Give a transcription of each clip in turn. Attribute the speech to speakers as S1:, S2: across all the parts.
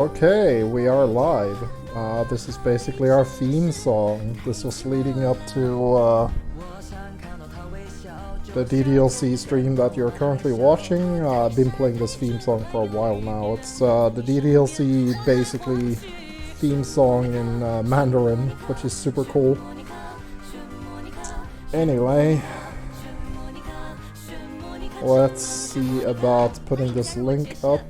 S1: Okay, we are live. This is basically our theme song. This was leading up to the DDLC stream that you're currently watching. I've been playing this theme song for a while now. It's the DDLC basically theme song in Mandarin, which is super cool. Anyway, let's see about putting this link up.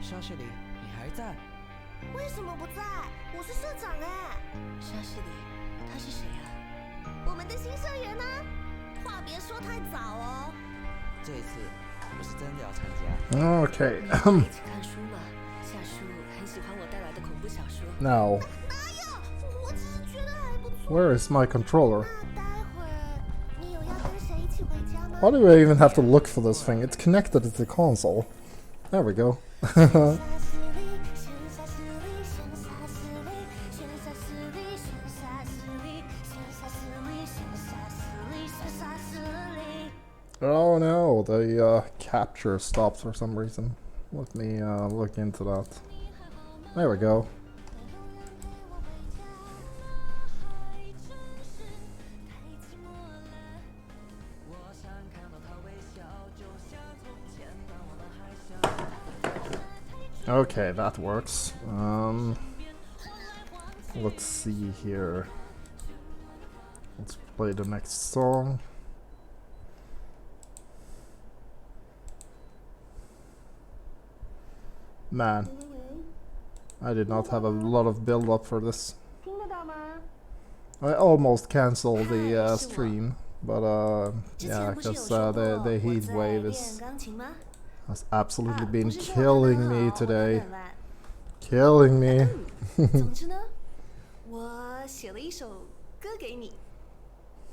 S2: 沙士里，你还在？
S3: 为什么不在？我是社长哎。
S4: 沙士里，他是谁啊？
S3: 我们的新社员呢？话别说太早哦。
S2: 这一次我是真的要参加。
S1: Okay.
S4: 一起看书嘛，夏叔很喜欢我带来的恐怖小说。
S1: Now,
S3: 哪有？我只是觉得还不错。
S1: where is my controller?
S3: 那待会儿你有要跟谁一起回家吗？
S1: Why do I even have to look for this thing? It's connected to the console. There we go. Oh no, the capture stopped for some reason. Let me look into that. There we go. Okay, that works. Let's see here. Let's play the next song. Man, I did not have a lot of build up for this. I almost canceled the stream, but yeah, because the heat wave has absolutely been killing me today. Killing me.
S3: 总之呢，我写了一首歌给你，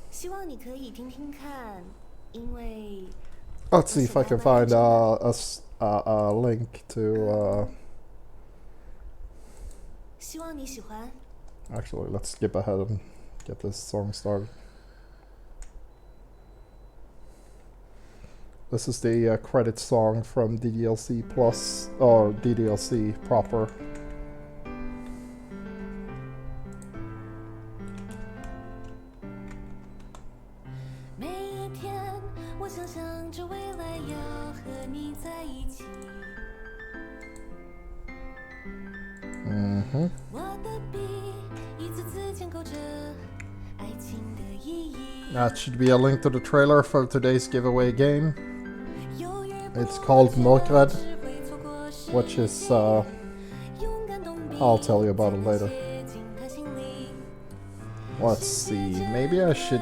S3: 希望你可以听听看，因为
S1: Let's see if I can find a link to.
S3: 希望你喜欢。
S1: Actually, let's skip ahead and get this song started. This is the credit song from DDLC Plus, or DDLC proper. That should be a link to the trailer for today's giveaway game. It's called Mörkred, which is, I'll tell you about it later. Let's see, maybe I should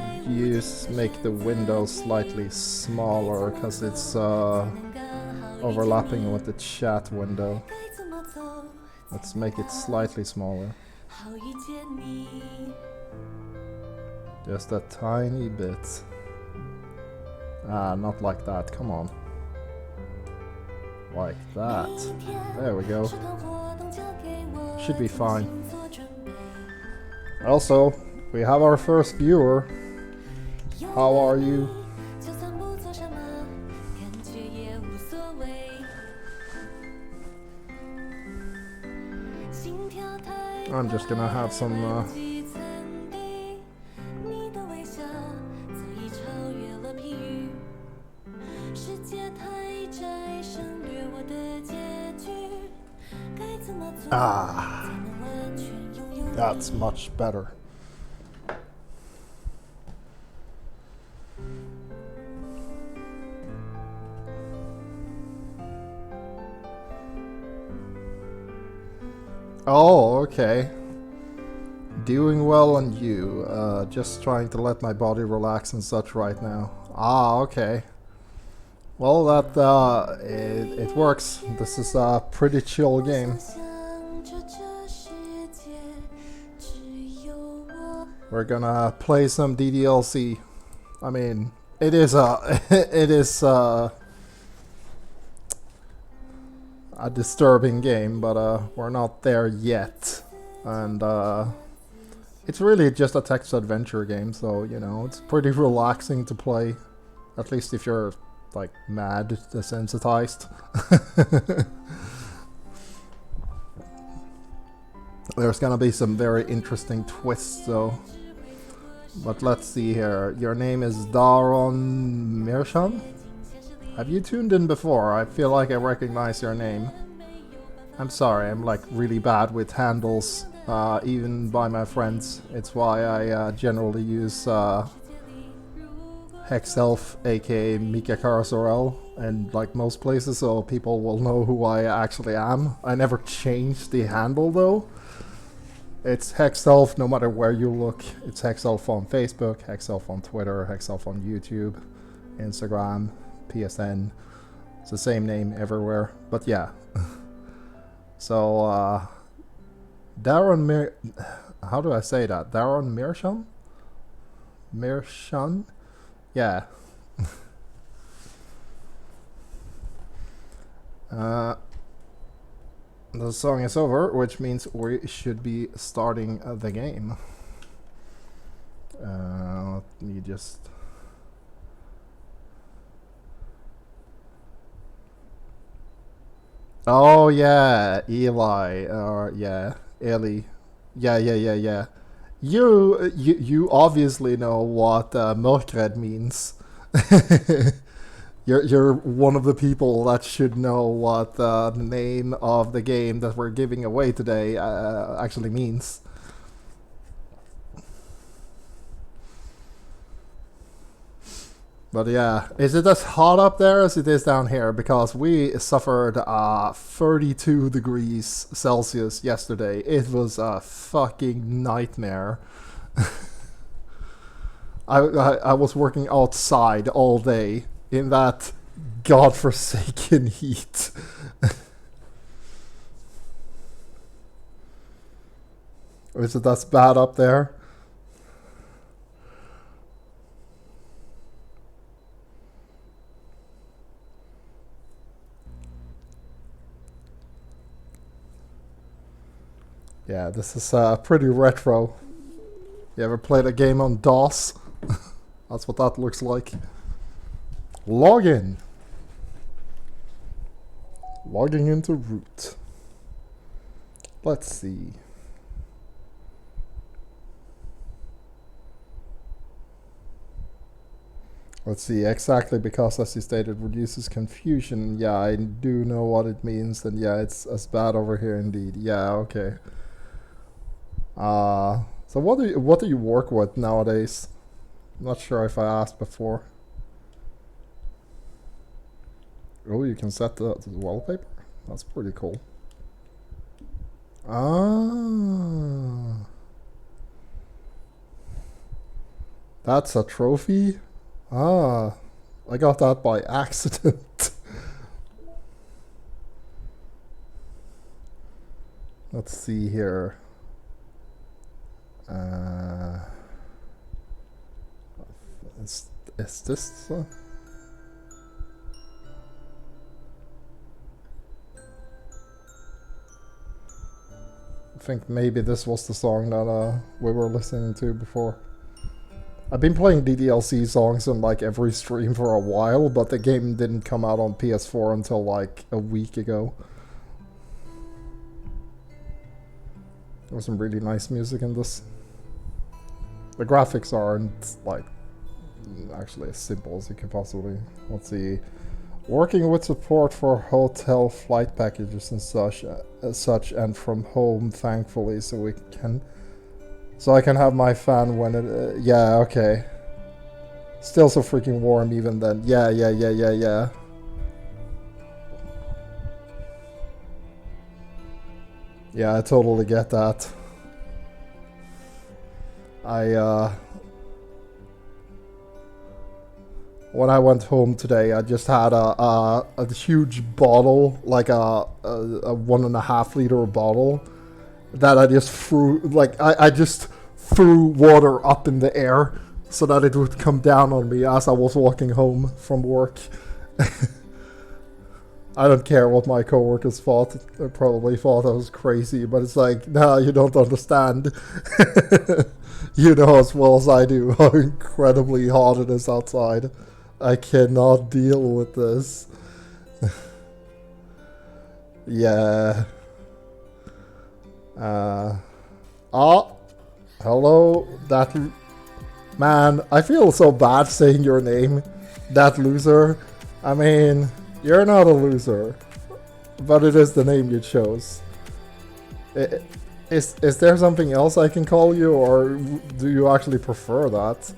S1: make the window slightly smaller, because it's overlapping with the chat window. Let's make it slightly smaller. Just a tiny bit. Ah, not like that, come on. Like that. There we go. Should be fine. Also, we have our first viewer. How are you? I'm just gonna have some that's much better. Oh, okay. Doing well on you. Just trying to let my body relax and such right now. Ah, okay. Well, that it works. This is a pretty chill game. We're gonna play some DDLC. I mean, it is a disturbing game, but we're not there yet, and it's really just a text adventure game, so you know it's pretty relaxing to play, at least if you're like mad desensitized. There's gonna be some very interesting twists though. But let's see here. Your name is Daron Mirshan? Have you tuned in before? I feel like I recognize your name. I'm sorry, I'm like really bad with handles, even by my friends. It's why I generally use Hexelf, aka Mika Kara Zor-El, and like most places, so people will know who I actually am. I never changed the handle though. It's Hexelf no matter where you look. It's Hexelf on Facebook, Hexelf on Twitter, Hexelf on YouTube, Instagram, PSN. It's the same name everywhere, but yeah. So, Daron how do I say that? Daron Mirshan? Mirshan? Yeah. The song is over, which means we should be starting the game. Let me just... Oh yeah, Eli, yeah, Eli. Yeah. You obviously know what mörkrädd means. You're one of the people that should know what the name of the game that we're giving away today actually means. But yeah, is it as hot up there as it is down here? Because we suffered 32 degrees Celsius yesterday. It was a fucking nightmare. I was working outside all day in that godforsaken heat. Is it as bad up there? Yeah, this is pretty retro. You ever played a game on DOS? That's what that looks like. Login. Logging into root. Let's see. Let's see, exactly, because as you stated, reduces confusion. Yeah, I do know what it means, and yeah, it's as bad over here indeed. Yeah, okay. So what do you work with nowadays? I'm not sure if I asked before. Oh, you can set the wallpaper? That's pretty cool. Ah. That's a trophy? Ah, I got that by accident. Let's see here. Is this? I think maybe this was the song that we were listening to before. I've been playing DDLC songs on like every stream for a while, but the game didn't come out on PS4 until like a week ago. There was some really nice music in this. The graphics aren't like actually as simple as you could possibly. Let's see. Working with support for hotel flight packages and such and from home, thankfully, so I can have my fan when it. Yeah, okay. Still so freaking warm even then. Yeah. Yeah, I totally get that. When I went home today, I just had a huge bottle, like a 1.5 liter bottle, that I just threw, like, I just threw water up in the air so that it would come down on me as I was walking home from work. I don't care what my coworkers thought. They probably thought I was crazy, but it's like, nah, you don't understand. You know as well as I do how incredibly hot it is outside. I cannot deal with this. Yeah. Oh, hello, that man. I feel so bad saying your name, that loser. I mean, you're not a loser, but it is the name you chose. Is there something else I can call you, or do you actually prefer that?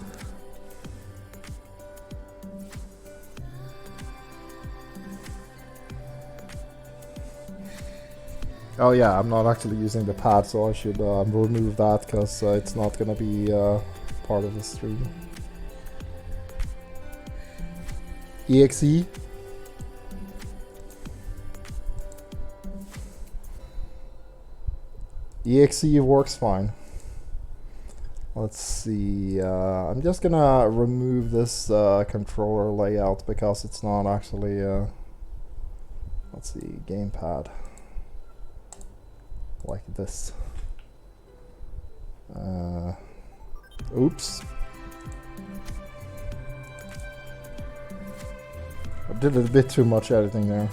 S1: Oh yeah, I'm not actually using the pad, so I should remove that because it's not gonna be part of the stream. EXE? EXE works fine. Let's see, I'm just gonna remove this controller layout because it's not actually, let's see, gamepad. Like this. Oops. I did a bit too much editing there.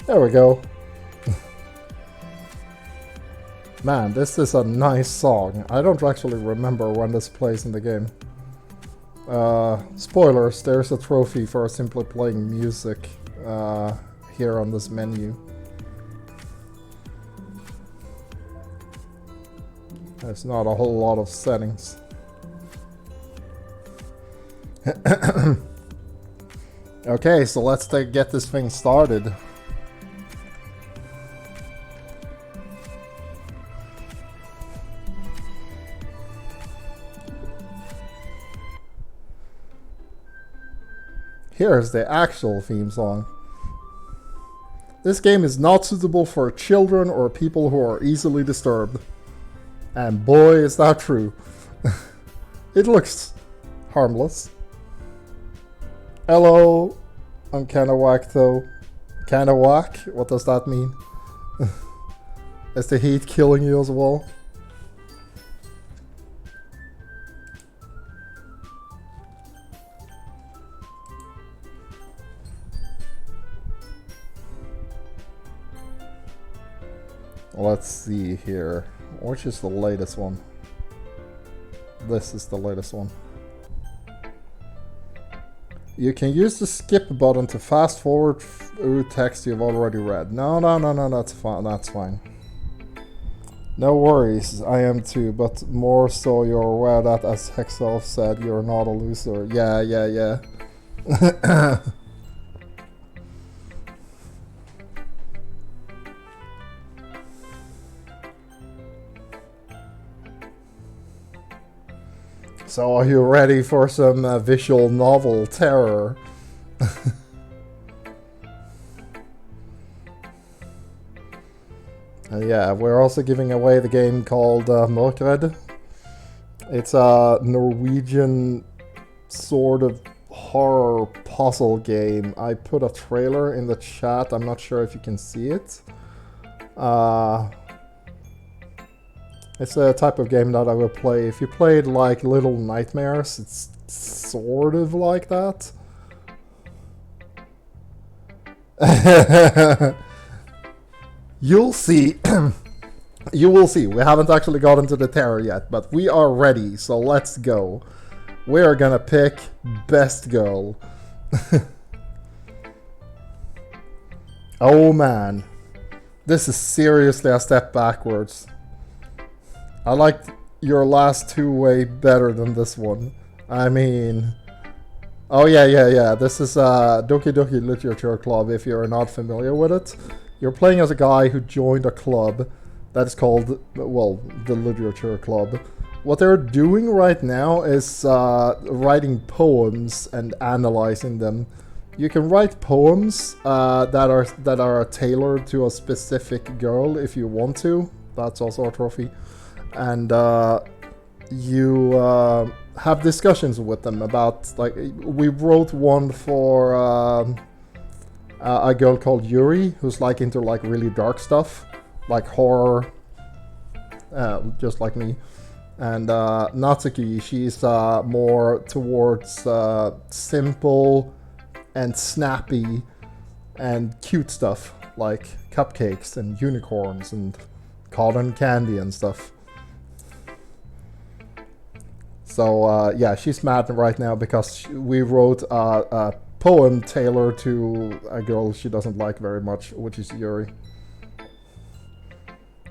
S1: There we go. Man, this is a nice song. I don't actually remember when this plays in the game. Spoilers, there's a trophy for simply playing music here on this menu. There's not a whole lot of settings. Okay, so let's get this thing started. Here's the actual theme song. This game is not suitable for children or people who are easily disturbed. And boy, is that true. It looks harmless. Hello, I'm kinda whack though. Kinda whack? What does that mean? Is the heat killing you as well? Let's see here. Which is the latest one? This is the latest one. You can use the skip button to fast forward through text you've already read. No, that's fine. That's fine. No worries, I am too, but more so you're aware that, as Hexelf said, you're not a loser. Yeah. So are you ready for some visual novel terror? Yeah, we're also giving away the game called Mørkred. It's a Norwegian sort of horror puzzle game. I put a trailer in the chat. I'm not sure if you can see it. It's a type of game that I will play. If you played like Little Nightmares, it's sort of like that. You'll see. You will see. We haven't actually gotten to the terror yet, but we are ready, so let's go. We're gonna pick best girl. Oh man. This is seriously a step backwards. I liked your last two way better than this one. I mean... Oh yeah. This is Doki Doki Literature Club, if you're not familiar with it. You're playing as a guy who joined a club that is called, well, the Literature Club. What they're doing right now is writing poems and analyzing them. You can write poems that are tailored to a specific girl if you want to. That's also a trophy. And you have discussions with them about, like, we wrote one for a girl called Yuri, who's like into like really dark stuff, like horror, just like me. And Natsuki, she's more towards simple and snappy and cute stuff, like cupcakes and unicorns and cotton candy and stuff. So yeah, she's mad right now because we wrote a poem tailored to a girl she doesn't like very much, which is Yuri.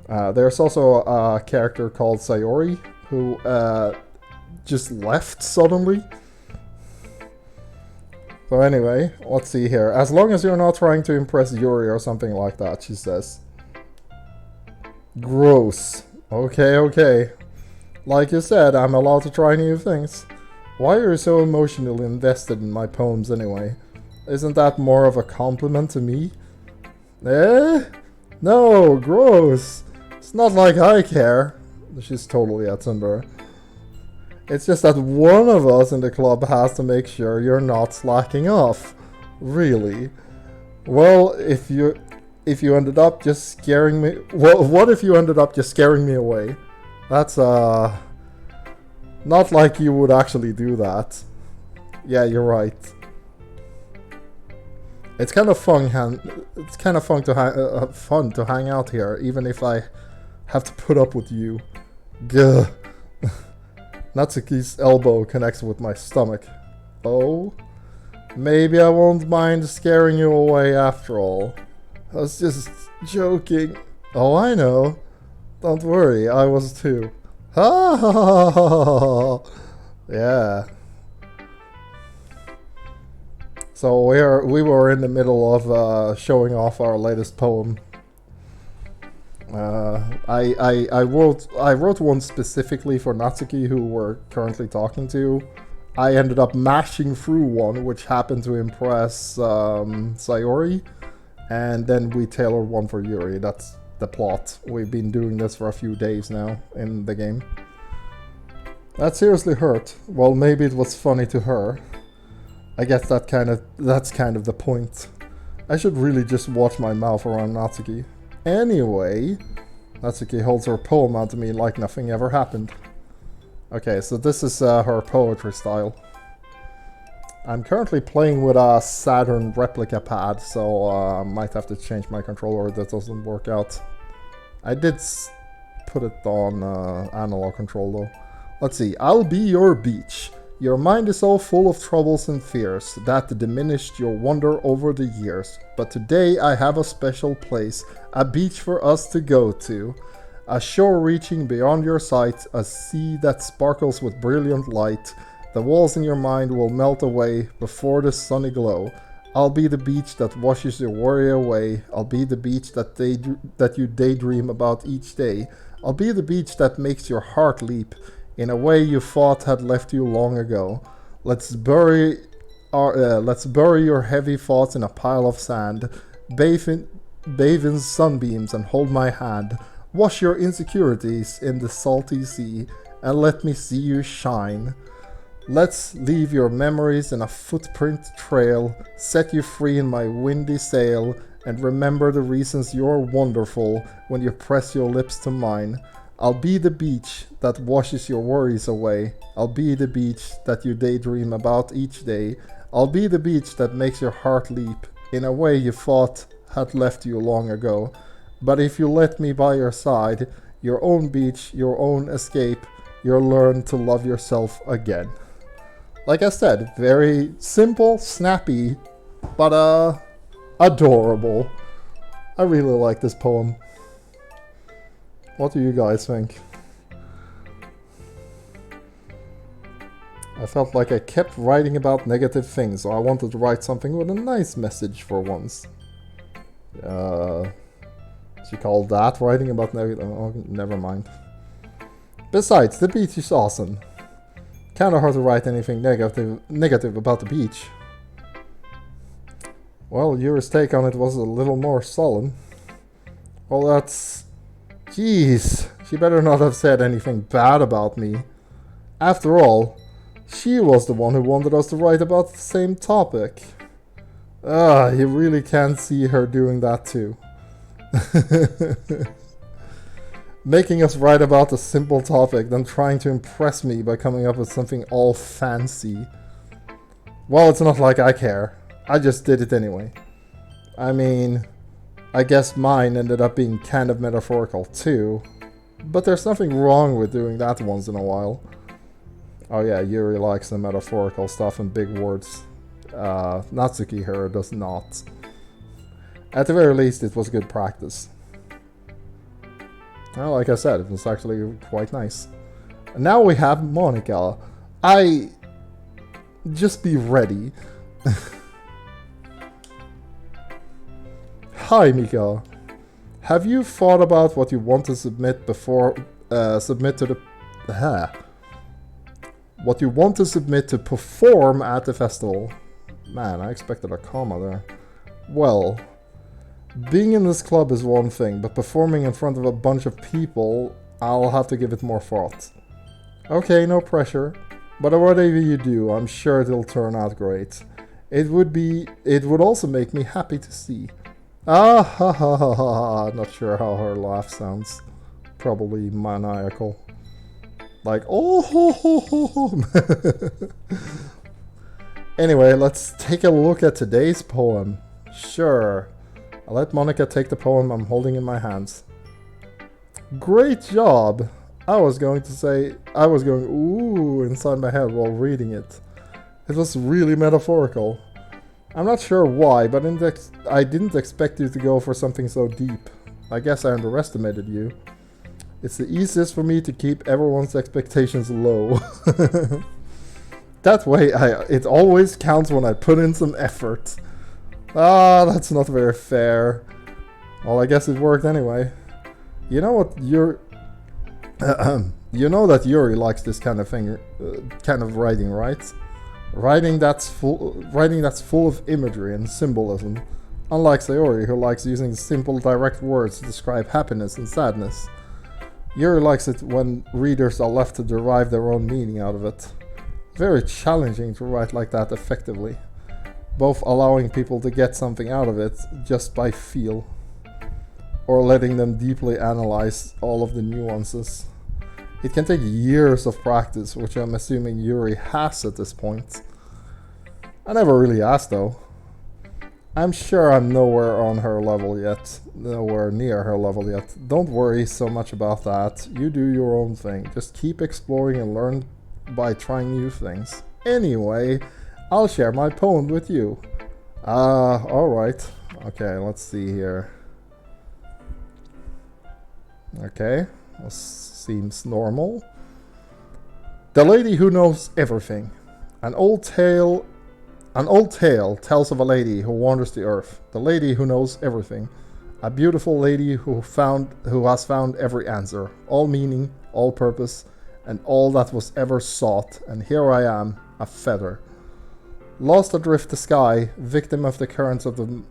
S1: There's also a character called Sayori, who just left suddenly. So anyway, let's see here. As long as you're not trying to impress Yuri or something like that, she says. Gross. Okay. Like you said, I'm allowed to try new things. Why are you so emotionally invested in my poems anyway? Isn't that more of a compliment to me? Eh? No, gross. It's not like I care. She's totally at Cinder. It's just that one of us in the club has to make sure you're not slacking off. Really? Well, if you ended up just scaring me... Well, what if you ended up just scaring me away? That's, not like you would actually do that. Yeah, you're right. It's kind of fun. It's kind of fun to hang out here, even if I have to put up with you. Gah. Natsuki's elbow connects with my stomach. Oh, maybe I won't mind scaring you away after all. I was just joking. Oh, I know. Don't worry, I was too. Ha ha ha ha ha. Yeah. So we were in the middle of showing off our latest poem. I wrote one specifically for Natsuki, who we're currently talking to. I ended up mashing through one which happened to impress Sayori, and then we tailored one for Yuri. That's the plot. We've been doing this for a few days now in the game. That seriously hurt. Well, maybe it was funny to her. I guess that's kind of the point. I should really just watch my mouth around Natsuki. Anyway, Natsuki holds her poem out to me like nothing ever happened. Okay, so this is her poetry style. I'm currently playing with a Saturn replica pad, so I might have to change my controller if that doesn't work out. I did put it on analog control though. Let's see. I'll be your beach. Your mind is all full of troubles and fears that diminished your wonder over the years. But today I have a special place, a beach for us to go to. A shore reaching beyond your sight, a sea that sparkles with brilliant light. The walls in your mind will melt away before the sunny glow. I'll be the beach that washes your worry away. I'll be the beach that you daydream about each day. I'll be the beach that makes your heart leap. in a way you thought had left you long ago. Let's bury your heavy thoughts in a pile of sand, bathe in sunbeams and hold my hand. Wash your insecurities in the salty sea and let me see you shine. Let's leave your memories in a footprint trail, set you free in my windy sail, and remember the reasons you're wonderful when you press your lips to mine. I'll be the beach that washes your worries away. I'll be the beach that you daydream about each day. I'll be the beach that makes your heart leap in a way you thought had left you long ago. But if you let me by your side, your own beach, your own escape, you'll learn to love yourself again. Like I said, very simple, snappy, but adorable. I really like this poem. What do you guys think? I felt like I kept writing about negative things, so I wanted to write something with a nice message for once. She called that writing about negative... Oh, never mind. Besides, the beach is awesome. Kinda hard to write anything negative about the beach. Well, Yuri's take on it was a little more solemn. Well, that's... Jeez, she better not have said anything bad about me. After all, she was the one who wanted us to write about the same topic. You really can see her doing that too. Making us write about a simple topic, then trying to impress me by coming up with something all fancy. Well, it's not like I care. I just did it anyway. I mean, I guess mine ended up being kind of metaphorical too. But there's nothing wrong with doing that once in a while. Oh yeah, Yuri likes the metaphorical stuff and big words. Natsuki does not. At the very least, it was good practice. Well, like I said, it was actually quite nice. And now we have Monica. Just be ready. Hi, Mika. Have you thought about what you want to submit before submit to the what you want to submit to perform at the festival? Man, I expected a comma there. Well, being in this club is one thing, but performing in front of a bunch of people, I'll have to give it more thought. Okay, no pressure, but whatever you do, I'm sure it'll turn out great. It would also make me happy to see. Ah ha ha ha ha, not sure how her laugh sounds. Probably maniacal. Like, oh ho ho ho ho. Anyway, let's take a look at today's poem. Sure. I'll let Monica take the poem I'm holding in my hands. Great job! I was going ooh inside my head while reading it. It was really metaphorical. I'm not sure why, but I didn't expect you to go for something so deep. I guess I underestimated you. It's the easiest for me to keep everyone's expectations low. That way, it always counts when I put in some effort. Ah, that's not very fair. Well, I guess it worked anyway. You know what, you know that Yuri likes this kind of thing, kind of writing, right? Writing that's full of imagery and symbolism. Unlike Sayori, who likes using simple, direct words to describe happiness and sadness. Yuri likes it when readers are left to derive their own meaning out of it. Very challenging to write like that effectively. Both allowing people to get something out of it just by feel, or letting them deeply analyze all of the nuances. It can take years of practice, which I'm assuming Yuri has at this point. I never really asked though. I'm sure I'm nowhere on her level yet, nowhere near her level yet. Don't worry so much about that. You do your own thing. Just keep exploring and learn by trying new things. Anyway, I'll share my poem with you. Alright. Okay, let's see here. Okay, this seems normal. The Lady Who Knows Everything. An old tale tells of a lady who wanders the earth. The lady who knows everything. A beautiful lady who has found every answer, all meaning, all purpose, and all that was ever sought, and here I am, a feather. Lost adrift the sky, victim of the currents of the...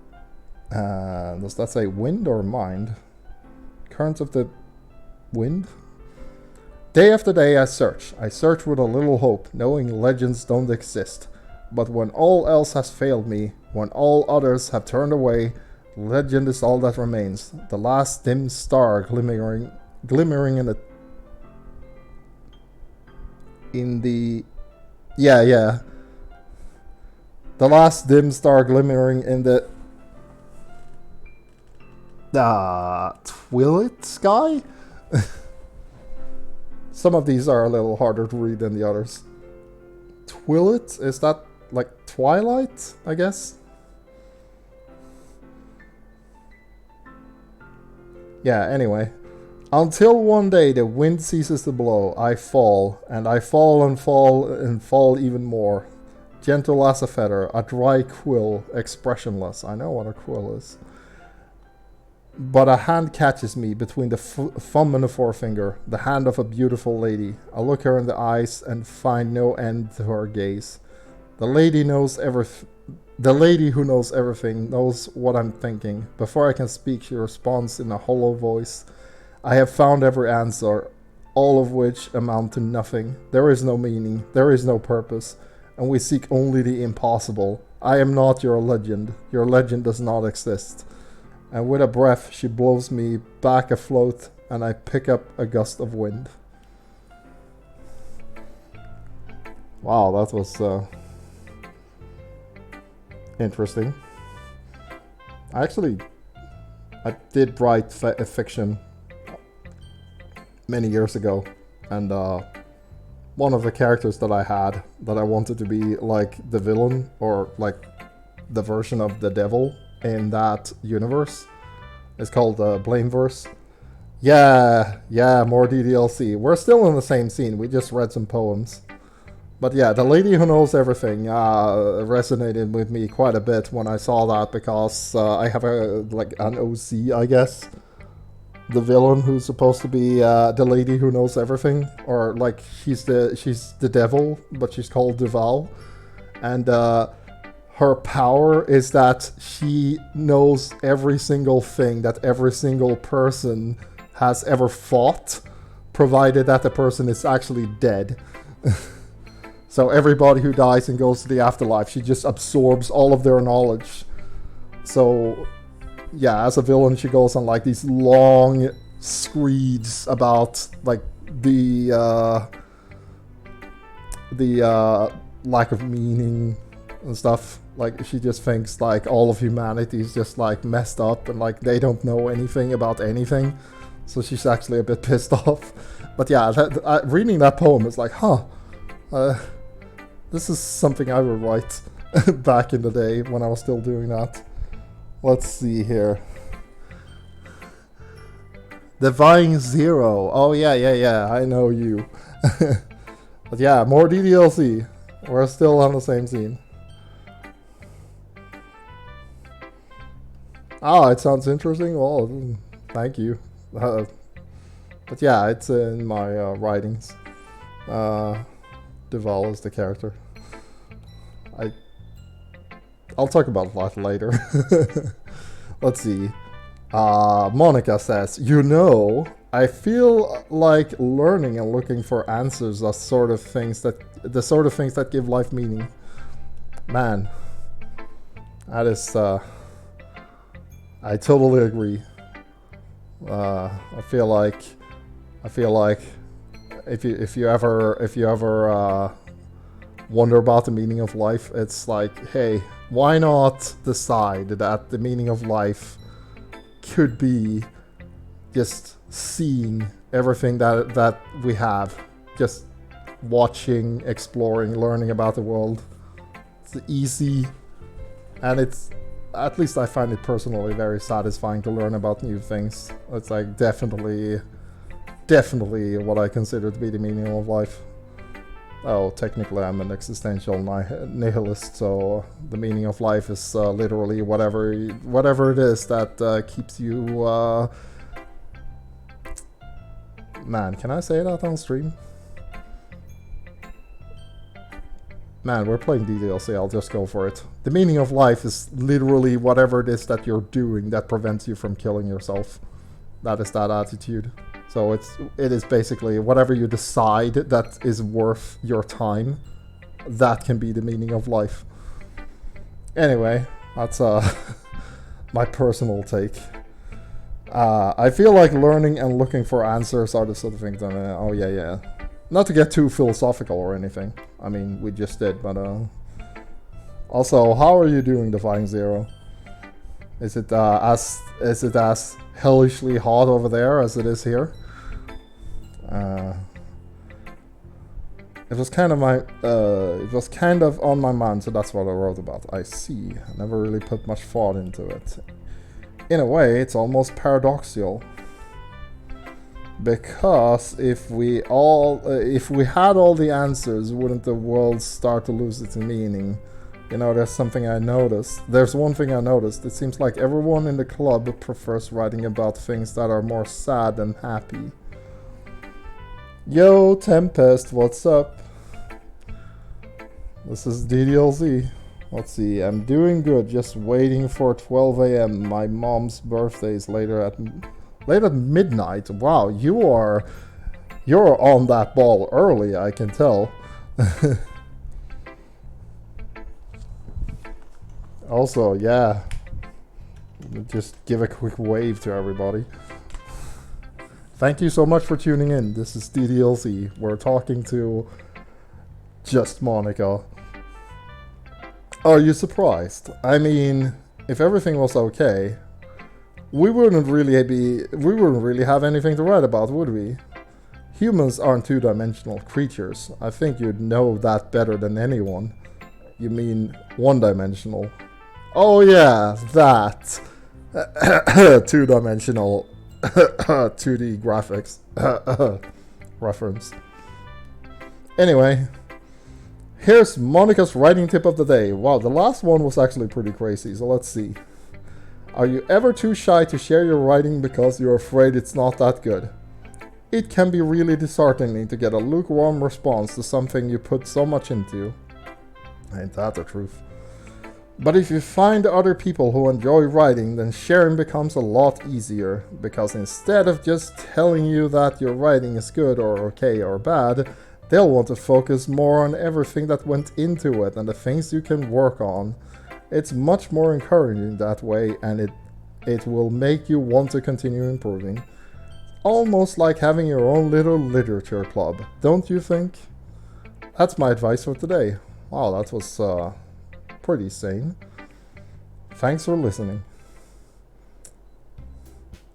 S1: does that say wind or mind? Currents of the wind? Day after day I search with a little hope, knowing legends don't exist. But when all else has failed me, when all others have turned away, legend is all that remains. The last dim star glimmering in the... Yeah. The last dim star glimmering in the... Twilight sky? Some of these are a little harder to read than the others. Twilight? Is that like twilight, I guess? Yeah, anyway. Until one day the wind ceases to blow, I fall, and I fall and fall and fall even more. Gentle as a feather, a dry quill, expressionless. I know what a quill is. But a hand catches me between the thumb and the forefinger, the hand of a beautiful lady. I look her in the eyes and find no end to her gaze. The lady who knows everything knows what I'm thinking. Before I can speak, she responds in a hollow voice. I have found every answer, all of which amount to nothing. There is no meaning, there is no purpose, and we seek only the impossible. I am not your legend. Your legend does not exist. And with a breath, she blows me back afloat, and I pick up a gust of wind. Wow, that was interesting. I did write fiction many years ago, and one of the characters that I had that I wanted to be like the villain, or like the version of the devil in that universe, is called Blameverse. Yeah, more DDLC. We're still in the same scene, we just read some poems. But yeah, the lady who knows everything resonated with me quite a bit when I saw that, because I have an OC, I guess. The villain who's supposed to be the lady who knows everything, or like she's the devil, but she's called Duval, and her power is that she knows every single thing that every single person has ever fought, provided that the person is actually dead. So everybody who dies and goes to the afterlife, she just absorbs all of their knowledge. So yeah, as a villain, she goes on like these long screeds about like the lack of meaning and stuff. Like, she just thinks like all of humanity is just like messed up, and like they don't know anything about anything. So she's actually a bit pissed off. But yeah, reading that poem is like, this is something I would write back in the day when I was still doing that. Let's see here. Divine Zero. Oh yeah, I know you. But yeah, more DDLC. We're still on the same scene. Oh, it sounds interesting. Well, thank you. But yeah, it's in my writings. Duval is the character. I'll talk about that later. Let's see. Monica says, I feel like learning and looking for answers are the sort of things that give life meaning. Man, that is, I totally agree. I feel like if you ever wonder about the meaning of life, it's like, hey, why not decide that the meaning of life could be just seeing everything that we have, just watching, exploring, learning about the world. It's easy, and it's, at least I find it personally very satisfying to learn about new things. It's like definitely what I consider to be the meaning of life. Oh, technically I'm an existential nihilist, so the meaning of life is literally whatever it is that keeps you... Man, can I say that on stream? Man, we're playing DDLC, I'll just go for it. The meaning of life is literally whatever it is that you're doing that prevents you from killing yourself. That is that attitude. So it is basically whatever you decide that is worth your time, that can be the meaning of life. Anyway, that's my personal take. I feel like learning and looking for answers are the sort of things that, oh yeah. Not to get too philosophical or anything. I mean, we just did, but also, how are you doing, Defying Zero? Is it as hellishly hot over there as it is here? It was kind of on my mind, so that's what I wrote about. I see. I never really put much thought into it. In a way, it's almost paradoxical. Because if we had all the answers, wouldn't the world start to lose its meaning? You know, there's something I noticed. There's one thing I noticed. It seems like everyone in the club prefers writing about things that are more sad than happy. Yo, Tempest, what's up? This is DDLZ. Let's see, I'm doing good, just waiting for 12 AM. My mom's birthday is later at midnight. Wow, you're on that ball early, I can tell. Also, yeah, just give a quick wave to everybody. Thank you so much for tuning in. This is DDLC. We're talking to just Monica. Are you surprised? I mean, if everything was okay, we wouldn't really have anything to write about, would we? Humans aren't two-dimensional creatures. I think you'd know that better than anyone. You mean one-dimensional? Oh yeah, that. Two-dimensional 2D graphics reference. Anyway, here's Monica's writing tip of the day. Wow, the last one was actually pretty crazy, so let's see. Are you ever too shy to share your writing because you're afraid it's not that good? It can be really disheartening to get a lukewarm response to something you put so much into. Ain't that the truth? But if you find other people who enjoy writing, then sharing becomes a lot easier, because instead of just telling you that your writing is good or okay or bad, they'll want to focus more on everything that went into it and the things you can work on. It's much more encouraging that way, and it will make you want to continue improving. Almost like having your own little literature club, don't you think? That's my advice for today. Wow, that was pretty sane. Thanks for listening.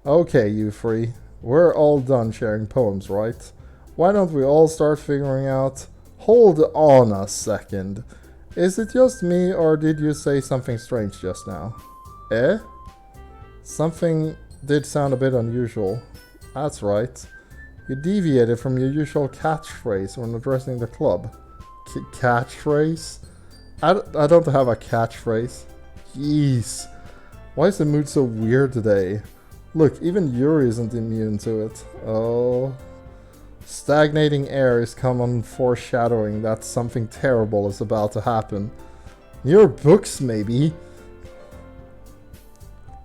S1: Okay, you three. We're all done sharing poems, right? Why don't we all start figuring out... Hold on a second. Is it just me, or did you say something strange just now? Eh? Something did sound a bit unusual. That's right. You deviated from your usual catchphrase when addressing the club. Catchphrase? I don't have a catchphrase. Jeez. Why is the mood so weird today? Look, even Yuri isn't immune to it. Oh. Stagnating air is common foreshadowing that something terrible is about to happen. Your books, maybe.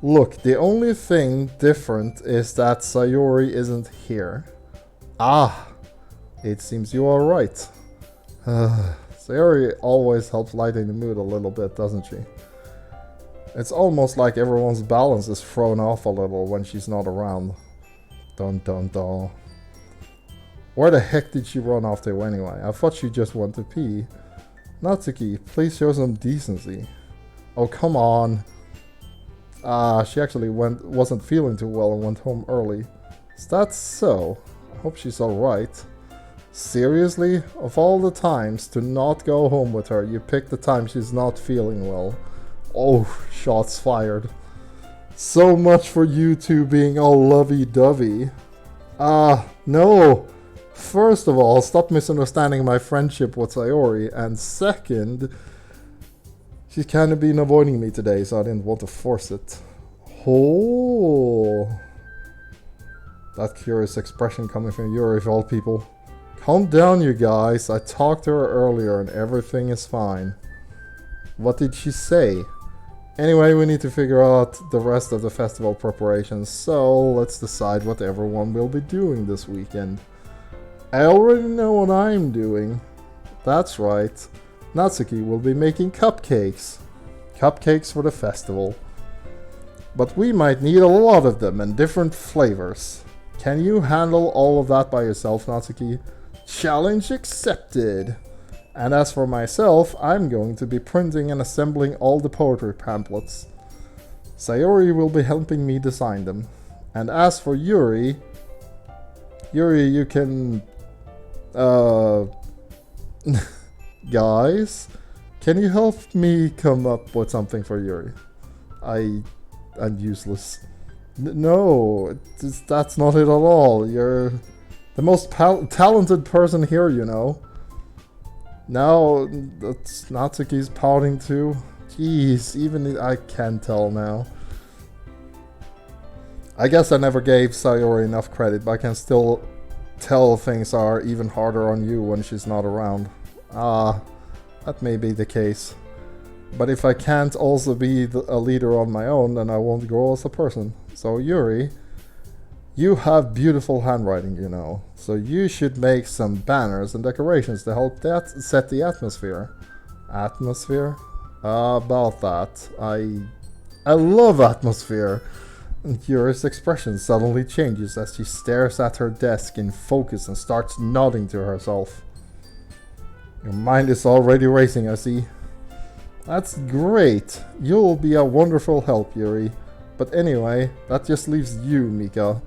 S1: Look, the only thing different is that Sayori isn't here. Ah, it seems you are right. Sayori always helps lighten the mood a little bit, doesn't she? It's almost like everyone's balance is thrown off a little when she's not around. Dun dun dun. Where the heck did she run off to anyway? I thought she just went to pee. Natsuki, please show some decency. Oh, come on. She actually wasn't feeling too well and went home early. Is that so? I hope she's alright. Seriously? Of all the times to not go home with her, you picked the time she's not feeling well. Oh, shots fired. So much for you two being all lovey-dovey. No! First of all, stop misunderstanding my friendship with Sayori, and second, she's kind of been avoiding me today, so I didn't want to force it. Oh, that curious expression coming from Yuri of all people. Calm down, you guys. I talked to her earlier and everything is fine. What did she say? Anyway, we need to figure out the rest of the festival preparations, so let's decide what everyone will be doing this weekend. I already know what I'm doing. That's right. Natsuki will be making cupcakes. Cupcakes for the festival. But we might need a lot of them and different flavors. Can you handle all of that by yourself, Natsuki? Challenge accepted. And as for myself, I'm going to be printing and assembling all the poetry pamphlets. Sayori will be helping me design them. And as for Yuri, you can... guys, can you help me come up with something for Yuri? I'm useless. No, that's not it at all. You're the most talented person here, you know. Now, that's Natsuki's pouting too. Jeez, even I can tell now. I guess I never gave Sayori enough credit, but I can still tell things are even harder on you when she's not around. That may be the case. But if I can't also be a leader on my own, then I won't grow as a person. So Yuri, you have beautiful handwriting, you know. So you should make some banners and decorations to help that set the atmosphere. Atmosphere? About that. I love atmosphere. And Yuri's expression suddenly changes as she stares at her desk in focus and starts nodding to herself. Your mind is already racing, I see. That's great. You'll be a wonderful help, Yuri. But anyway, that just leaves you, Mika.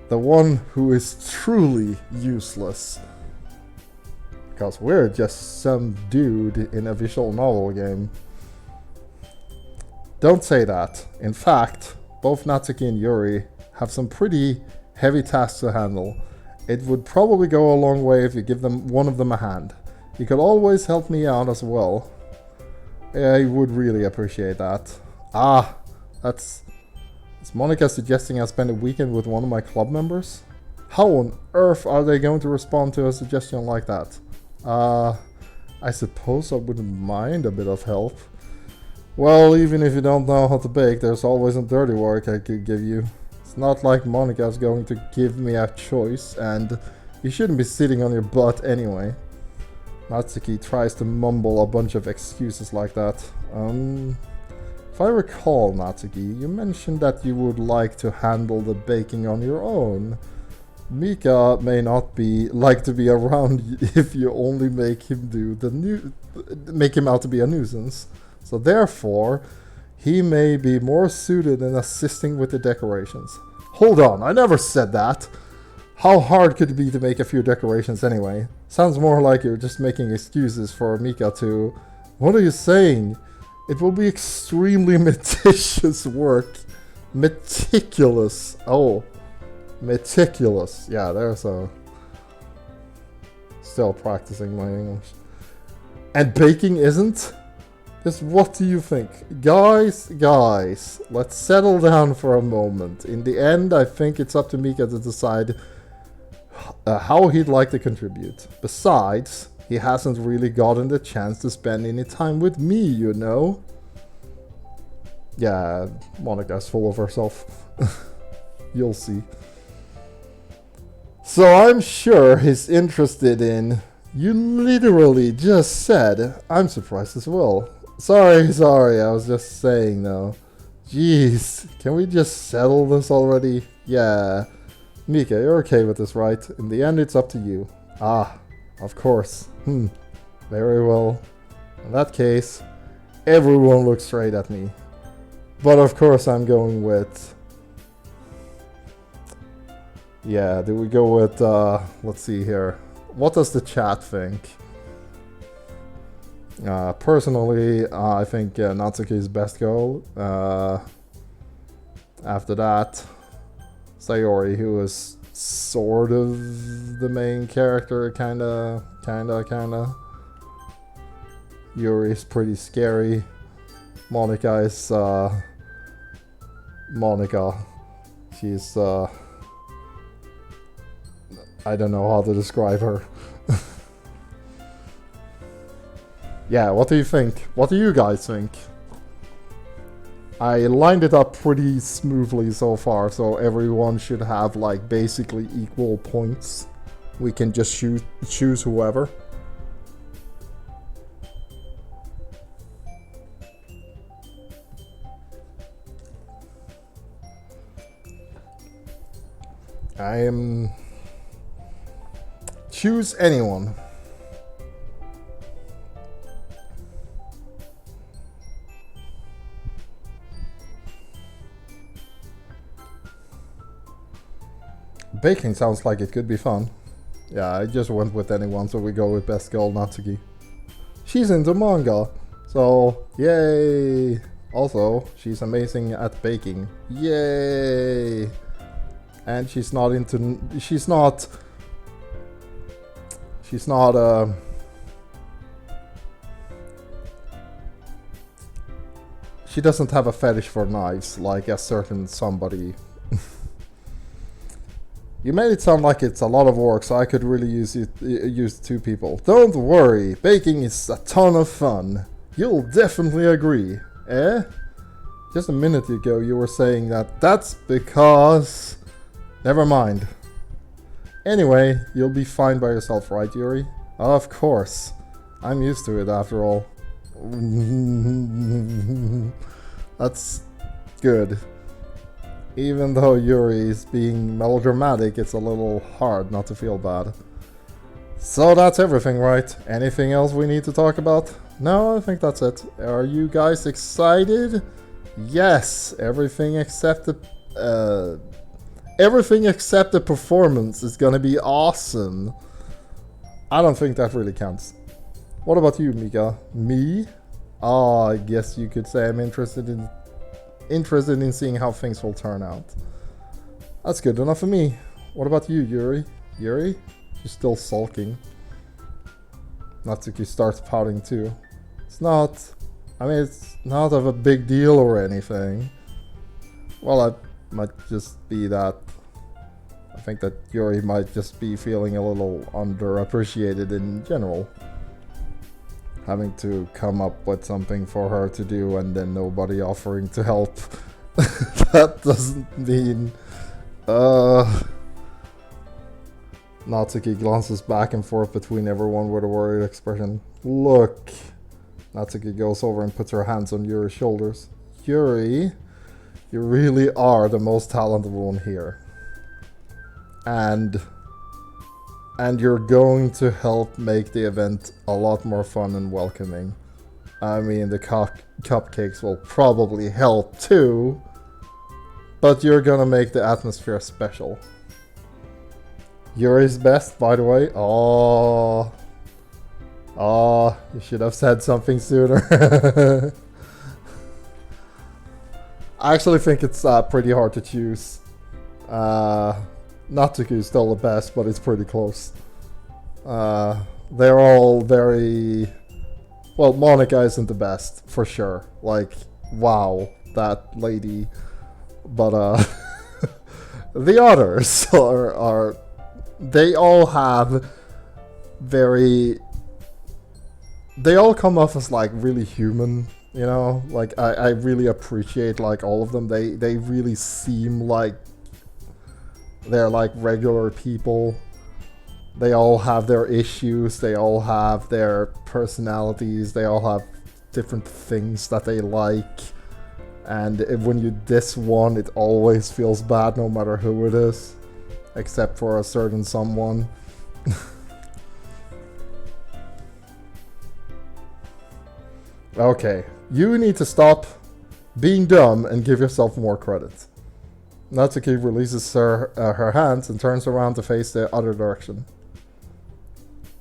S1: The one who is truly useless. Because we're just some dude in a visual novel game. Don't say that. In fact, both Natsuki and Yuri have some pretty heavy tasks to handle. It would probably go a long way if you give one of them a hand. You could always help me out as well. I would really appreciate that. Is Monica suggesting I spend a weekend with one of my club members? How on earth are they going to respond to a suggestion like that? I suppose I wouldn't mind a bit of help. Well, even if you don't know how to bake, there's always some dirty work I could give you. It's not like Monica's going to give me a choice, and you shouldn't be sitting on your butt anyway. Natsuki tries to mumble a bunch of excuses like that. If I recall, Natsuki, you mentioned that you would like to handle the baking on your own. Mika may not like to be around if you only make him make him out to be a nuisance. So therefore, he may be more suited in assisting with the decorations. Hold on, I never said that. How hard could it be to make a few decorations anyway? Sounds more like you're just making excuses for Mika to... What are you saying? It will be extremely meticulous work. Meticulous. Oh. Meticulous. Yeah, there's a... Still practicing my English. And baking isn't? Just what do you think? Guys, let's settle down for a moment. In the end, I think it's up to Mika to decide how he'd like to contribute. Besides, he hasn't really gotten the chance to spend any time with me, you know? Yeah, Monica's full of herself. You'll see. So I'm sure he's interested in... You literally just said... I'm surprised as well. Sorry, I was just saying though. Jeez, can we just settle this already? Yeah. Mika, you're okay with this, right? In the end, it's up to you. Of course. Very well. In that case, everyone looks straight at me. But of course I'm going with... Yeah, do we go with, let's see here. What does the chat think? Personally, I think Natsuki's best goal. After that, Sayori, who is sort of the main character, kinda. Yuri's pretty scary. Monica is, Monica. She's, I don't know how to describe her. Yeah, what do you think? What do you guys think? I lined it up pretty smoothly so far, so everyone should have like basically equal points. We can just choose whoever. I am... Choose anyone. Baking sounds like it could be fun. Yeah, I just went with anyone, so we go with best girl Natsuki. She's into manga, so yay! Also, she's amazing at baking. Yay! And she's not into... She's not... She doesn't have a fetish for knives, like a certain somebody. You made it sound like it's a lot of work, so I could really use 2 people. Don't worry, baking is a ton of fun. You'll definitely agree, eh? Just a minute ago you were saying that that's because... Never mind. Anyway, you'll be fine by yourself, right, Yuri? Of course. I'm used to it after all. That's good. Even though Yuri is being melodramatic, it's a little hard not to feel bad. So that's everything, right? Anything else we need to talk about? No, I think that's it. Are you guys excited? Yes, everything except the performance is gonna be awesome. I don't think that really counts. What about you, Mika? Me? Oh, I guess you could say I'm interested in seeing how things will turn out. That's good enough for me. What about you, Yuri? Yuri? She's still sulking. Natsuki starts pouting too. It's not of a big deal or anything. Well, I might just be that... I think that Yuri might just be feeling a little underappreciated in general. Having to come up with something for her to do and then nobody offering to help. That doesn't mean... Natsuki glances back and forth between everyone with a worried expression. Look. Natsuki goes over and puts her hands on Yuri's shoulders. Yuri, you really are the most talented one here. And you're going to help make the event a lot more fun and welcoming. I mean, the cupcakes will probably help too, but you're gonna make the atmosphere special. Yuri's best, by the way. Oh, you should have said something sooner. I actually think it's pretty hard to choose. Natsuki is still the best, but it's pretty close. They're all very... Well, Monica isn't the best, for sure. Like, wow, that lady. But, the others are... They all have very... They all come off as, like, really human, you know? Like, I really appreciate, like, all of them. They really seem like they're like regular people. They all have their issues, they all have their personalities, they all have different things that they like. And when you diss one, it always feels bad no matter who it is. Except for a certain someone. Okay, you need to stop being dumb and give yourself more credit. Natsuki releases her hands and turns around to face the other direction.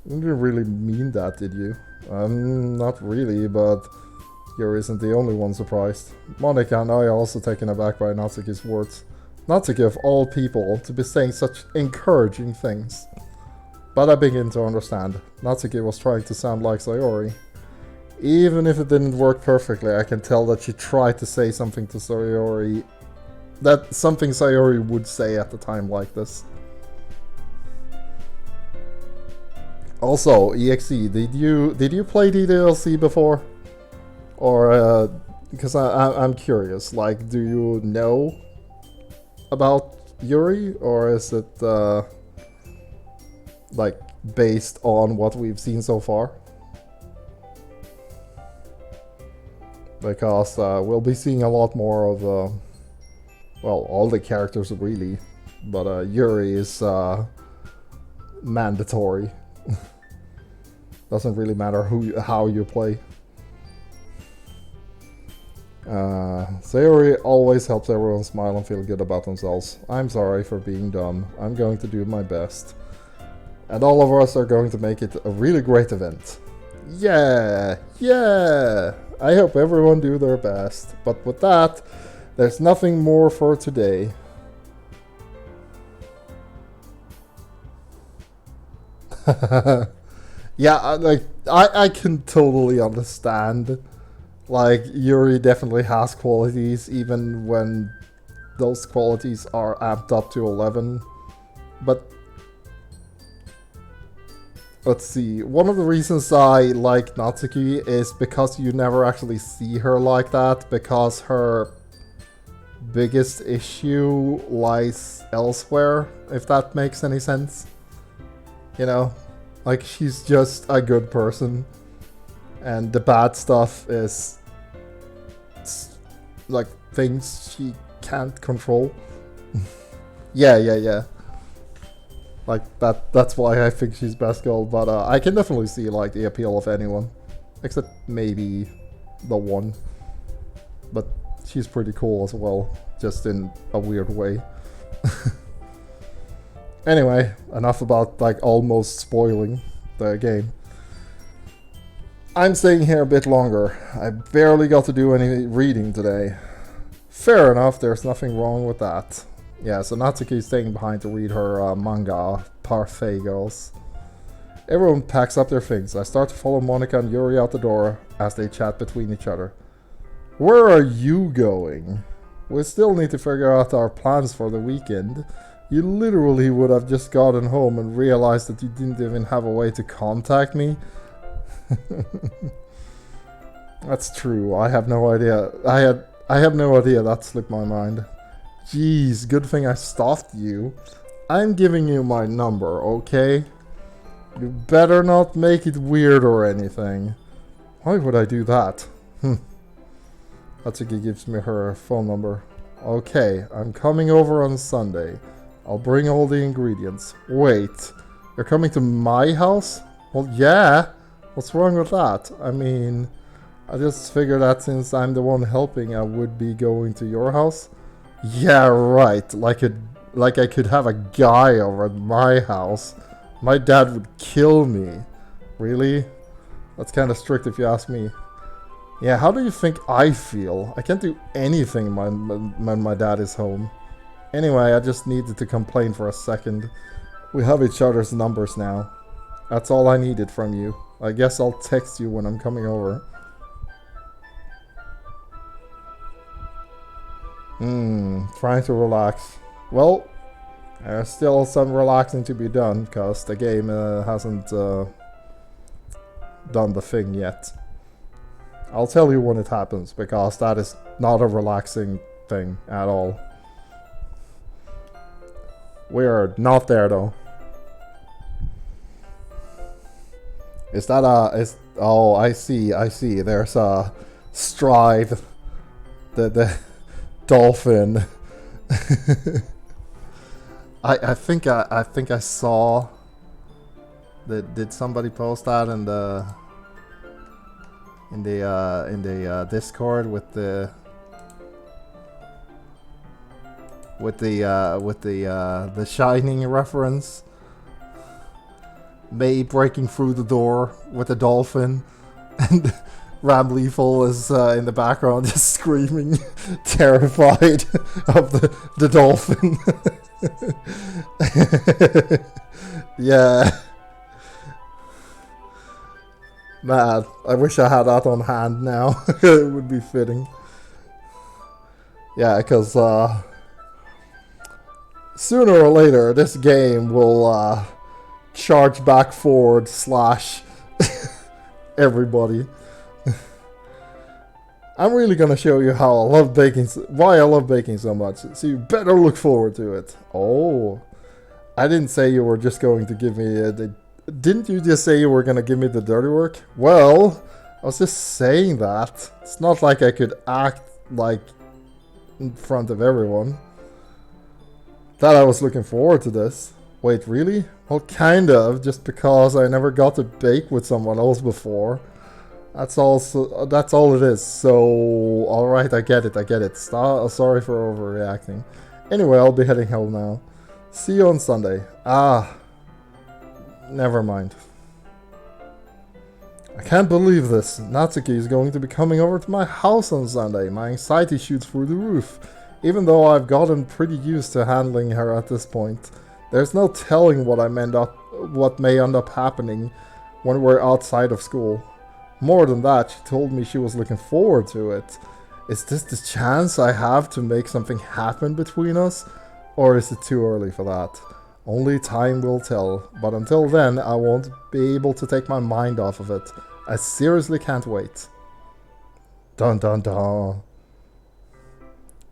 S1: You didn't really mean that, did you? Not really, but Yuri isn't the only one surprised. Monica and I are also taken aback by Natsuki's words. Natsuki of all people to be saying such encouraging things. But I begin to understand. Natsuki was trying to sound like Sayori. Even if it didn't work perfectly, I can tell that she tried to say something to Sayori. That's something Sayori would say at a time like this. Also, EXE, did you play DDLC before? Or because I'm curious, like, do you know about Yuri, or is it like based on what we've seen so far? Because we'll be seeing a lot more of well, all the characters really, but Yuri is mandatory. Doesn't really matter how you play. Sayori always helps everyone smile and feel good about themselves. I'm sorry for being dumb. I'm going to do my best. And all of us are going to make it a really great event. Yeah! Yeah! I hope everyone do their best. But with that, there's nothing more for today. Yeah, I can totally understand. Like, Yuri definitely has qualities, even when those qualities are amped up to 11. But let's see, one of the reasons I like Natsuki is because you never actually see her like that, because her biggest issue lies elsewhere, if that makes any sense. You know? Like, she's just a good person. And the bad stuff is like things she can't control. Yeah. Like that's why I think she's best girl, but I can definitely see like the appeal of anyone. Except maybe the one. But she's pretty cool as well, just in a weird way. Anyway, enough about like almost spoiling the game. I'm staying here a bit longer. I barely got to do any reading today. Fair enough, there's nothing wrong with that. Yeah, so Natsuki's staying behind to read her manga, Parfait Girls. Everyone packs up their things. I start to follow Monica and Yuri out the door as they chat between each other. Where are you going? We still need to figure out our plans for the weekend. You literally would have just gotten home and realized that you didn't even have a way to contact me. That's true. I have no idea. I have no idea that slipped my mind. Jeez, good thing I stopped you. I'm giving you my number, okay? You better not make it weird or anything. Why would I do that? Natsuki gives me her phone number. Okay, I'm coming over on Sunday. I'll bring all the ingredients. Wait, you're coming to my house? Well, yeah. What's wrong with that? I mean, I just figured that since I'm the one helping, I would be going to your house. Yeah, right. Like I could have a guy over at my house. My dad would kill me. Really? That's kind of strict if you ask me. Yeah, how do you think I feel? I can't do anything when my dad is home. Anyway, I just needed to complain for a second. We have each other's numbers now. That's all I needed from you. I guess I'll text you when I'm coming over. Trying to relax. Well, there's still some relaxing to be done, because the game hasn't done the thing yet. I'll tell you when it happens, because that is not a relaxing thing at all. We're not there though. Is that oh, I see. There's a Strive, the dolphin. I think I saw that. Did somebody post that in the Discord with the Shining reference? May breaking through the door with a dolphin, and Ram Lethal is in the background just screaming, terrified of the dolphin. Yeah. Man, I wish I had that on hand now. It would be fitting. Yeah, because sooner or later this game will charge back forward slash everybody. I'm really gonna show you how I love baking, why I love baking so much. So you better look forward to it. Oh, I didn't say you were just going to give me didn't you just say you were gonna give me the dirty work? Well, I was just saying that. It's not like I could act like in front of everyone that I was looking forward to this. Wait, really? Well, kind of, just because I never got to bake with someone else before. That's all it is. So, alright, I get it. Sorry for overreacting. Anyway, I'll be heading home now. See you on Sunday. Never mind. I can't believe this. Natsuki is going to be coming over to my house on Sunday. My anxiety shoots through the roof. Even though I've gotten pretty used to handling her at this point. There's no telling what may end up happening when we're outside of school. More than that, she told me she was looking forward to it. Is this the chance I have to make something happen between us? Or is it too early for that? Only time will tell, but until then I won't be able to take my mind off of it. I seriously can't wait. Dun dun dun.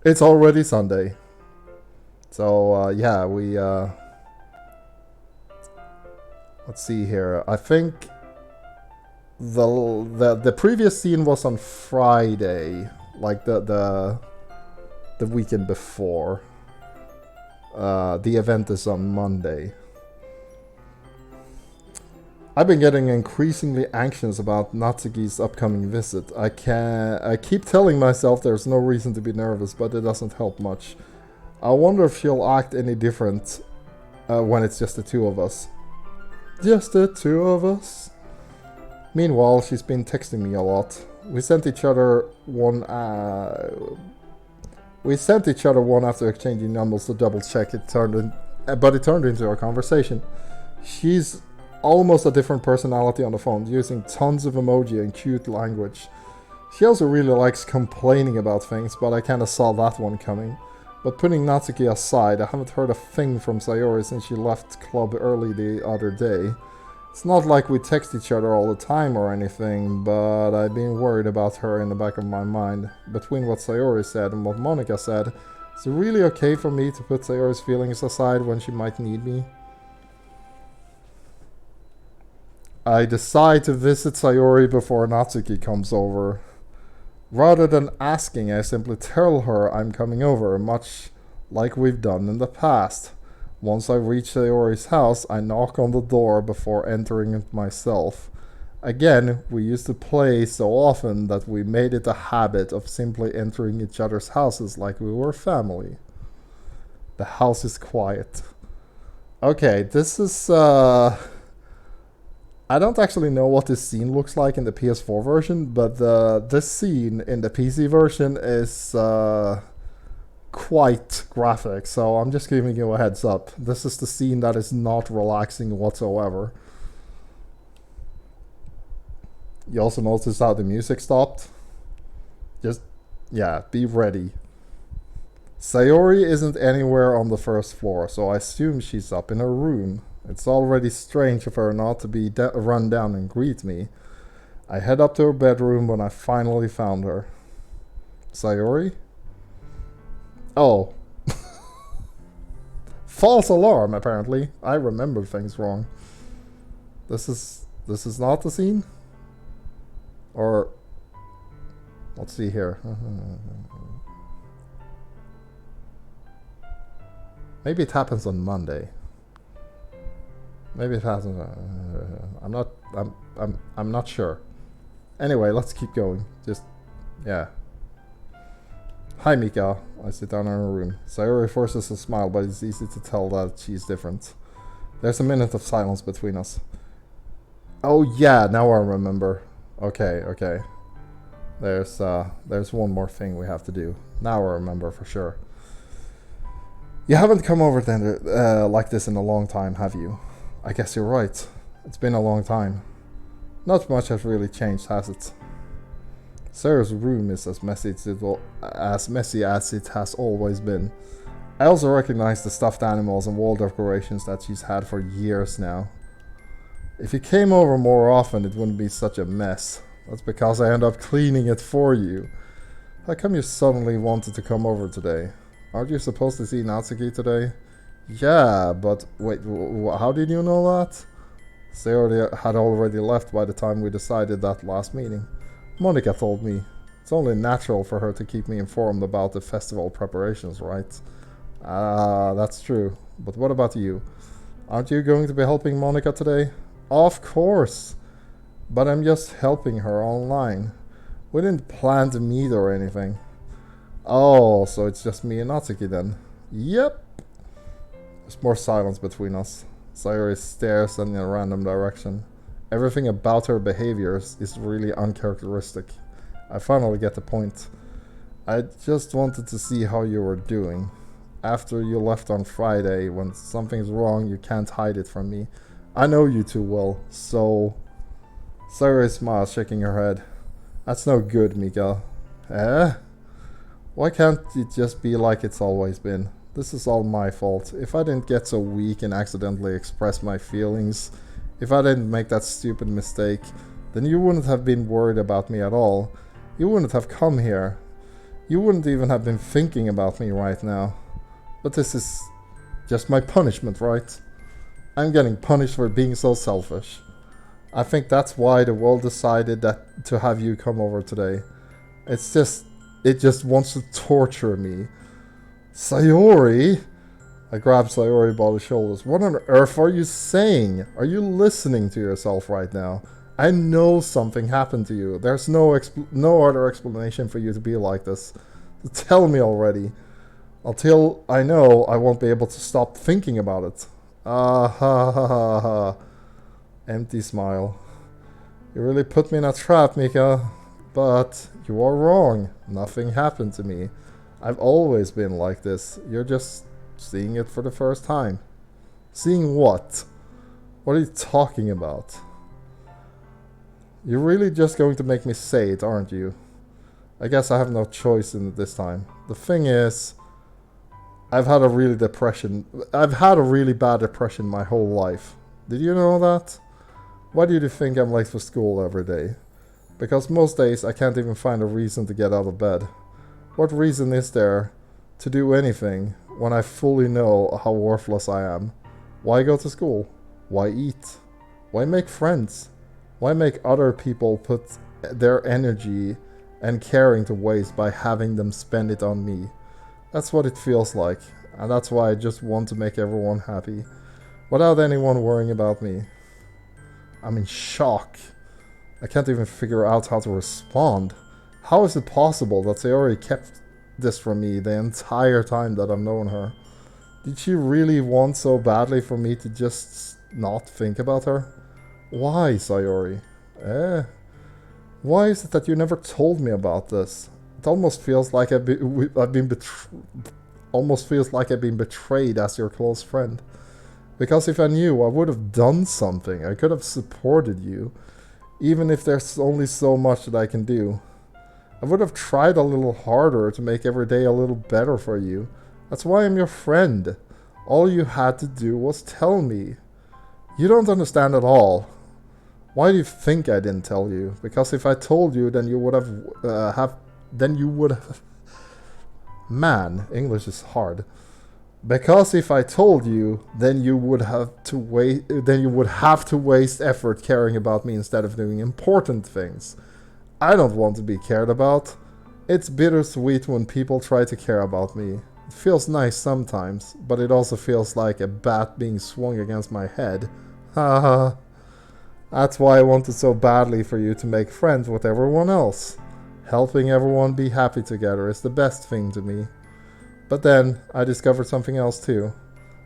S1: It's already Sunday. So yeah, we let's see here. I think the previous scene was on Friday, like the weekend before. The event is on Monday. I've been getting increasingly anxious about Natsuki's upcoming visit. I keep telling myself there's no reason to be nervous, but it doesn't help much. I wonder if she'll act any different when it's just the two of us. Just the two of us? Meanwhile, she's been texting me a lot. We sent each other one after exchanging numbers to double check. But it turned into a conversation. She's almost a different personality on the phone, using tons of emoji and cute language. She also really likes complaining about things, but I kinda saw that one coming. But putting Natsuki aside, I haven't heard a thing from Sayori since she left club early the other day. It's not like we text each other all the time or anything, but I've been worried about her in the back of my mind. Between what Sayori said and what Monica said, is it really okay for me to put Sayori's feelings aside when she might need me? I decide to visit Sayori before Natsuki comes over. Rather than asking, I simply tell her I'm coming over, much like we've done in the past. Once I reach Sayori's house, I knock on the door before entering it myself. Again, we used to play so often that we made it a habit of simply entering each other's houses like we were family. The house is quiet. Okay, this is I don't actually know what this scene looks like in the PS4 version, but this scene in the PC version is quite graphic, so I'm just giving you a heads up. This is the scene that is not relaxing whatsoever. You also notice how the music stopped? Just, yeah, be ready. Sayori isn't anywhere on the first floor, so I assume she's up in her room. It's already strange of her not to be run down and greet me. I head up to her bedroom when I finally found her. Sayori? Oh. False alarm, apparently. I remember things wrong. This is not the scene? Or... let's see here. Maybe it happens on Monday. Maybe it hasn't. I'm not sure. Anyway, let's keep going. Just, yeah. Hi, Mika. I sit down in her room. Sayori forces a smile, but it's easy to tell that she's different. There's a minute of silence between us. Oh yeah, now I remember. Okay. There's one more thing we have to do. Now I remember for sure. You haven't come over then like this in a long time, have you? I guess you're right. It's been a long time. Not much has really changed, has it? Sarah's room is as messy as it has always been. I also recognize the stuffed animals and wall decorations that she's had for years now. If you came over more often, it wouldn't be such a mess. That's because I end up cleaning it for you. How come you suddenly wanted to come over today? Aren't you supposed to see Natsuki today? Yeah, but wait, how did you know that? They had already left by the time we decided that last meeting. Monica told me. It's only natural for her to keep me informed about the festival preparations, right? Ah, that's true. But what about you? Aren't you going to be helping Monica today? Of course! But I'm just helping her online. We didn't plan to meet or anything. Oh, so it's just me and Natsuki then? Yep! There's more silence between us. Sayori stares in a random direction. Everything about her behaviors is really uncharacteristic. I finally get the point. I just wanted to see how you were doing. After you left on Friday, when something's wrong, you can't hide it from me. I know you too well, so... Sayori smiles, shaking her head. That's no good, Mika. Eh? Why can't it just be like it's always been? This is all my fault. If I didn't get so weak and accidentally express my feelings, if I didn't make that stupid mistake, then you wouldn't have been worried about me at all. You wouldn't have come here. You wouldn't even have been thinking about me right now. But this is just my punishment, right? I'm getting punished for being so selfish. I think that's why the world decided that to have you come over today. It just wants to torture me. Sayori? I grab Sayori by the shoulders. What on earth are you saying? Are you listening to yourself right now? I know something happened to you. There's no other explanation for you to be like this. Tell me already. Until I know, I won't be able to stop thinking about it. Ah ha ha ha ha. Empty smile. You really put me in a trap, Mika. But you are wrong. Nothing happened to me. I've always been like this. You're just seeing it for the first time. Seeing what? What are you talking about? You're really just going to make me say it, aren't you? I guess I have no choice in it this time. The thing is, I've had a really bad depression my whole life. Did you know that? Why do you think I'm late for school every day? Because most days I can't even find a reason to get out of bed. What reason is there to do anything when I fully know how worthless I am? Why go to school? Why eat? Why make friends? Why make other people put their energy and caring to waste by having them spend it on me? That's what it feels like, and that's why I just want to make everyone happy, without anyone worrying about me. I'm in shock. I can't even figure out how to respond. How is it possible that Sayori kept this from me the entire time that I've known her? Did she really want so badly for me to just not think about her? Why, Sayori? Why is it that you never told me about this? It almost feels like I've been betrayed as your close friend. Because if I knew, I would have done something. I could have supported you, even if there's only so much that I can do. I would have tried a little harder to make every day a little better for you. That's why I'm your friend. All you had to do was tell me. You don't understand at all. Why do you think I didn't tell you? Because if I told you, then you would have Man, English is hard. Because if I told you, then you would have to waste effort caring about me instead of doing important things. I don't want to be cared about. It's bittersweet when people try to care about me. It feels nice sometimes, but it also feels like a bat being swung against my head. Haha. That's why I wanted so badly for you to make friends with everyone else. Helping everyone be happy together is the best thing to me. But then, I discovered something else too.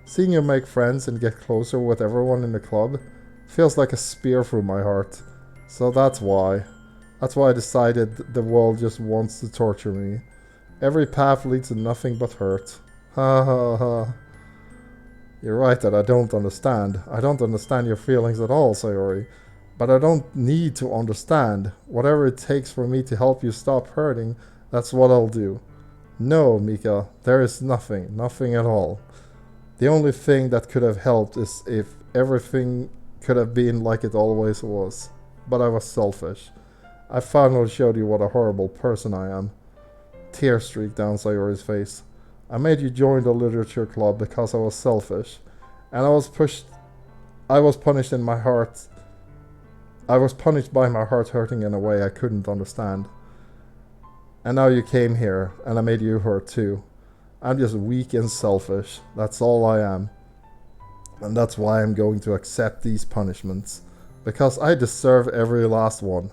S1: Seeing you make friends and get closer with everyone in the club feels like a spear through my heart. So that's why. That's why I decided the world just wants to torture me. Every path leads to nothing but hurt. Ha ha ha. You're right that I don't understand. I don't understand your feelings at all, Sayori. But I don't need to understand. Whatever it takes for me to help you stop hurting, that's what I'll do. No, Mika, there is nothing. Nothing at all. The only thing that could have helped is if everything could have been like it always was. But I was selfish. I finally showed you what a horrible person I am. Tears streaked down Sayori's face. I made you join the literature club because I was selfish. And I was punished in my heart. I was punished by my heart hurting in a way I couldn't understand. And now you came here, and I made you hurt too. I'm just weak and selfish. That's all I am. And that's why I'm going to accept these punishments. Because I deserve every last one.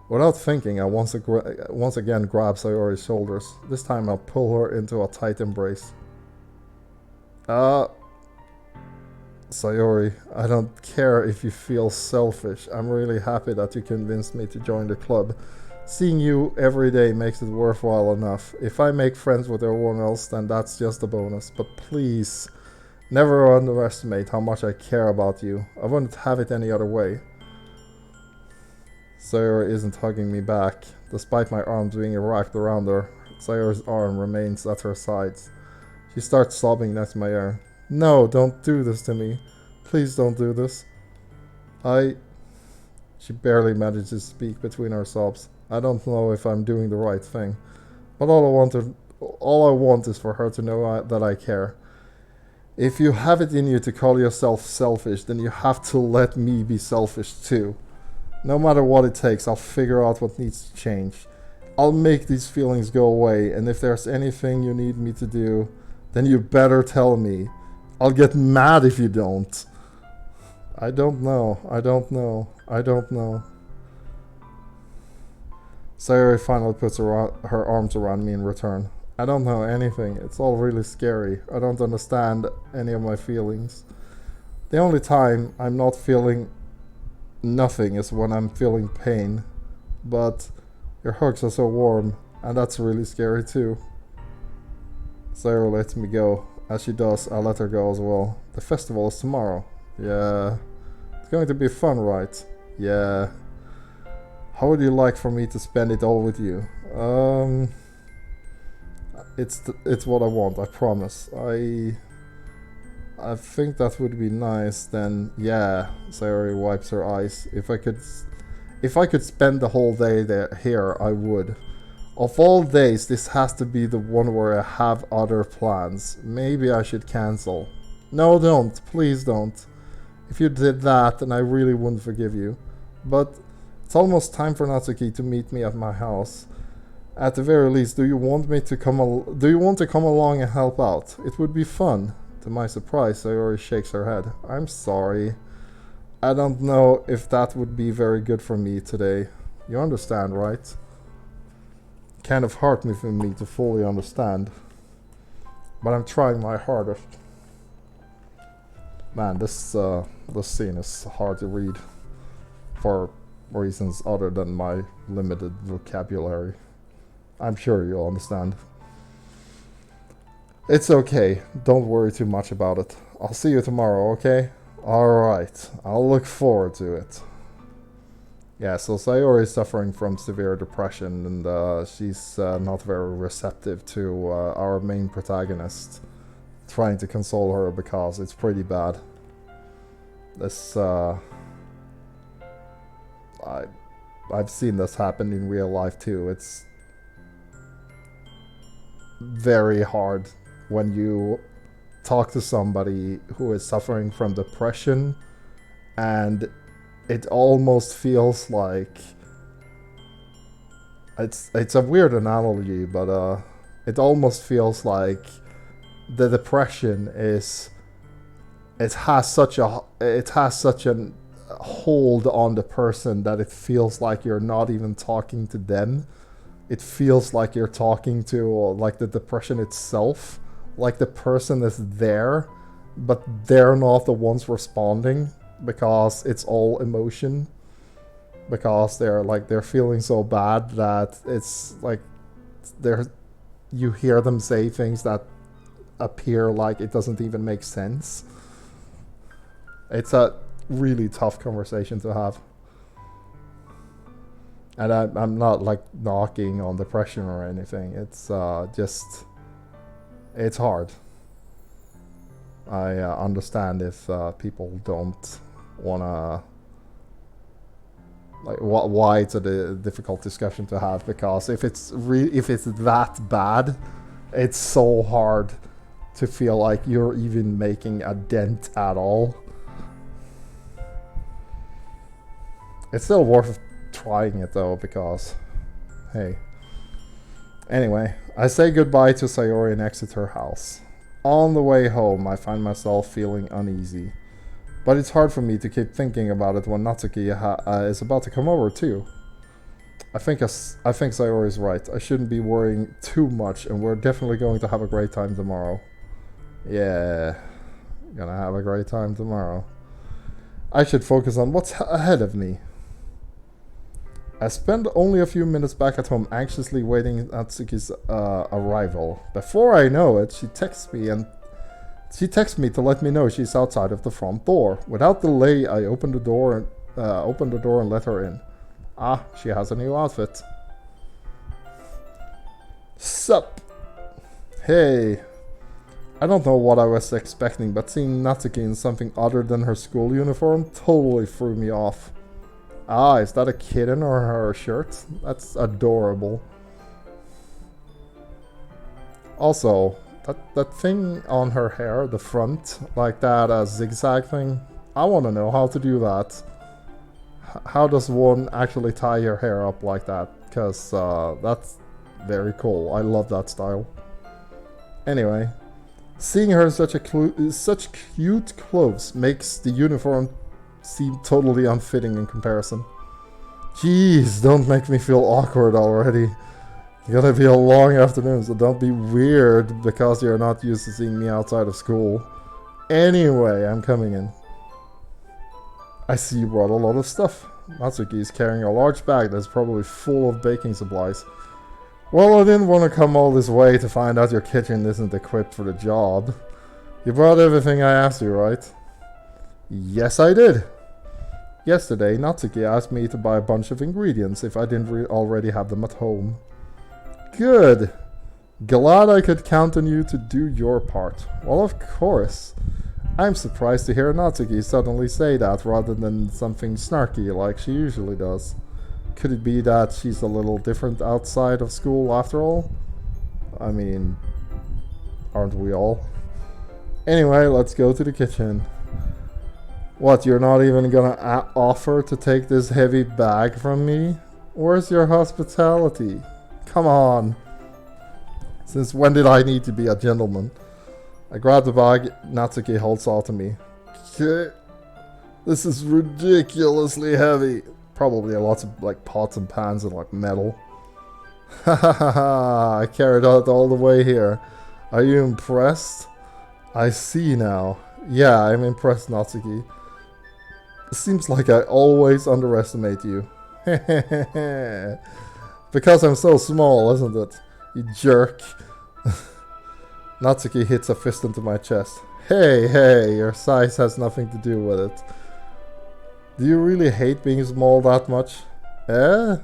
S1: Without thinking, I once again grab Sayori's shoulders. This time I'll pull her into a tight embrace. Sayori, I don't care if you feel selfish. I'm really happy that you convinced me to join the club. Seeing you every day makes it worthwhile enough. If I make friends with everyone else, then that's just a bonus. But please, never underestimate how much I care about you. I wouldn't have it any other way. Sayori isn't hugging me back. Despite my arms being wrapped around her, Sayori's arm remains at her sides. She starts sobbing next to my ear. No, don't do this to me. Please don't do this. She barely manages to speak between her sobs. I don't know if I'm doing the right thing. But all I want is for her to know that I care. If you have it in you to call yourself selfish, then you have to let me be selfish too. No matter what it takes, I'll figure out what needs to change. I'll make these feelings go away, and if there's anything you need me to do, then you better tell me. I'll get mad if you don't. I don't know. Sayori finally puts her arms around me in return. I don't know anything. It's all really scary. I don't understand any of my feelings. The only time I'm not feeling nothing is when I'm feeling pain. But your hugs are so warm, and that's really scary too. Sayori lets me go. As she does, I let her go as well. The festival is tomorrow. Yeah. It's going to be fun, right? Yeah. How would you like for me to spend it all with you? It's what I want, I promise. I think that would be nice. Then yeah, Sayori wipes her eyes. If I could spend the whole day here, I would. Of all days, this has to be the one where I have other plans. Maybe I should cancel. No, don't. Please don't. If you did that, then I really wouldn't forgive you. But it's almost time for Natsuki to meet me at my house. At the very least, do you want to come along and help out? It would be fun. To my surprise, Sayori shakes her head. I'm sorry. I don't know if that would be very good for me today. You understand, right? Kind of hard for me to fully understand. But I'm trying my hardest. Man, this scene is hard to read. For reasons other than my limited vocabulary. I'm sure you'll understand. It's okay. Don't worry too much about it. I'll see you tomorrow, okay? Alright. I'll look forward to it. Yeah, so Sayori is suffering from severe depression, and she's not very receptive to our main protagonist trying to console her because it's pretty bad. This, I've seen this happen in real life too. It's very hard when you talk to somebody who is suffering from depression, and it almost feels like it's a weird analogy, but it almost feels like the depression has such an hold on the person that it feels like you're not even talking to them. It feels like you're talking to like the depression itself. Like the person is there, but they're not the ones responding because it's all emotion. Because they're feeling so bad that it's like you hear them say things that appear like it doesn't even make sense. It's a really tough conversation to have. And I'm not like knocking on depression or anything. It's just, it's hard. I understand if people don't wanna like why it's a difficult discussion to have, because if it's that bad, it's so hard to feel like you're even making a dent at all. It's still worth trying it though, because hey. Anyway, I say goodbye to Sayori and exit her house. On the way home, I find myself feeling uneasy. But it's hard for me to keep thinking about it when Natsuki is about to come over too. I think Sayori is right. I shouldn't be worrying too much, and we're definitely going to have a great time tomorrow. Yeah, gonna have a great time tomorrow. I should focus on what's ahead of me. I spend only a few minutes back at home anxiously waiting Natsuki's arrival. Before I know it, she texts me to let me know she's outside of the front door. Without delay, I open the door and let her in. Ah, she has a new outfit. Sup? Hey. I don't know what I was expecting, but seeing Natsuki in something other than her school uniform totally threw me off. Ah, is that a kitten or her shirt? That's adorable. Also, that thing on her hair, the front, like that zigzag thing, I want to know how to do that. How does one actually tie your hair up like that? Because that's very cool. I love that style. Anyway, seeing her in such cute clothes makes the uniform seem totally unfitting in comparison. Jeez, don't make me feel awkward already. It's gonna be a long afternoon, so don't be weird because you're not used to seeing me outside of school. Anyway, I'm coming in. I see you brought a lot of stuff. Natsuki is carrying a large bag that's probably full of baking supplies. Well, I didn't want to come all this way to find out your kitchen isn't equipped for the job. You brought everything I asked you, right? Yes, I did. Yesterday, Natsuki asked me to buy a bunch of ingredients if I didn't already have them at home. Good. Glad I could count on you to do your part. Well, of course. I'm surprised to hear Natsuki suddenly say that rather than something snarky like she usually does. Could it be that she's a little different outside of school after all? I mean, aren't we all? Anyway, let's go to the kitchen. What, you're not even gonna offer to take this heavy bag from me? Where's your hospitality? Come on. Since when did I need to be a gentleman? I grab the bag Natsuki holds out to me. This is ridiculously heavy. Probably lots of like pots and pans and like metal. Hahaha, I carried it all the way here. Are you impressed? I see now. Yeah, I'm impressed, Natsuki. Seems like I always underestimate you. Because I'm so small, isn't it? You jerk. Natsuki hits a fist into my chest. Hey, your size has nothing to do with it. Do you really hate being small that much? It's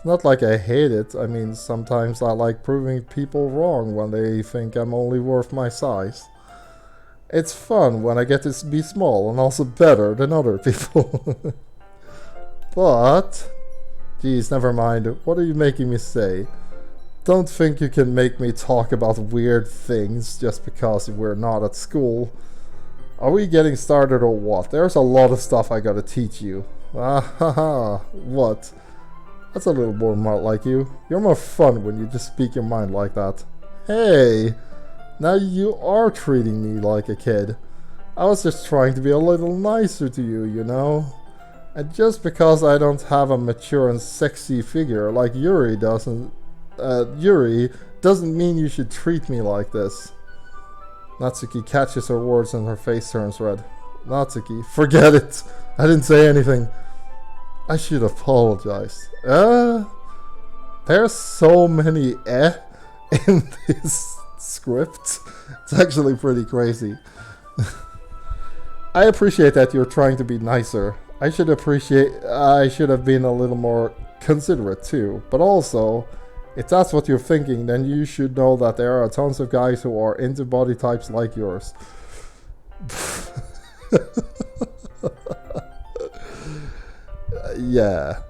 S1: not like I hate it. I mean, sometimes I like proving people wrong when they think I'm only worth my size. It's fun when I get to be small and also better than other people. But, geez, never mind. What are you making me say? Don't think you can make me talk about weird things just because we're not at school. Are we getting started or what? There's a lot of stuff I gotta teach you. What? That's a little more like you. You're more fun when you just speak your mind like that. Hey! Now you are treating me like a kid. I was just trying to be a little nicer to you, you know? And just because I don't have a mature and sexy figure like Yuri doesn't mean you should treat me like this. Natsuki catches her words and her face turns red. Natsuki, forget it! I didn't say anything. I should apologize. There's so many in this script. It's actually pretty crazy. I appreciate that you're trying to be nicer. I should have been a little more considerate too. But also, if that's what you're thinking, then you should know that there are tons of guys who are into body types like yours. Yeah.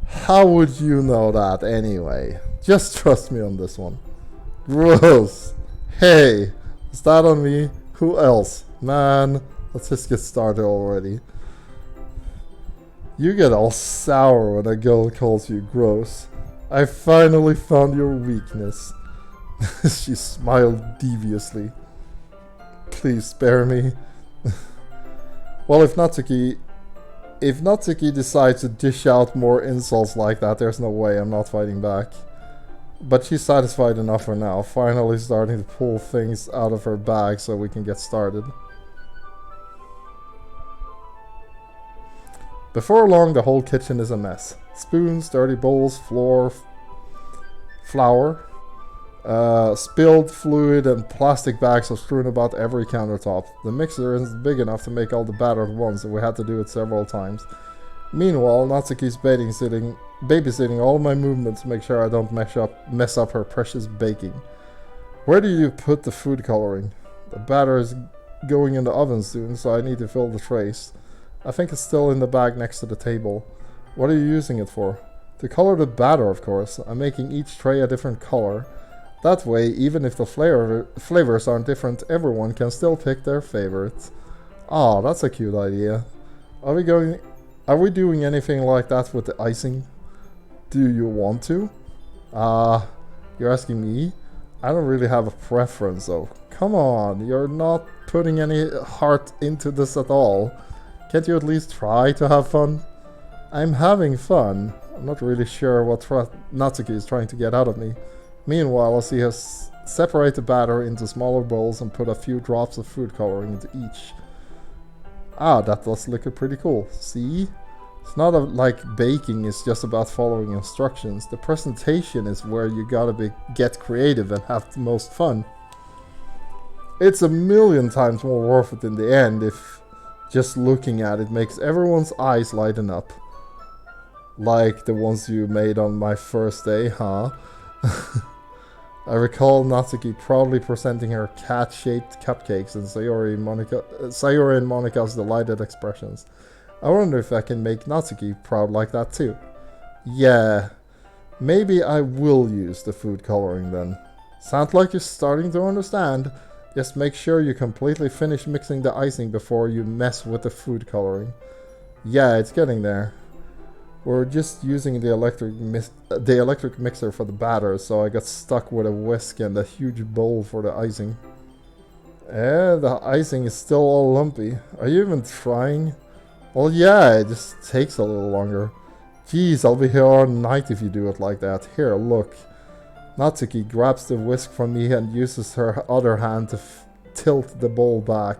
S1: How would you know that anyway? Just trust me on this one. Gross. Hey, is that on me? Who else? Man, let's just get started already. You get all sour when a girl calls you gross. I finally found your weakness. She smiled deviously. Please spare me. Well, if Natsuki decides to dish out more insults like that, there's no way I'm not fighting back. But she's satisfied enough for now, finally starting to pull things out of her bag so we can get started. Before long, the whole kitchen is a mess. Spoons, dirty bowls, flour, spilled fluid, and plastic bags are strewn about every countertop. The mixer isn't big enough to make all the batter at once, and we had to do it several times. Meanwhile, Natsuki's babysitting all my movements to make sure I don't mess up her precious baking. Where do you put the food coloring? The batter is going in the oven soon, so I need to fill the trays. I think it's still in the bag next to the table. What are you using it for? To color the batter, of course. I'm making each tray a different color. That way, even if the flavors aren't different, everyone can still pick their favorite. Ah, that's a cute idea. Are we doing anything like that with the icing? Do you want to? You're asking me? I don't really have a preference though. Come on, you're not putting any heart into this at all. Can't you at least try to have fun? I'm having fun. I'm not really sure what Natsuki is trying to get out of me. Meanwhile, I see her separate the batter into smaller bowls and put a few drops of food coloring into each. Ah, that does look pretty cool. See? It's not like baking is just about following instructions. The presentation is where you gotta get creative and have the most fun. It's a million times more worth it in the end if just looking at it makes everyone's eyes lighten up. Like the ones you made on my first day, huh? I recall Natsuki proudly presenting her cat-shaped cupcakes and Sayori and Monika's delighted expressions. I wonder if I can make Natsuki proud like that too. Yeah, maybe I will use the food coloring then. Sounds like you're starting to understand. Just make sure you completely finish mixing the icing before you mess with the food coloring. Yeah, it's getting there. We're just using the electric mixer for the batter, so I got stuck with a whisk and a huge bowl for the icing. The icing is still all lumpy. Are you even trying? Well, yeah, it just takes a little longer. Jeez, I'll be here all night if you do it like that. Here, look. Natsuki grabs the whisk from me and uses her other hand to tilt the bowl back.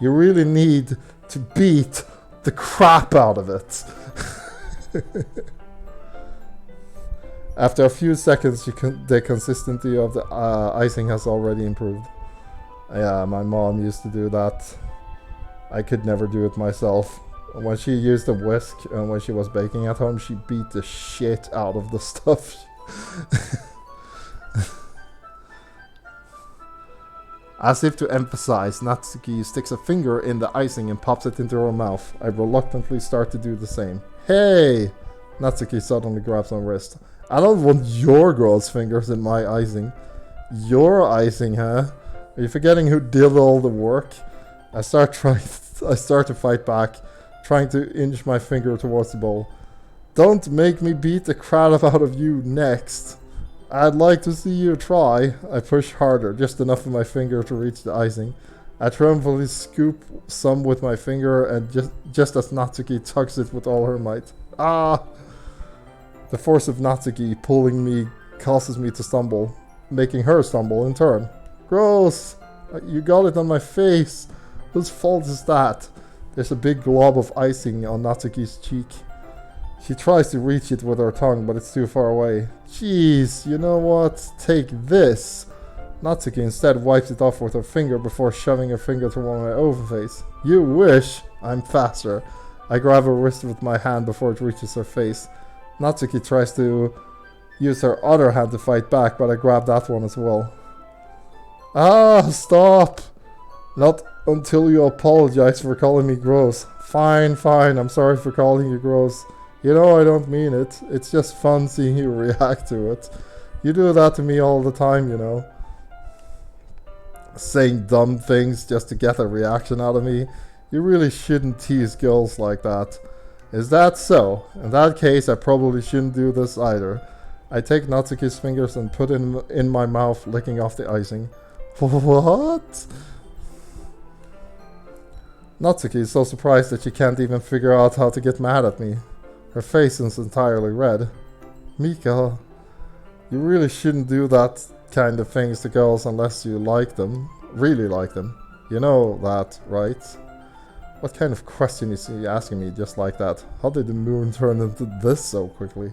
S1: You really need to beat the crap out of it. After a few seconds, the consistency of the icing has already improved. Yeah, my mom used to do that. I could never do it myself. When she used a whisk and when she was baking at home, she beat the shit out of the stuff. As if to emphasize, Natsuki sticks a finger in the icing and pops it into her mouth. I reluctantly start to do the same. Hey! Natsuki suddenly grabs my wrist. I don't want your girl's fingers in my icing. Your icing, huh? Are you forgetting who did all the work? I start to fight back, trying to inch my finger towards the bowl. Don't make me beat the crap out of you next. I'd like to see you try. I push harder, just enough of my finger to reach the icing. I triumphantly scoop some with my finger and just as Natsuki tugs it with all her might. Ah! The force of Natsuki pulling me causes me to stumble, making her stumble in turn. Gross! You got it on my face! Whose fault is that? There's a big glob of icing on Natsuki's cheek. She tries to reach it with her tongue, but it's too far away. Jeez, you know what? Take this! Natsuki instead wipes it off with her finger before shoving her finger toward my open face. You wish! I'm faster. I grab her wrist with my hand before it reaches her face. Natsuki tries to use her other hand to fight back, but I grab that one as well. Ah, stop! Not until you apologize for calling me gross. Fine, fine, I'm sorry for calling you gross. You know I don't mean it. It's just fun seeing you react to it. You do that to me all the time, you know. Saying dumb things just to get a reaction out of me. You really shouldn't tease girls like that. Is that so? In that case, I probably shouldn't do this either. I take Natsuki's fingers and put them in my mouth, licking off the icing. What? Natsuki is so surprised that she can't even figure out how to get mad at me. Her face is entirely red. Mika, you really shouldn't do that kind of things to girls unless you like them. Really like them. You know that, right? What kind of question is he asking me just like that? How did the moon turn into this so quickly?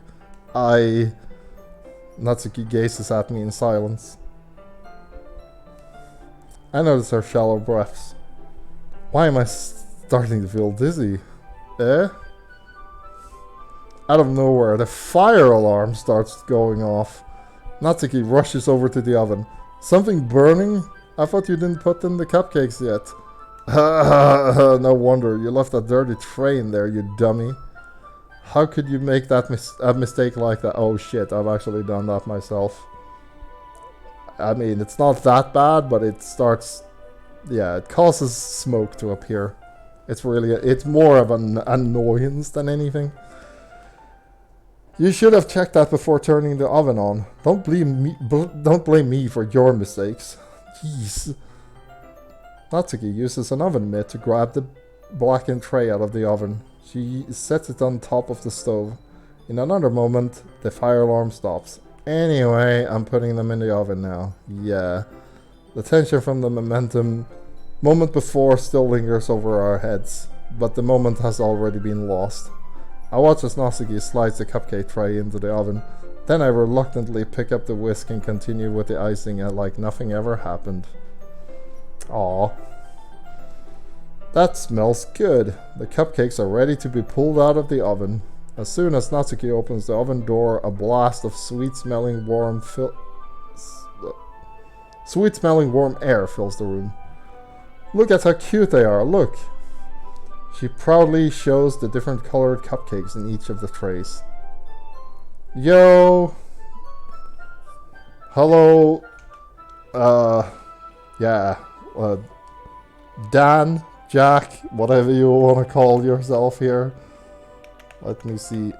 S1: Natsuki gazes at me in silence. I notice her shallow breaths. Why am I starting to feel dizzy? Eh? Out of nowhere, the fire alarm starts going off. Natsuki rushes over to the oven. Something burning? I thought you didn't put in the cupcakes yet. No wonder, you left that dirty tray in there, you dummy. How could you make that a mistake like that? Oh shit, I've actually done that myself. I mean, it's not that bad, but it starts... Yeah, it causes smoke to appear. It's more of an annoyance than anything. You should have checked that before turning the oven on. Don't blame me for your mistakes. Jeez. Natsuki uses an oven mitt to grab the blackened tray out of the oven. She sets it on top of the stove. In another moment, the fire alarm stops. Anyway, I'm putting them in the oven now. Yeah. The tension from the moment before still lingers over our heads, but the moment has already been lost. I watch as Natsuki slides the cupcake tray into the oven. Then I reluctantly pick up the whisk and continue with the icing like nothing ever happened. Aww. That smells good. The cupcakes are ready to be pulled out of the oven. As soon as Natsuki opens the oven door, a blast of sweet-smelling warm air fills the room. Look at how cute they are, look! She proudly shows the different colored cupcakes in each of the trays. Yo! Hello! Dan, Jack, whatever you want to call yourself here. Let me see.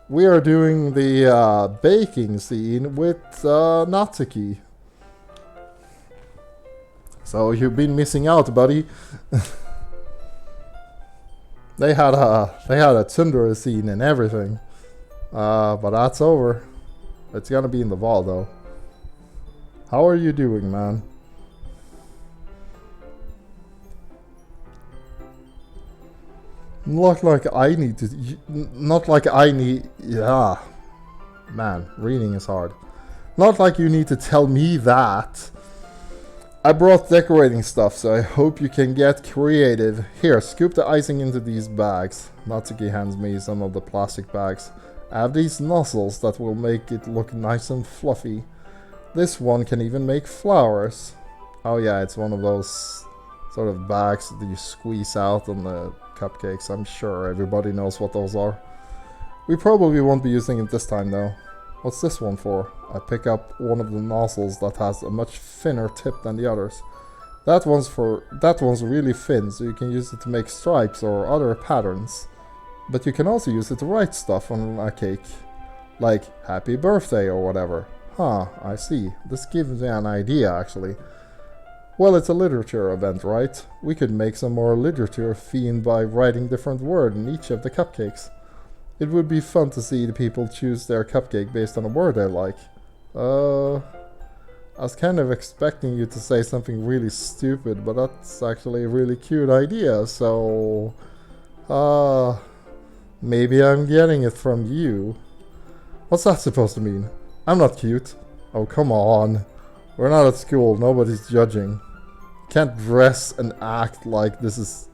S1: We are doing the baking scene with Natsuki. So you've been missing out, buddy. They had a tsundere scene and everything. But that's over. It's gonna be in the vault though. How are you doing, man? Not like I need to... Not like I need... Yeah. Man, reading is hard. Not like you need to tell me that. I brought decorating stuff, so I hope you can get creative. Here, scoop the icing into these bags. Natsuki hands me some of the plastic bags. I have these nozzles that will make it look nice and fluffy. This one can even make flowers. Oh yeah, it's one of those sort of bags that you squeeze out on the cupcakes. I'm sure everybody knows what those are. We probably won't be using it this time though. What's this one for? I pick up one of the nozzles that has a much thinner tip than the others. That one's really thin, so you can use it to make stripes or other patterns. But you can also use it to write stuff on a cake. Like happy birthday or whatever. Huh, I see. This gives me an idea actually. Well, it's a literature event, right? We could make some more literature themed by writing different words in each of the cupcakes. It would be fun to see the people choose their cupcake based on a word they like. I was kind of expecting you to say something really stupid, but that's actually a really cute idea, so... maybe I'm getting it from you. What's that supposed to mean? I'm not cute. Oh, come on. We're not at school, nobody's judging. Can't dress and act like this is...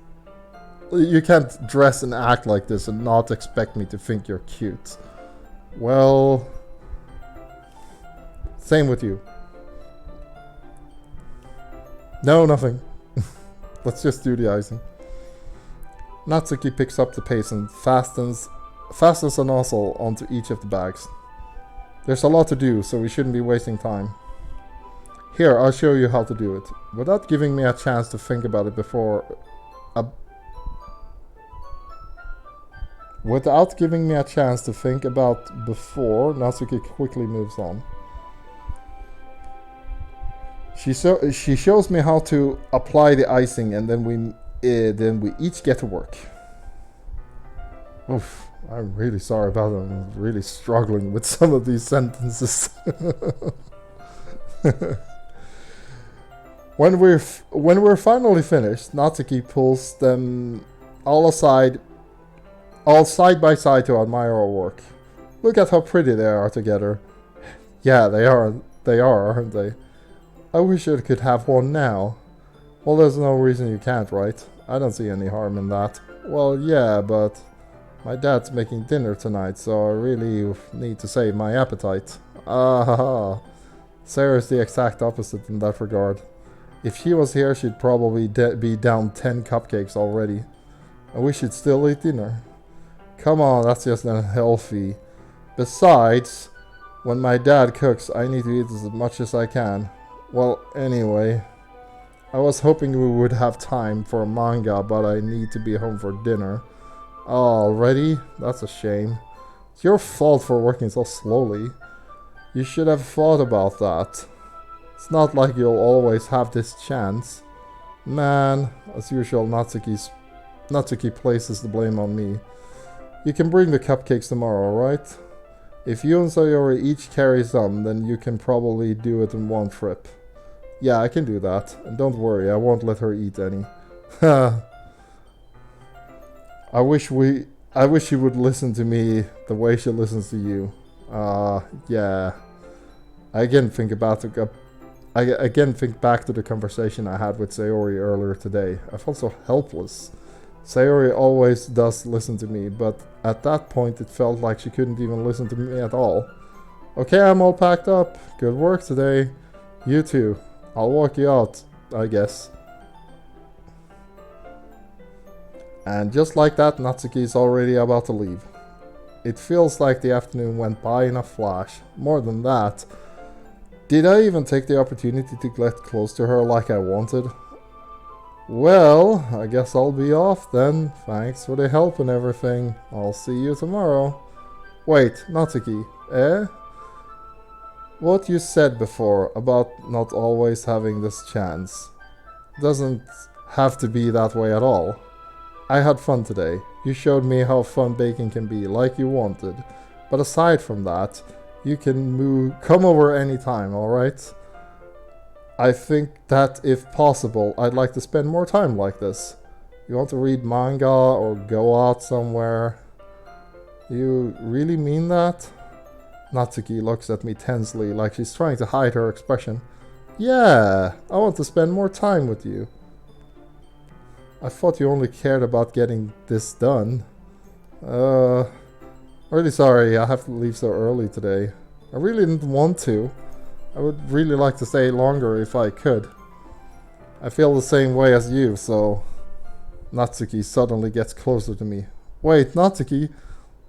S1: You can't dress and act like this and not expect me to think you're cute. Well... Same with you. No, nothing. Let's just do the icing. Natsuki picks up the pace and fastens a nozzle onto each of the bags. There's a lot to do, so we shouldn't be wasting time. Here, I'll show you how to do it. Without giving me a chance to think about it before... Natsuki quickly moves on. She shows me how to apply the icing, and then we each get to work. Oof, I'm really sorry about it. I'm really struggling with some of these sentences. When we're finally finished, Natsuki pulls them all side by side to admire our work. Look at how pretty they are together. Yeah, they are, aren't they? I wish I could have one now. Well, there's no reason you can't, right? I don't see any harm in that. Well, yeah, but my dad's making dinner tonight, so I really need to save my appetite. Ah, Sarah's the exact opposite in that regard. If she was here, she'd probably be down 10 cupcakes already. I wish she'd still eat dinner. Come on, that's just unhealthy. Besides, when my dad cooks, I need to eat as much as I can. Well, anyway, I was hoping we would have time for a manga, but I need to be home for dinner. Already? That's a shame. It's your fault for working so slowly. You should have thought about that. It's not like you'll always have this chance. Man, as usual, Natsuki places the blame on me. You can bring the cupcakes tomorrow, right? If you and Sayori each carry some, then you can probably do it in one trip. Yeah, I can do that. And don't worry, I won't let her eat any. I wish she would listen to me the way she listens to you. Yeah. I again think back to the conversation I had with Sayori earlier today. I felt so helpless. Sayori always does listen to me, but at that point it felt like she couldn't even listen to me at all. Okay, I'm all packed up. Good work today. You too. I'll walk you out, I guess. And just like that, Natsuki is already about to leave. It feels like the afternoon went by in a flash. More than that, did I even take the opportunity to get close to her like I wanted? Well, I guess I'll be off then. Thanks for the help and everything. I'll see you tomorrow. Wait, Natsuki, eh? What you said before about not always having this chance doesn't have to be that way at all. I had fun today. You showed me how fun baking can be, like you wanted. But aside from that, you can come over anytime, alright? I think that if possible, I'd like to spend more time like this. You want to read manga or go out somewhere? You really mean that? Natsuki looks at me tensely, like she's trying to hide her expression. Yeah, I want to spend more time with you. I thought you only cared about getting this done. Really sorry I have to leave so early today. I really didn't want to. I would really like to stay longer if I could. I feel the same way as you, so... Natsuki suddenly gets closer to me. Wait, Natsuki!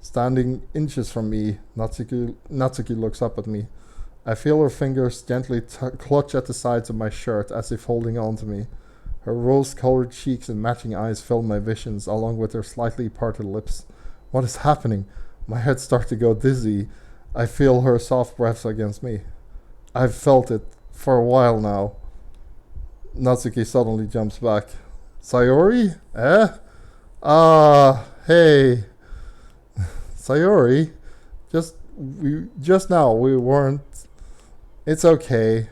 S1: Standing inches from me, Natsuki looks up at me. I feel her fingers gently clutch at the sides of my shirt as if holding on to me. Her rose-colored cheeks and matching eyes fill my visions, along with her slightly parted lips. What is happening? My head starts to go dizzy. I feel her soft breath against me. I've felt it for a while now. Natsuki suddenly jumps back. Sayori? Eh? Hey. Sayori? Just now we weren't... It's okay.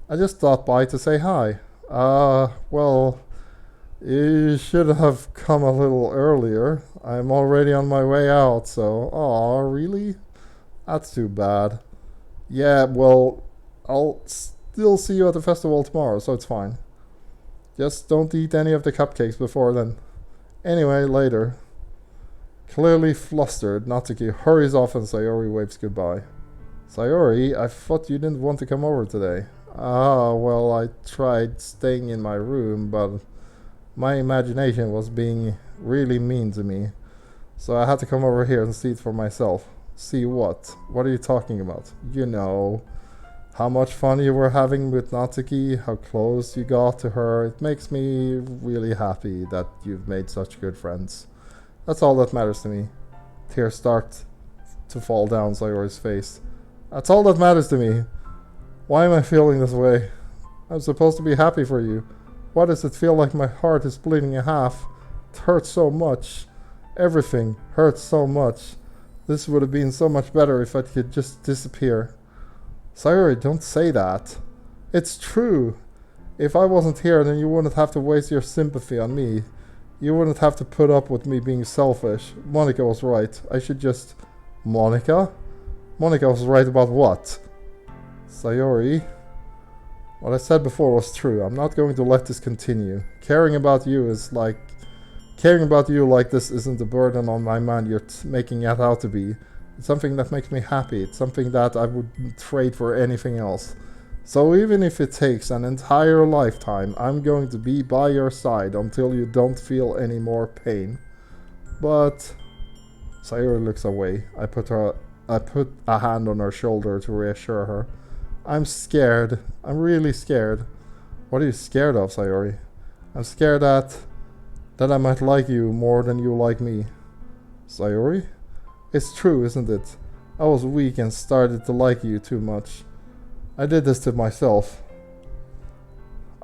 S1: I just stopped by to say hi. Well... You should have come a little earlier. I'm already on my way out, so... Aw, really? That's too bad. Yeah, well... I'll still see you at the festival tomorrow, so it's fine. Just don't eat any of the cupcakes before then. Anyway, later. Clearly flustered, Natsuki hurries off and Sayori waves goodbye. Sayori, I thought you didn't want to come over today. Well, I tried staying in my room, but My imagination was being really mean to me. So I had to come over here and see it for myself. See what? What are you talking about? You know, how much fun you were having with Natsuki, how close you got to her. It makes me really happy that you've made such good friends. That's all that matters to me. Tears start to fall down Sayori's face. That's all that matters to me. Why am I feeling this way? I'm supposed to be happy for you. Why does it feel like my heart is bleeding in half? It hurts so much. Everything hurts so much. This would have been so much better if I could just disappear. Sayori, don't say that. It's true. If I wasn't here, then you wouldn't have to waste your sympathy on me. You wouldn't have to put up with me being selfish. Monica was right. I should just... Monica? Monica was right about what? Sayori? What I said before was true. I'm not going to let this continue. Caring about you like this isn't a burden on my mind you're making it out to be. It's something that makes me happy. It's something that I wouldn't trade for anything else. So even if it takes an entire lifetime, I'm going to be by your side until you don't feel any more pain. But... Sayori looks away. I put a hand on her shoulder to reassure her. I'm scared. I'm really scared. What are you scared of, Sayori? I'm scared that I might like you more than you like me. Sayori? It's true, isn't it? I was weak and started to like you too much. I did this to myself.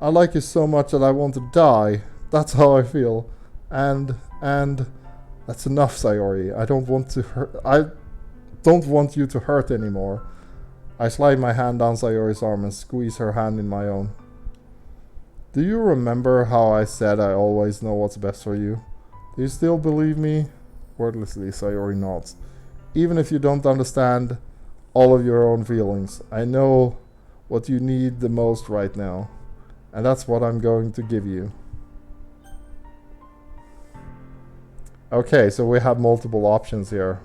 S1: I like you so much that I want to die. That's how I feel. And that's enough, Sayori. I don't want you to hurt anymore. I slide my hand down Sayori's arm and squeeze her hand in my own. Do you remember how I said I always know what's best for you? Do you still believe me? Wordlessly, Sayori nods. Even if you don't understand all of your own feelings, I know what you need the most right now. And that's what I'm going to give you. Okay, so we have multiple options here.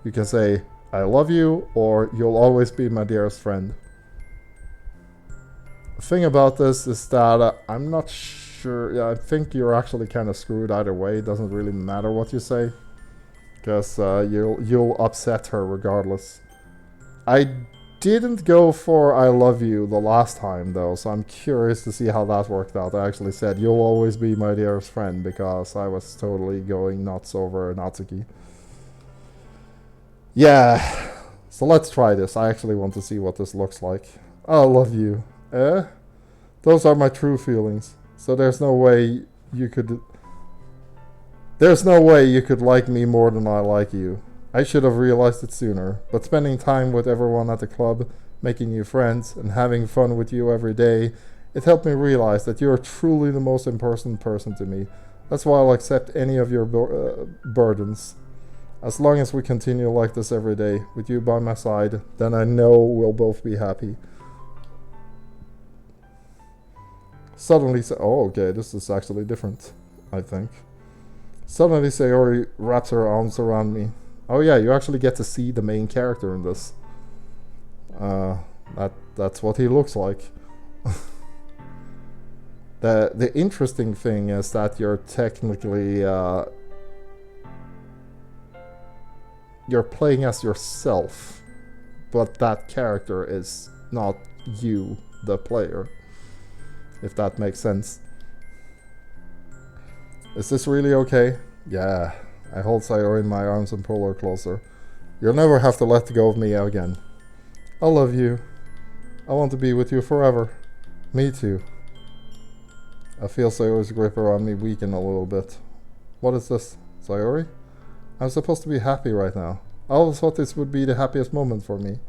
S1: You can say, I love you, or you'll always be my dearest friend. The thing about this is that I'm not sure. Yeah, I think you're actually kind of screwed either way. It doesn't really matter what you say, because you'll upset her regardless. I didn't go for I love you the last time though, so I'm curious to see how that worked out. I actually said you'll always be my dearest friend because I was totally going nuts over Natsuki. Yeah, so let's try this. I actually want to see what this looks like. I love you. Those are my true feelings. So there's no way you could like me more than I like you. I should have realized it sooner, but spending time with everyone at the club, making new friends, and having fun with you every day, it helped me realize that you are truly the most important person to me. That's why I'll accept any of your burdens. As long as we continue like this every day, with you by my side, then I know we'll both be happy. Suddenly, oh okay, this is actually different, I think. Suddenly Sayori wraps her arms around me. Oh yeah, you actually get to see the main character in this. That's what he looks like. The interesting thing is that you're technically you're playing as yourself, but that character is not you, the player. If that makes sense. Is this really okay? Yeah. I hold Sayori in my arms and pull her closer. You'll never have to let go of me again. I love you. I want to be with you forever. Me too. I feel Sayori's grip around me weaken a little bit. What is this, Sayori? I'm supposed to be happy right now. I always thought this would be the happiest moment for me.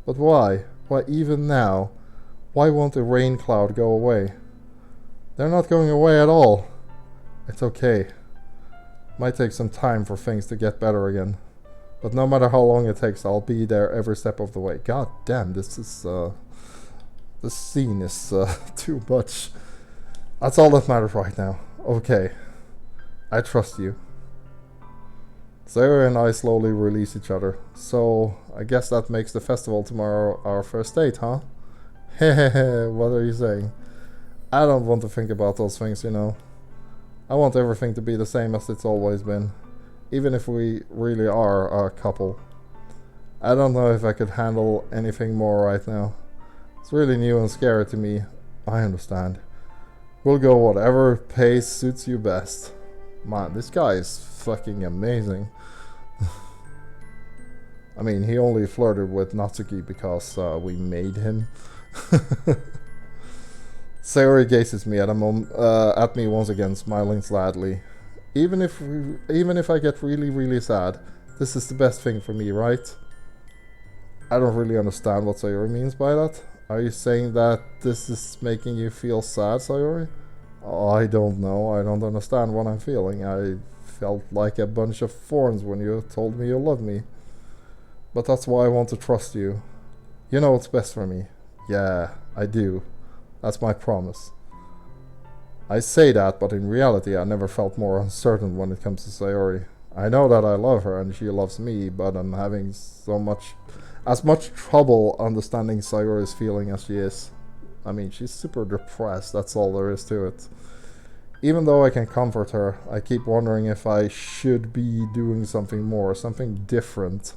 S1: But why? Why even now? Why won't the rain cloud go away? They're not going away at all. It's okay. Might take some time for things to get better again. But no matter how long it takes, I'll be there every step of the way. God damn, this scene is too much. That's all that matters right now. Okay. I trust you. Sayori and I slowly release each other. So, I guess that makes the festival tomorrow our first date, huh? Hehehe, what are you saying? I don't want to think about those things, you know. I want everything to be the same as it's always been. Even if we really are a couple. I don't know if I could handle anything more right now. It's really new and scary to me. I understand. We'll go whatever pace suits you best. Man, this guy is fucking amazing. I mean, he only flirted with Natsuki because we made him. Sayori gazes me at me once again, smiling sadly. Even if I get really sad, this is the best thing for me, right? I don't really understand what Sayori means by that. Are you saying that this is making you feel sad, Sayori? Oh, I don't know. I don't understand what I'm feeling. I felt like a bunch of thorns when you told me you loved me. But that's why I want to trust you. You know what's best for me. Yeah, I do. That's my promise. I say that, but in reality I never felt more uncertain when it comes to Sayori. I know that I love her and she loves me, but I'm having as much trouble understanding Sayori's feeling as she is. I mean, she's super depressed, that's all there is to it. Even though I can comfort her, I keep wondering if I should be doing something more, something different.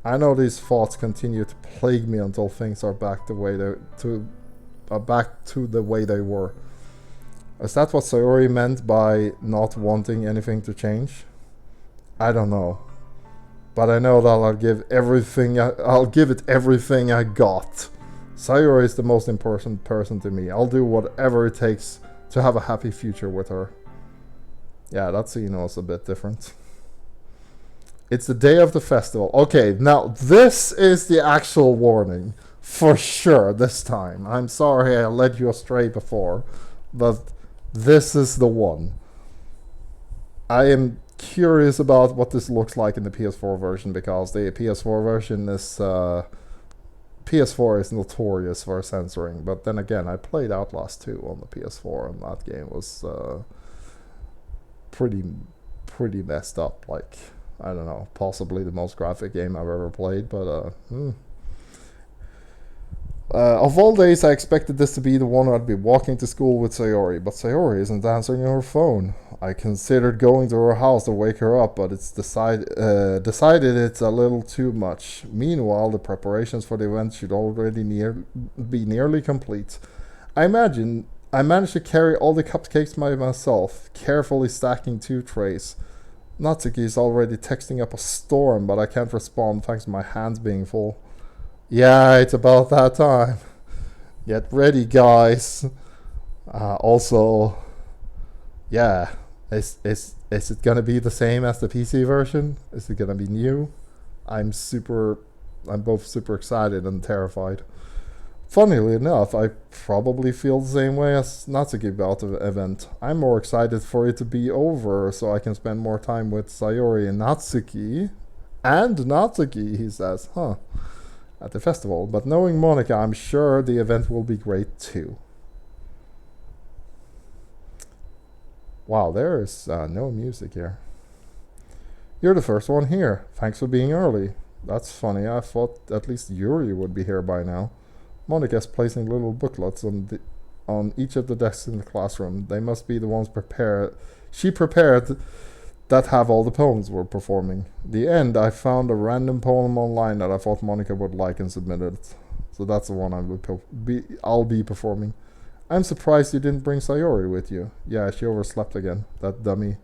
S1: I know these thoughts continue to plague me until things are back the way back to the way they were. Is that what Sayori meant by not wanting anything to change? I don't know. But I know that I'll give it everything I got. Sayori is the most important person to me. I'll do whatever it takes to have a happy future with her. Yeah, that scene was a bit different. It's the day of the festival. Okay, now this is the actual warning. For sure, this time. I'm sorry I led you astray before, but this is the one. I am curious about what this looks like in the PS4 version, because the PS4 version is... PS4 is notorious for censoring, but then again, I played Outlast 2 on the PS4, and that game was pretty messed up. Like, I don't know, possibly the most graphic game I've ever played, but of all days, I expected this to be the one I'd be walking to school with Sayori, but Sayori isn't answering her phone. I considered going to her house to wake her up, but it's decided it's a little too much. Meanwhile, the preparations for the event should already be nearly complete. I managed to carry all the cupcakes by myself, carefully stacking 2 trays. Natsuki is already texting up a storm, but I can't respond thanks to my hands being full. Yeah, it's about that time. Get ready, guys. Also, yeah, is it gonna be the same as the PC version? Is it gonna be new? I'm both super excited and terrified. Funnily enough, I probably feel the same way as Natsuki about the event. I'm more excited for it to be over so I can spend more time with Sayori and Natsuki. And Natsuki, he says, huh, at the festival. But knowing Monika, I'm sure the event will be great too. Wow, there is no music here. You're the first one here. Thanks for being early. That's funny. I thought at least Yuri would be here by now. Monika's placing little booklets on each of the desks in the classroom. They must be the ones she prepared that have all the poems we're performing. The end, I found a random poem online that I thought Monika would like and submitted it. So that's the one I'll be performing. I'm surprised you didn't bring Sayori with you. Yeah, she overslept again, that dummy.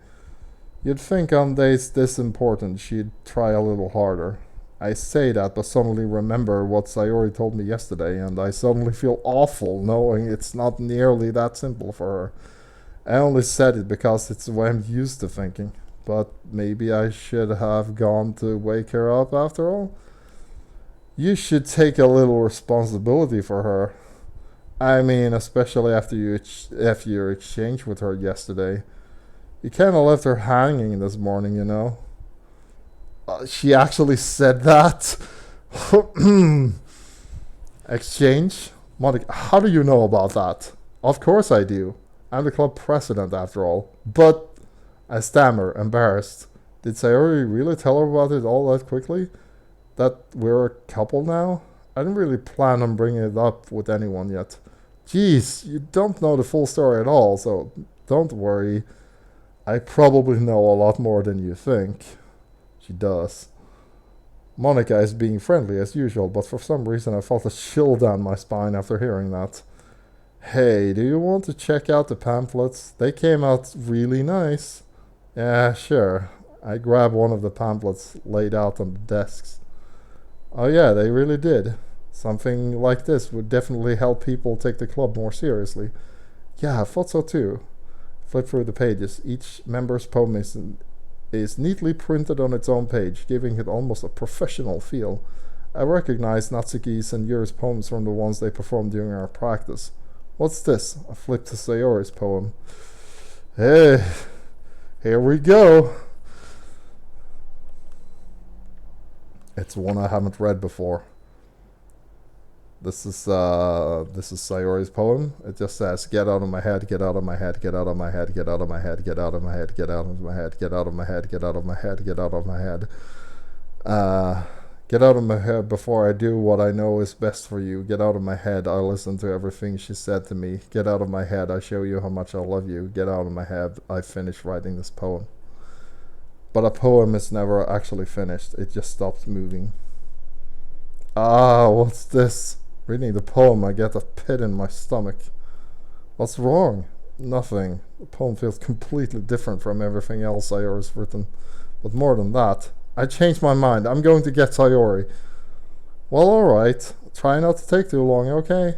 S1: You'd think on days this important she'd try a little harder. I say that, but suddenly remember what Sayori told me yesterday, and I suddenly feel awful knowing it's not nearly that simple for her. I only said it because it's the way I'm used to thinking. But maybe I should have gone to wake her up after all? You should take a little responsibility for her. I mean, especially after your exchange with her yesterday. You kind of left her hanging this morning, you know. She actually said that. Exchange? Monika, how do you know about that? Of course I do. I'm the club president after all. But, I stammer, embarrassed. Did Sayori really tell her about it all that quickly? That we're a couple now? I didn't really plan on bringing it up with anyone yet. Jeez, you don't know the full story at all, so don't worry. I probably know a lot more than you think. She does. Monika is being friendly as usual, but for some reason I felt a chill down my spine after hearing that. Hey, do you want to check out the pamphlets? They came out really nice. Yeah, sure. I grabbed one of the pamphlets laid out on the desks. Oh yeah, they really did. Something like this would definitely help people take the club more seriously. Yeah, I thought so too. Flip through the pages. Each member's poem is neatly printed on its own page, giving it almost a professional feel. I recognize Natsuki's and Yuri's poems from the ones they performed during our practice. What's this? I flipped to Sayori's poem. Hey, here we go. It's one I haven't read before. This is Sayori's poem. It just says, get out of my head, get out of my head, get out of my head, get out of my head, get out of my head, get out of my head, get out of my head, get out of my head, get out of my head. Get out of my head before I do what I know is best for you. Get out of my head, I listen to everything she said to me. Get out of my head, I show you how much I love you. Get out of my head, I finished writing this poem. But a poem is never actually finished, it just stops moving. Ah, what's this? Reading the poem, I get a pit in my stomach. What's wrong? Nothing. The poem feels completely different from everything else Sayori's written. But more than that, I changed my mind. I'm going to get Sayori. Well, alright. Try not to take too long, okay?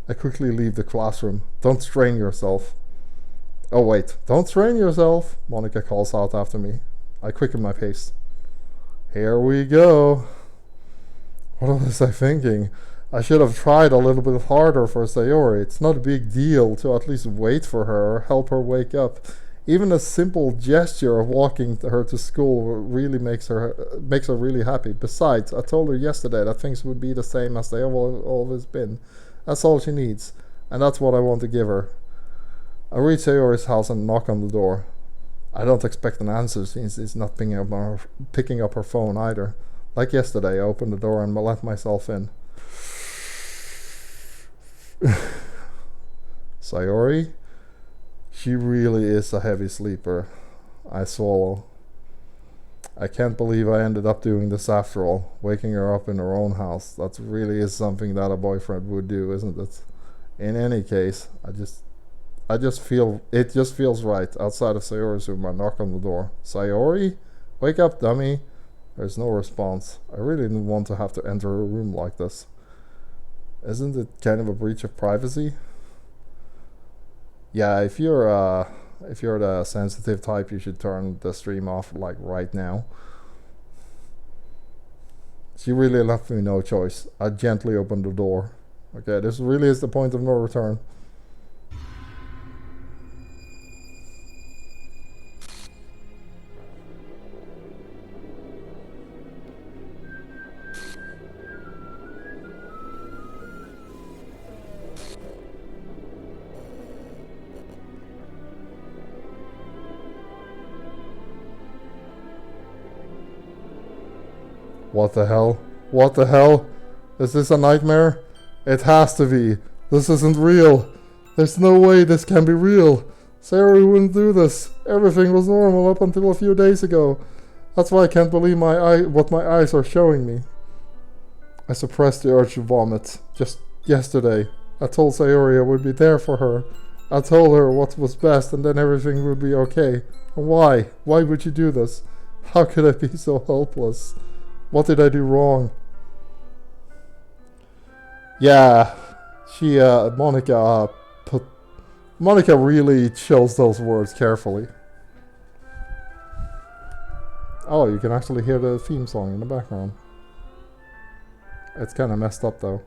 S1: I quickly leave the classroom. Don't strain yourself. Oh wait, don't strain yourself, Monika calls out after me. I quicken my pace. Here we go. What was I thinking? I should have tried a little bit harder for Sayori. It's not a big deal to at least wait for her or help her wake up. Even a simple gesture of walking her to school really makes her really happy. Besides, I told her yesterday that things would be the same as they have always been. That's all she needs, and that's what I want to give her. I reach Sayori's house and knock on the door. I don't expect an answer since she's not picking up her phone either. Like yesterday, I opened the door and let myself in. Sayori? She really is a heavy sleeper. I swallow. I can't believe I ended up doing this after all. Waking her up in her own house. That really is something that a boyfriend would do, isn't it? In any case, it just feels right. Outside of Sayori's room, I knock on the door. Sayori? Wake up, dummy. There's no response. I really didn't want to have to enter her room like this. Isn't it kind of a breach of privacy? Yeah, if you're the sensitive type, you should turn the stream off like right now. She really left me no choice. I gently opened the door. Okay, this really is the point of no return. What the hell? What the hell? Is this a nightmare? It has to be. This isn't real. There's no way this can be real. Sayori wouldn't do this. Everything was normal up until a few days ago. That's why I can't believe what my eyes are showing me. I suppressed the urge to vomit. Just yesterday, I told Sayori I would be there for her. I told her what was best and then everything would be okay. And why? Why would you do this? How could I be so helpless? What did I do wrong? Yeah, Monika really chose those words carefully. Oh, you can actually hear the theme song in the background. It's kind of messed up though.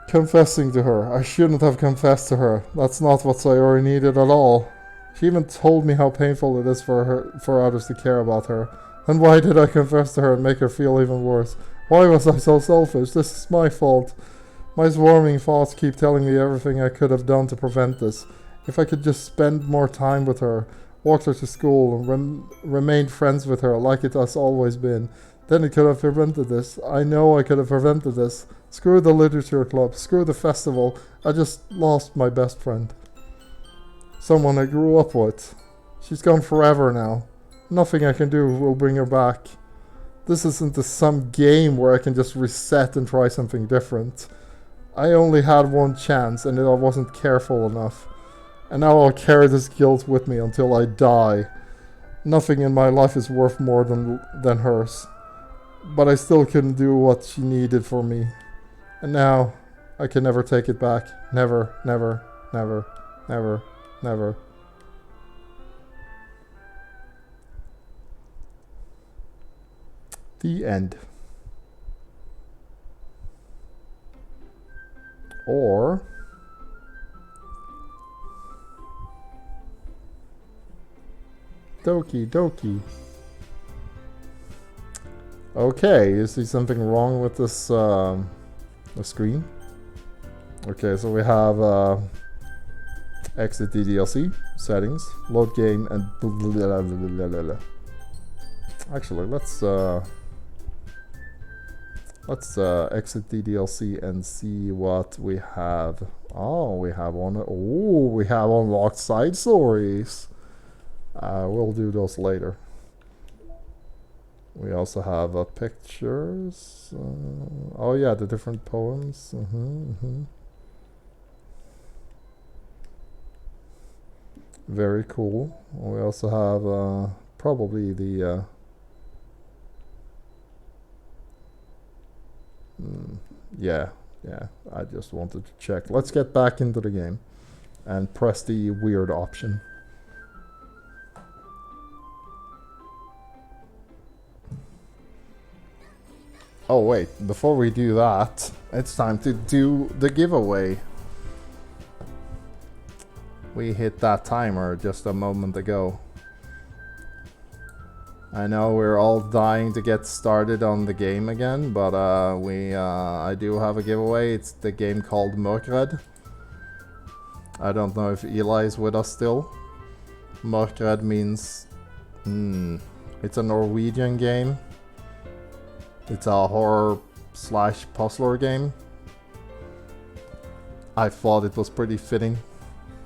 S1: Confessing to her. I shouldn't have confessed to her. That's not what Sayori needed at all. She even told me how painful it is for others to care about her. And why did I confess to her and make her feel even worse? Why was I so selfish? This is my fault. My swarming thoughts keep telling me everything I could have done to prevent this. If I could just spend more time with her, walked her to school, and remained friends with her like it has always been, Then it could have prevented this. I know I could have prevented this. Screw the literature club. Screw the festival. I just lost my best friend. Someone I grew up with. She's gone forever now. Nothing I can do will bring her back. This isn't some game where I can just reset and try something different. I only had one chance and I wasn't careful enough. And now I'll carry this guilt with me until I die. Nothing in my life is worth more than hers. But I still couldn't do what she needed for me. And now, I can never take it back. Never, never, never, never, never. The end. Or... Doki, Doki. Okay, you see something wrong with this the screen? Okay, so we have exit DDLC, settings, load game, and blah, blah, blah, blah, blah. Actually, let's exit DDLC and see what we have. Oh, we have we have unlocked side stories. We'll do those later. We also have pictures. Oh yeah, the different poems. Very cool. We also have probably the yeah, I just wanted to check. Let's get back into the game and press the weird option. Oh wait, before we do that, it's time to do the giveaway. We hit that timer just a moment ago. I know we're all dying to get started on the game again, but I do have a giveaway. It's the game called Mørkredd. I don't know if Eli is with us still. Mørkredd means... it's a Norwegian game. It's a horror/puzzler game. I thought it was pretty fitting.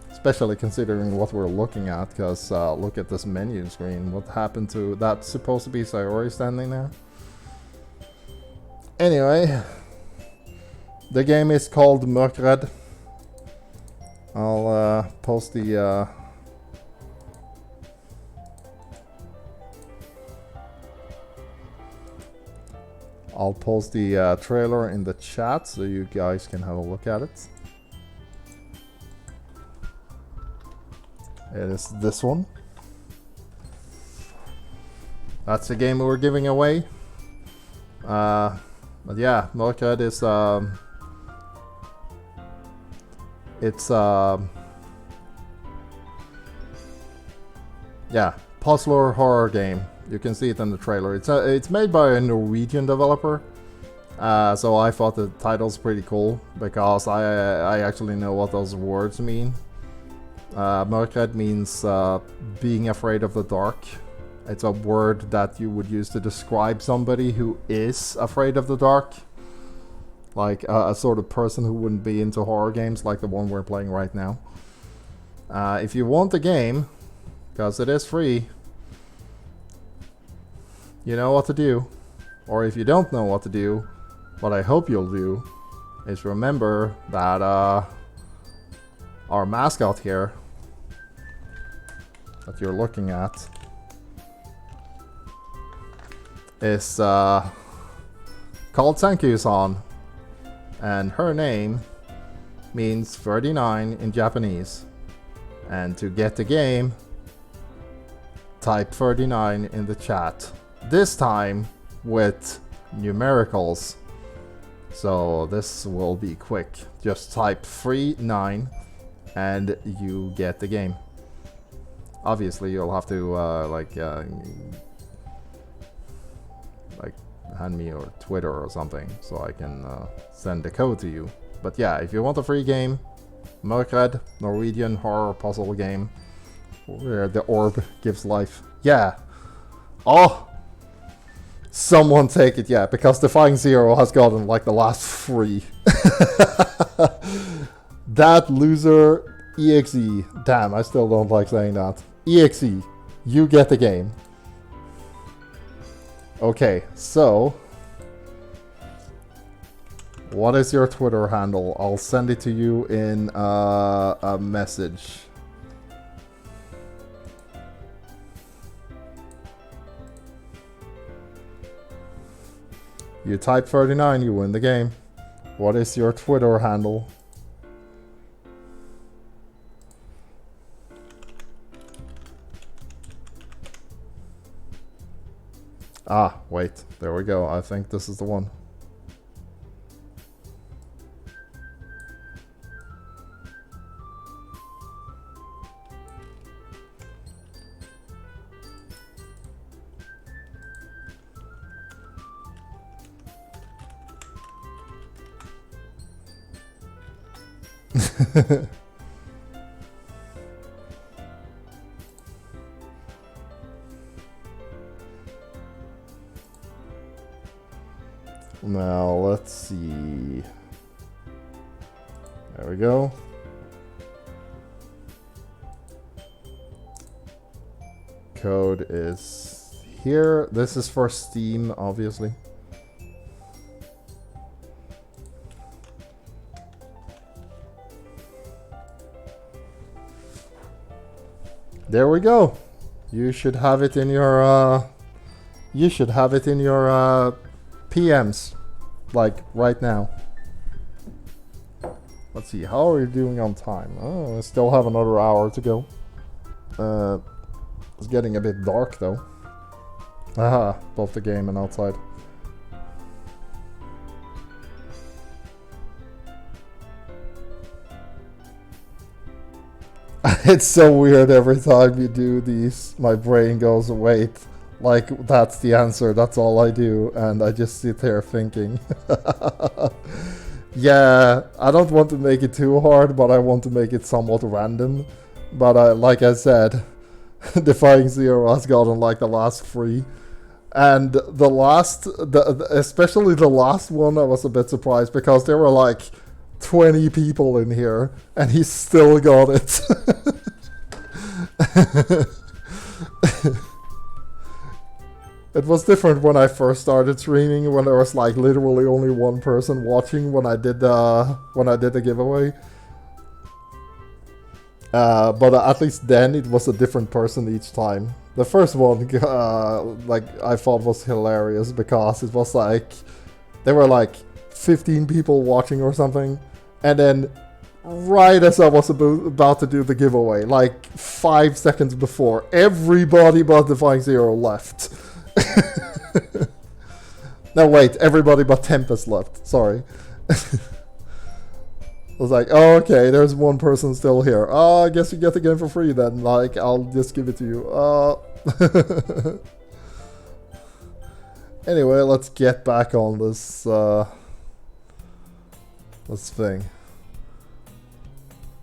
S1: Especially considering what we're looking at, because look at this menu screen. What happened to... That's supposed to be Sayori standing there. Anyway. The game is called Mørkredd. I'll post the... I'll post the trailer in the chat so you guys can have a look at it. It is this one. That's the game we're giving away. But yeah, Mørkredd is it's yeah, puzzler horror game. You can see it in the trailer. It's made by a Norwegian developer. So I thought the title's pretty cool because I actually know what those words mean. Mørkredd means being afraid of the dark. It's a word that you would use to describe somebody who is afraid of the dark. Like a sort of person who wouldn't be into horror games like the one we're playing right now. If you want the game, because it is free, you know what to do. Or if you don't know what to do, what I hope you'll do is remember that our mascot here that you're looking at is called Sanku-san, and her name means 39 in Japanese. And to get the game, type 39 in the chat. This time with numericals. So this will be quick. Just type 39 and you get the game. Obviously you'll have to like hand me your Twitter or something so I can send the code to you. But yeah, if you want a free game, Mørkredd, Norwegian horror puzzle game where the orb gives life. Yeah. Oh! Someone take it, yeah, because Defying Zero has gotten like the last 3. That loser, EXE. Damn, I still don't like saying that. EXE, you get the game. Okay, so what is your Twitter handle? I'll send it to you in a message. You type 39, you win the game. What is your Twitter handle? Ah, wait. There we go. I think this is the one. Now, let's see. There we go. Code is here. This is for Steam, obviously. There we go. You should have it in your PMs, like right now. Let's see, how are you doing on time? Oh, I still have another hour to go. It's getting a bit dark though. Aha, both the game and outside. It's so weird every time you do these. My brain goes, wait, like that's the answer, that's all I do. And I just sit here thinking. Yeah, I don't want to make it too hard, but I want to make it somewhat random. But like I said, Defying Zero has gotten like the last 3. And the last, especially the last one, I was a bit surprised because there were like 20 people in here and he still got it. It was different when I first started streaming, when there was like literally only one person watching when I did the giveaway. But at least then it was a different person each time. The first one, like I thought was hilarious because it was like there were like 15 people watching or something, and then right as I was about to do the giveaway, like 5 seconds before, everybody but Defying Zero left. No, wait, everybody but Tempest left. Sorry. I was like, oh, okay, there's one person still here. Oh, I guess you get the game for free then. Like, I'll just give it to you. Anyway, let's get back on this, this thing.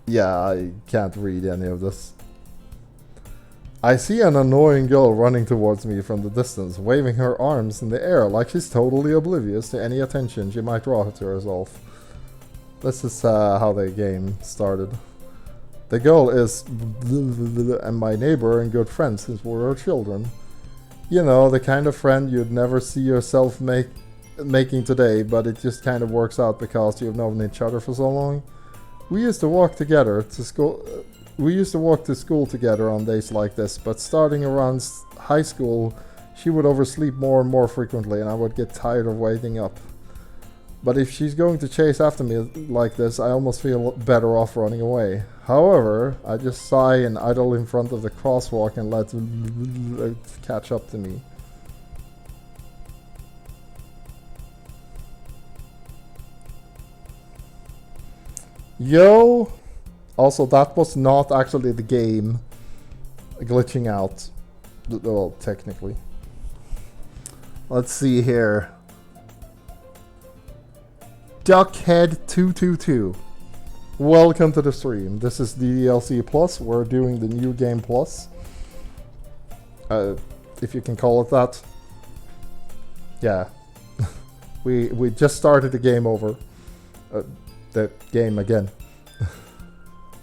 S1: Yeah, I can't read any of this. I see an annoying girl running towards me from the distance, waving her arms in the air like she's totally oblivious to any attention she might draw to herself. This is how the game started. The girl is and my neighbor and good friend since we were children. You know, the kind of friend you'd never see yourself making today, but it just kind of works out because you've known each other for so long. We used to walk together to school. We used to walk to school together on days like this, but starting around high school, she would oversleep more and more frequently, and I would get tired of waiting up. But if she's going to chase after me like this, I almost feel better off running away. However, I just sigh and idle in front of the crosswalk and let it catch up to me. Yo! Also, that was not actually the game glitching out. Well, technically. Let's see here. Duckhead222. Welcome to the stream. This is DDLC Plus. We're doing the new game plus. If you can call it that. yeah. we just started the game over. The game again.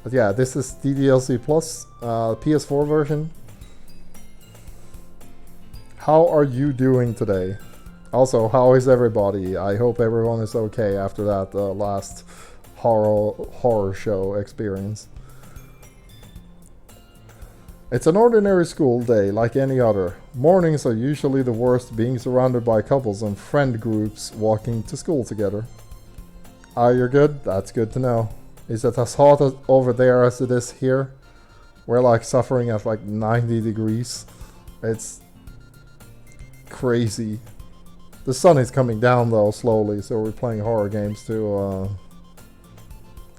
S1: But yeah, this is DDLC Plus, PS4 version. How are you doing today? Also, how is everybody? I hope everyone is okay after that last horror show experience. It's an ordinary school day, like any other. Mornings are usually the worst, being surrounded by couples and friend groups walking to school together. Ah, you're good? That's good to know. Is it as hot over there as it is here? We're like suffering at like 90 degrees. It's crazy. The sun is coming down though, slowly, so we're playing horror games to,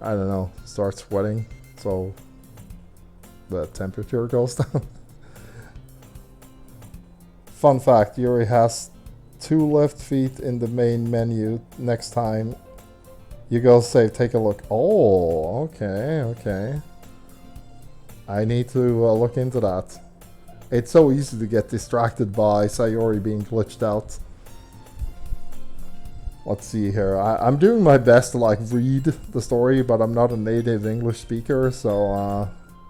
S1: I don't know, start sweating, so the temperature goes down. Fun fact, Yuri has 2 left feet in the main menu. Next time you go save, take a look. Oh, okay. I need to look into that. It's so easy to get distracted by Sayori being glitched out. Let's see here. I'm doing my best to like read the story, but I'm not a native English speaker, so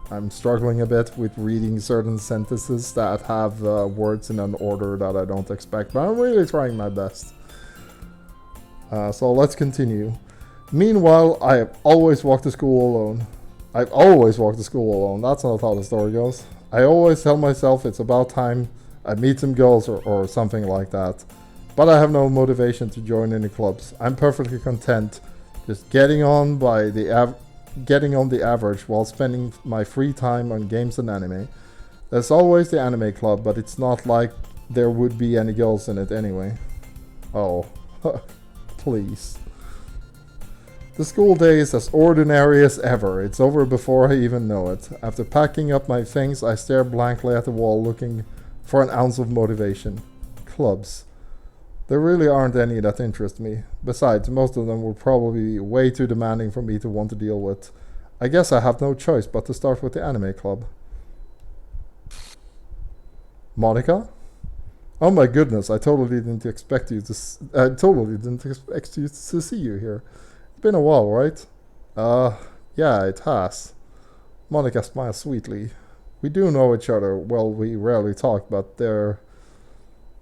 S1: I'm struggling a bit with reading certain sentences that have words in an order that I don't expect, but I'm really trying my best. So let's continue. Meanwhile, I have always walked to school alone. I've always walked to school alone. That's not how the story goes. I always tell myself it's about time I meet some girls or something like that. But I have no motivation to join any clubs. I'm perfectly content just getting on the average while spending my free time on games and anime. There's always the anime club, but it's not like there would be any girls in it anyway. Oh, please. The school day is as ordinary as ever. It's over before I even know it. After packing up my things, I stare blankly at the wall looking for an ounce of motivation. Clubs. There really aren't any that interest me. Besides, most of them will probably be way too demanding for me to want to deal with. I guess I have no choice but to start with the anime club. Monica? Oh my goodness, I totally didn't expect you to see you here. It's been a while, right? Yeah, it has. Monica smiles sweetly. We do know each other. Well, we rarely talk, but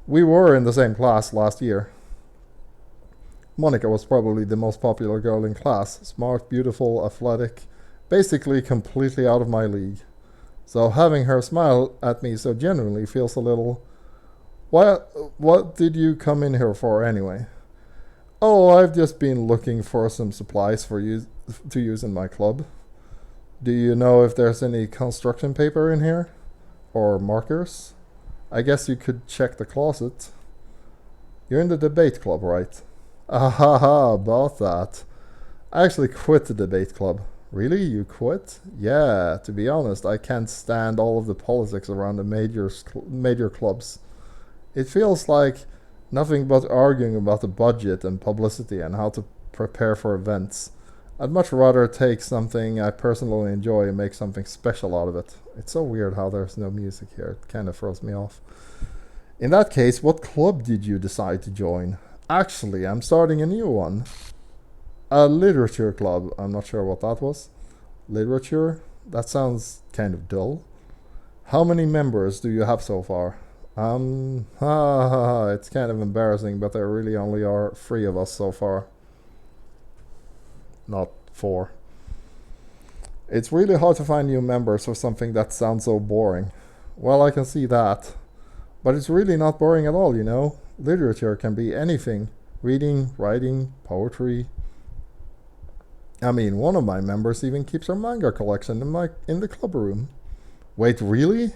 S1: we were in the same class last year. Monica was probably the most popular girl in class. Smart, beautiful, athletic, basically completely out of my league. So having her smile at me so genuinely feels a little... What did you come in here for anyway? Oh, I've just been looking for some supplies for you to use in my club. Do you know if there's any construction paper in here? Or markers? I guess you could check the closet. You're in the debate club, right? Ahaha, about that. I actually quit the debate club. Really? You quit? Yeah, to be honest, I can't stand all of the politics around the major clubs. It feels like nothing but arguing about the budget and publicity and how to prepare for events. I'd much rather take something I personally enjoy and make something special out of it. It's so weird how there's no music here. It kind of throws me off. In that case, what club did you decide to join? Actually, I'm starting a new one. A literature club. I'm not sure what that was. Literature? That sounds kind of dull. How many members do you have so far? It's kind of embarrassing, but there really only are 3 of us so far. Not 4. It's really hard to find new members for something that sounds so boring. Well, I can see that. But it's really not boring at all, you know? Literature can be anything. Reading, writing, poetry. I mean, one of my members even keeps her manga collection in the club room. Wait, really?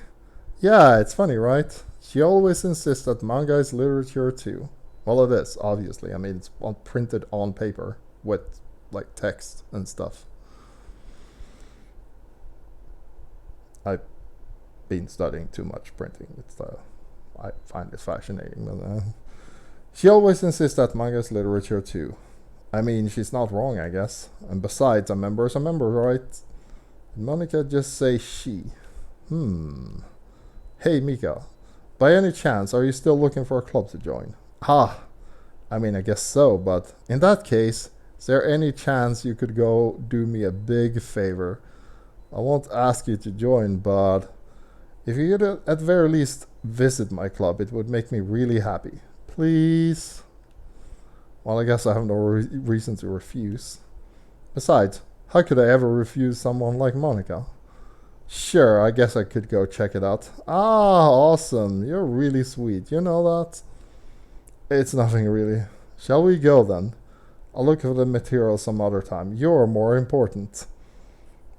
S1: Yeah, it's funny, right? She always insists that manga is literature too. Well, it is, obviously. I mean, it's printed on paper with, like, text and stuff. I've been studying too much printing. I find it fascinating. But, she always insists that manga is literature too. I mean, she's not wrong, I guess. And besides, a member is a member, right? Did Monica just say she? Hey, Mika. By any chance, are you still looking for a club to join? I mean, I guess so, but in that case, is there any chance you could go do me a big favor? I won't ask you to join, but if you could at very least visit my club, it would make me really happy. Please? Well, I guess I have no reason to refuse. Besides, how could I ever refuse someone like Monika? Sure, I guess I could go check it out. Ah, awesome. You're really sweet. You know that? It's nothing really. Shall we go then? I'll look for the material some other time. You're more important.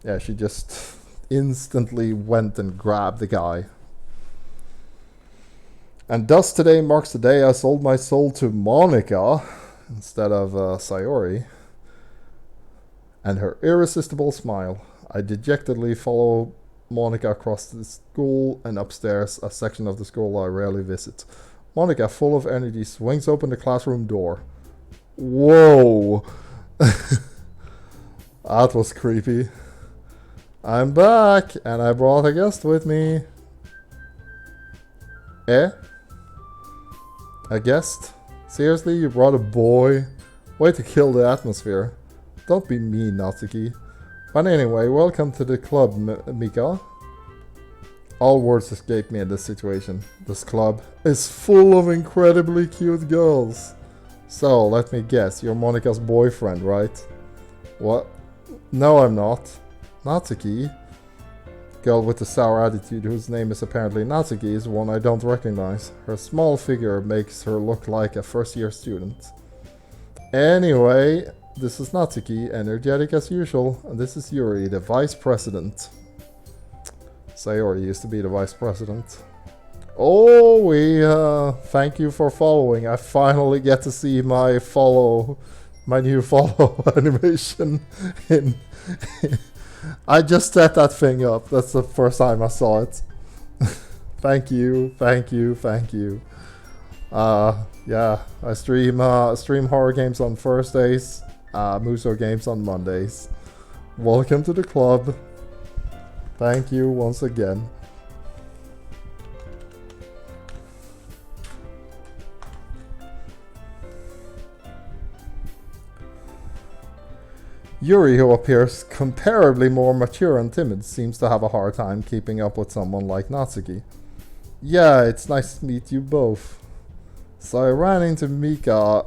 S1: Yeah, she just instantly went and grabbed the guy. And thus today marks the day I sold my soul to Monika instead of Sayori. And her irresistible smile. I dejectedly follow Monika across the school and upstairs, a section of the school I rarely visit. Monika, full of energy, swings open the classroom door. Whoa! That was creepy. I'm back, and I brought a guest with me. Eh? A guest? Seriously, you brought a boy? Way to kill the atmosphere. Don't be mean, Natsuki. But anyway, welcome to the club, Mika. All words escape me in this situation. This club is full of incredibly cute girls. So, let me guess, you're Monika's boyfriend, right? What? No, I'm not. Natsuki? Girl with the sour attitude whose name is apparently Natsuki is one I don't recognize. Her small figure makes her look like a first-year student. Anyway, this is Natsuki, energetic as usual, and this is Yuri, the vice president. Sayori used to be the vice president. Oh, thank you for following. I finally get to see my new follow animation in I just set that thing up. That's the first time I saw it. Thank you. Yeah, I stream horror games on Thursdays, Muso games on Mondays. Welcome to the club. Thank you once again. Yuri, who appears comparably more mature and timid, seems to have a hard time keeping up with someone like Natsuki. Yeah, it's nice to meet you both. So I ran into Mika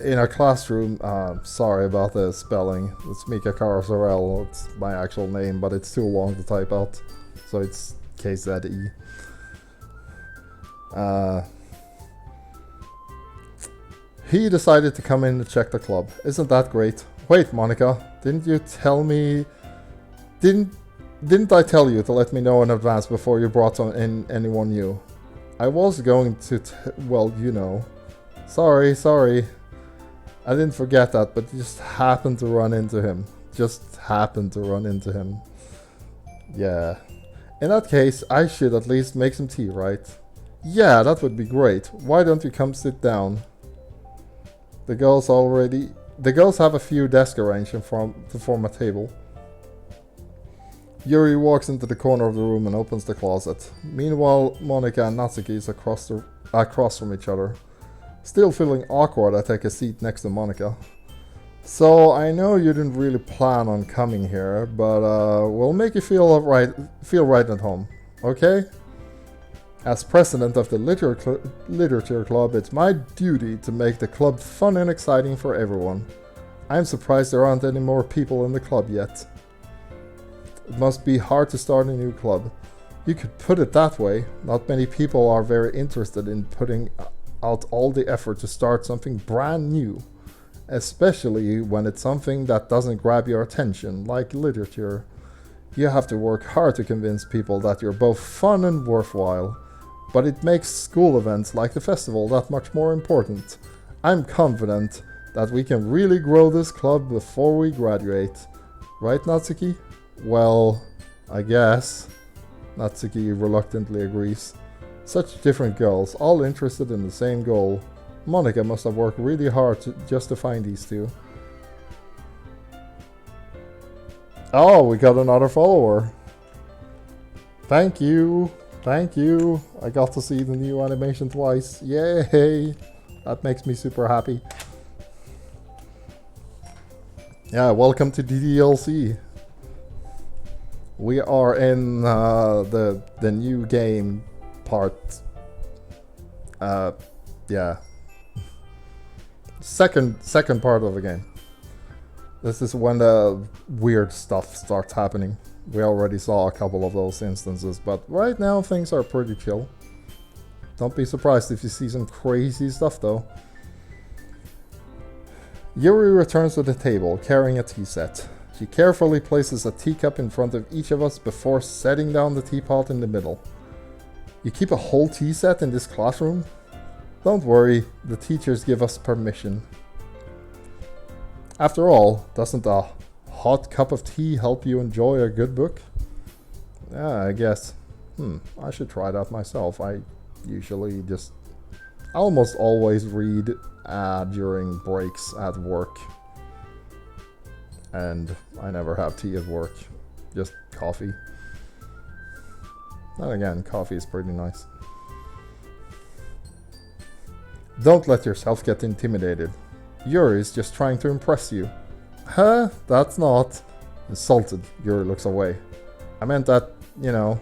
S1: in a classroom. Sorry about the spelling. It's Mika Kara Zor-El. It's my actual name, but it's too long to type out. So it's KZE. He decided to come in to check the club. Isn't that great? Wait, Monika, didn't you tell me... Didn't I tell you to let me know in advance before you brought in anyone new? I was going to well, you know. Sorry. I didn't forget that, but just happened to run into him. Yeah. In that case, I should at least make some tea, right? Yeah, that would be great. Why don't you come sit down? The girls have a few desks arranged to form a table. Yuri walks into the corner of the room and opens the closet. Meanwhile, Monika and Natsuki is across from each other. Still feeling awkward, I take a seat next to Monika. So, I know you didn't really plan on coming here, but we'll make you feel right at home, okay? As president of the literature club, it's my duty to make the club fun and exciting for everyone. I'm surprised there aren't any more people in the club yet. It must be hard to start a new club. You could put it that way. Not many people are very interested in putting out all the effort to start something brand new. Especially when it's something that doesn't grab your attention, like literature. You have to work hard to convince people that you're both fun and worthwhile. But it makes school events like the festival that much more important. I'm confident that we can really grow this club before we graduate. Right, Natsuki? Well, I guess. Natsuki reluctantly agrees. Such different girls, all interested in the same goal. Monika must have worked really hard just to find these two. Oh, we got another follower. Thank you. I got to see the new animation twice. Yay! That makes me super happy. Yeah, welcome to DDLC. We are in the new game part. Yeah. Second part of the game. This is when the weird stuff starts happening. We already saw a couple of those instances, but right now things are pretty chill. Don't be surprised if you see some crazy stuff though. Yuri returns to the table, carrying a tea set. She carefully places a teacup in front of each of us before setting down the teapot in the middle. You keep a whole tea set in this classroom? Don't worry, the teachers give us permission. After all, doesn't a hot cup of tea help you enjoy a good book? Yeah, I guess. I should try that myself. I usually I almost always read during breaks at work. And I never have tea at work. Just coffee. And again, coffee is pretty nice. Don't let yourself get intimidated. Yuri is just trying to impress you. Huh? That's not... Insulted, Yuri looks away. I meant that, you know,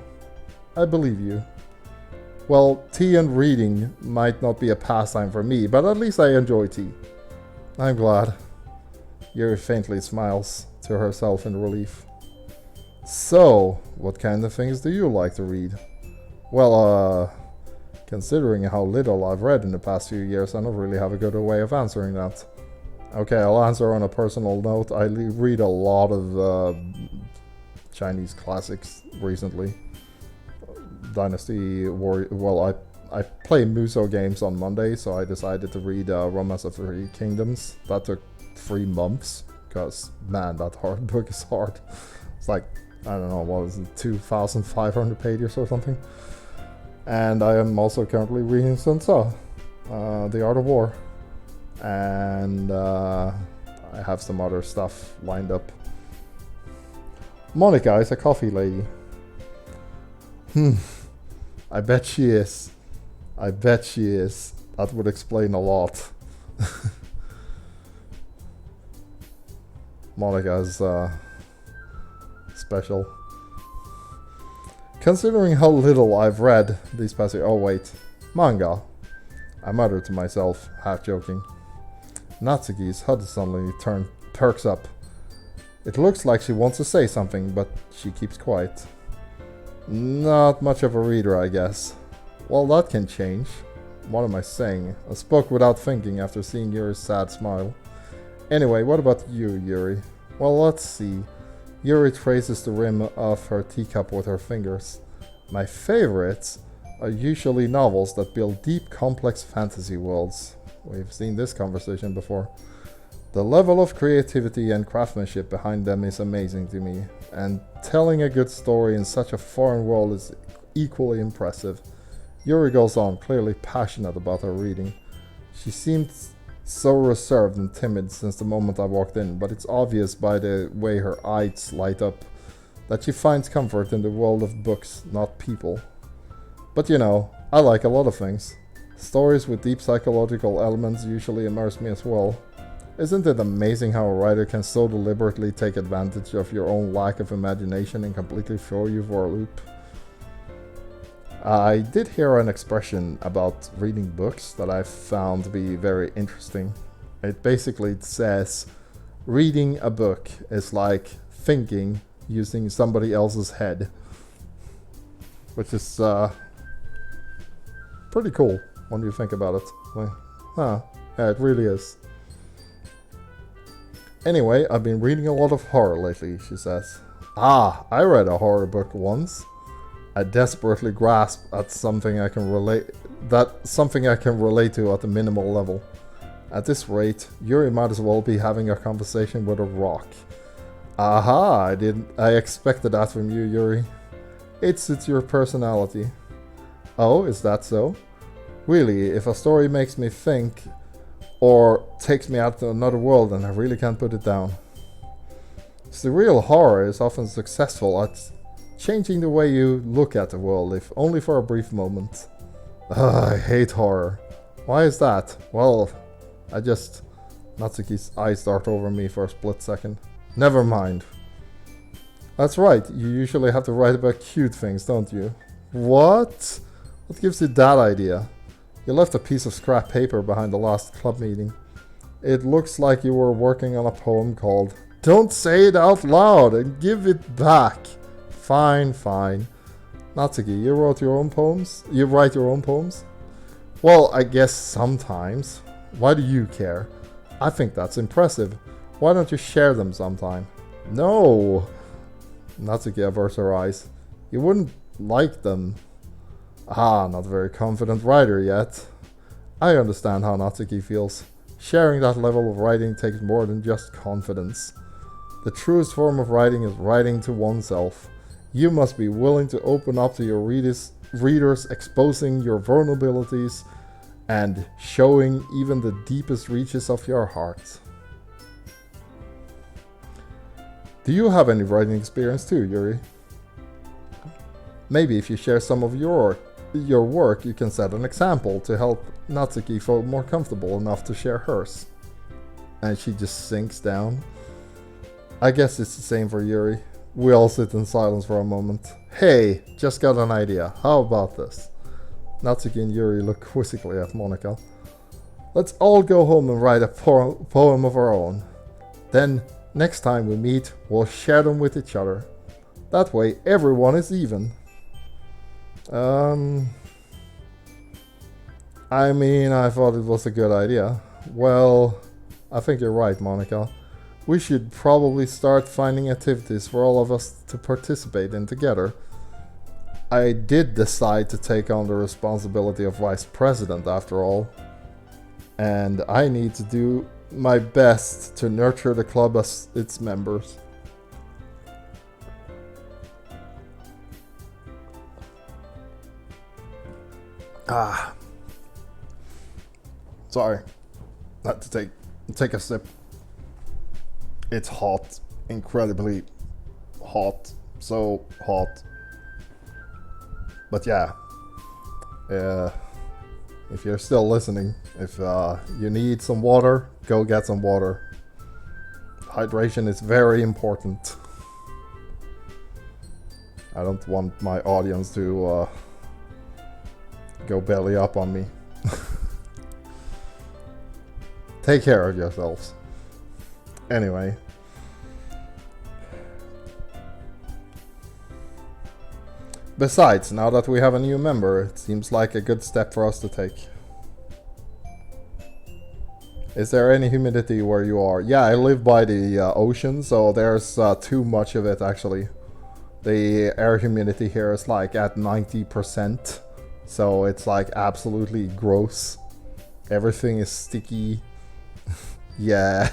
S1: I believe you. Well, tea and reading might not be a pastime for me, but at least I enjoy tea. I'm glad. Yuri faintly smiles to herself in relief. So, what kind of things do you like to read? Well, considering how little I've read in the past few years, I don't really have a good way of answering that. Okay, I'll answer on a personal note. I read a lot of Chinese classics recently. Dynasty Warrior. Well, I play Muso games on Monday, so I decided to read Romance of Three Kingdoms. That took 3 months, because man, that hard book is hard. It's like, I don't know, what is it, 2,500 pages or something. And I am also currently reading Sun Tzu, The Art of War. And I have some other stuff lined up. Monica is a coffee lady. I bet she is. I bet she is. That would explain a lot. Monica is special. Considering how little I've read these past years. Oh wait, manga. I muttered to myself, half joking. Natsuki's HUD suddenly perks up. It looks like she wants to say something, but she keeps quiet. Not much of a reader, I guess. Well, that can change. What am I saying? I spoke without thinking after seeing Yuri's sad smile. Anyway, what about you, Yuri? Well, let's see. Yuri traces the rim of her teacup with her fingers. My favorites are usually novels that build deep, complex fantasy worlds. We've seen this conversation before. The level of creativity and craftsmanship behind them is amazing to me, and telling a good story in such a foreign world is equally impressive. Yuri goes on, clearly passionate about her reading. She seemed so reserved and timid since the moment I walked in, but it's obvious by the way her eyes light up that she finds comfort in the world of books, not people. But you know, I like a lot of things. Stories with deep psychological elements usually immerse me as well. Isn't it amazing how a writer can so deliberately take advantage of your own lack of imagination and completely throw you for a loop? I did hear an expression about reading books that I found to be very interesting. It basically says, reading a book is like thinking using somebody else's head. Which is pretty cool when you think about it. Like, yeah, it really is. Anyway, I've been reading a lot of horror lately, she says. Ah, I read a horror book once. I desperately grasp at something I can relate to at a minimal level. At this rate, Yuri might as well be having a conversation with a rock. Aha, I expected that from you, Yuri. It suits your personality. Oh, is that so? Really, if a story makes me think or takes me out to another world, then I really can't put it down. Surreal horror is often successful at changing the way you look at the world, if only for a brief moment. I hate horror. Why is that? Well, Natsuki's eyes dart over me for a split second. Never mind. That's right, you usually have to write about cute things, don't you? What? What gives you that idea? You left a piece of scrap paper behind the last club meeting. It looks like you were working on a poem called "Don't Say It Out Loud and Give It Back." Fine, fine. Natsuki, you wrote your own poems? You write your own poems? Well, I guess sometimes. Why do you care? I think that's impressive. Why don't you share them sometime? No! Natsuki averts her eyes. You wouldn't like them. Ah, not a very confident writer yet. I understand how Natsuki feels. Sharing that level of writing takes more than just confidence. The truest form of writing is writing to oneself. You must be willing to open up to your readers, exposing your vulnerabilities and showing even the deepest reaches of your heart. Do you have any writing experience too, Yuri? Maybe if you share some of your work, you can set an example to help Natsuki feel more comfortable enough to share hers. And she just sinks down. I guess it's the same for Yuri. We all sit in silence for a moment. Hey, just got an idea. How about this? Natsuki and Yuri look quizzically at Monika. Let's all go home and write a poem of our own. Then, next time we meet, we'll share them with each other. That way, everyone is even. I mean, I thought it was a good idea. Well, I think you're right, Monika. We should probably start finding activities for all of us to participate in together. I did decide to take on the responsibility of vice president after all. And I need to do my best to nurture the club as its members. Sorry. Had to take a sip. It's hot. Incredibly hot. So hot. But yeah. If you're still listening, if you need some water, go get some water. Hydration is very important. I don't want my audience to go belly up on me. Take care of yourselves. Anyway. Besides, now that we have a new member, it seems like a good step for us to take. Is there any humidity where you are? Yeah, I live by the ocean, so there's too much of it actually. The air humidity here is like at 90%, so it's like absolutely gross. Everything is sticky. Yeah.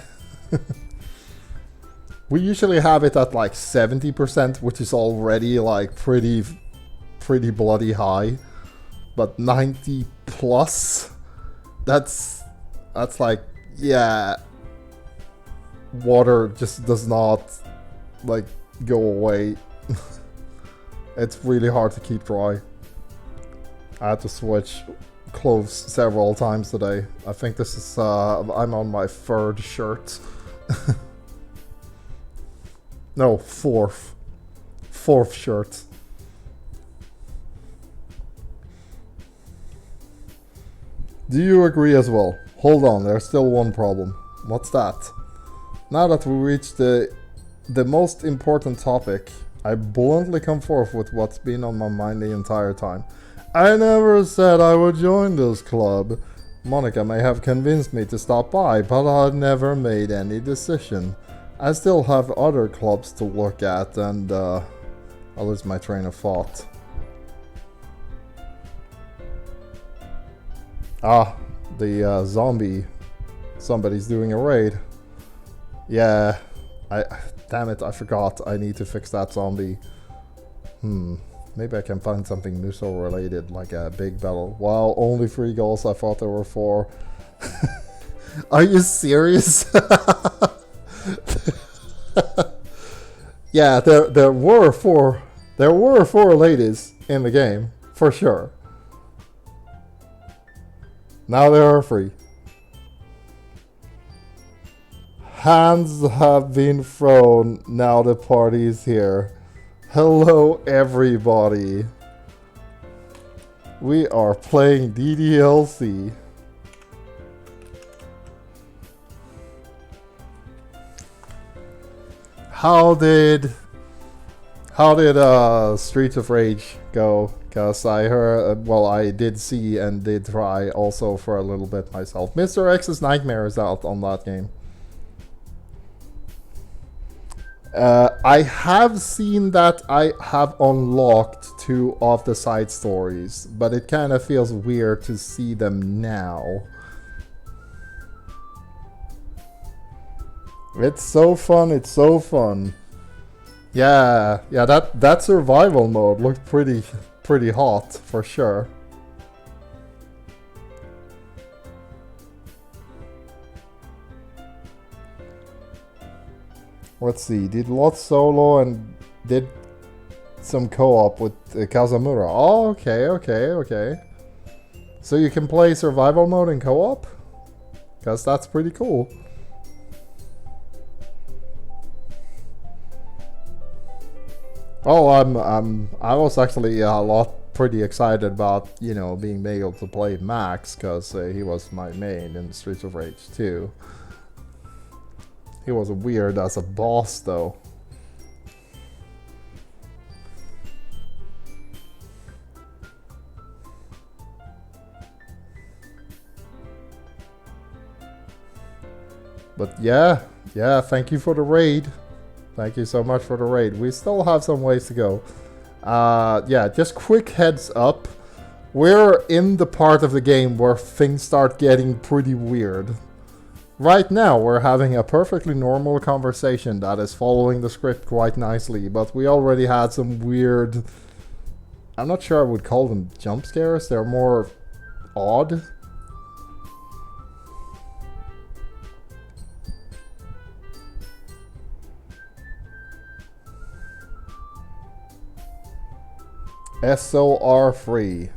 S1: We usually have it at like 70%, which is already like pretty bloody high. But 90 plus, that's like, yeah, water just does not like go away. It's really hard to keep dry. I had to switch clothes several times today. I think this is I'm on my third shirt. No, fourth shirt. Do you agree as well? Hold on, there's still one problem. What's that? Now that we reached the most important topic, I bluntly come forth with what's been on my mind the entire time. I never said I would join this club. Monika may have convinced me to stop by, but I never made any decision. I still have other clubs to look at, and I lose my train of thought. Ah, the zombie. Somebody's doing a raid. Yeah, damn it, I forgot. I need to fix that zombie. Maybe I can find something Muso related, like a big battle. Wow, only 3 goals. I thought there were 4. Are you serious? Yeah, there were 4. There were 4 ladies in the game, for sure. Now they are free. Hands have been thrown. Now the party is here. Hello, everybody. We are playing DDLC. How did Streets of Rage go? Because I heard, well, I did see and did try also for a little bit myself. Mr. X's Nightmare is out on that game. I have seen that I have unlocked 2 of the side stories, but it kind of feels weird to see them now. It's so fun, it's so fun. Yeah, that survival mode looked pretty hot for sure. Let's see, did lots solo and did some co-op with Kazamura. Oh, okay. So you can play survival mode in co-op? Because that's pretty cool. Oh, I was actually a lot pretty excited about, you know, being able to play Max, because he was my main in Streets of Rage 2. He was weird as a boss, though. But yeah, thank you for the raid. Thank you so much for the raid. We still have some ways to go. Yeah, just quick heads up. We're in the part of the game where things start getting pretty weird. Right now, we're having a perfectly normal conversation that is following the script quite nicely, but we already had some weird... I'm not sure I would call them jump scares. They're more odd. SOR free.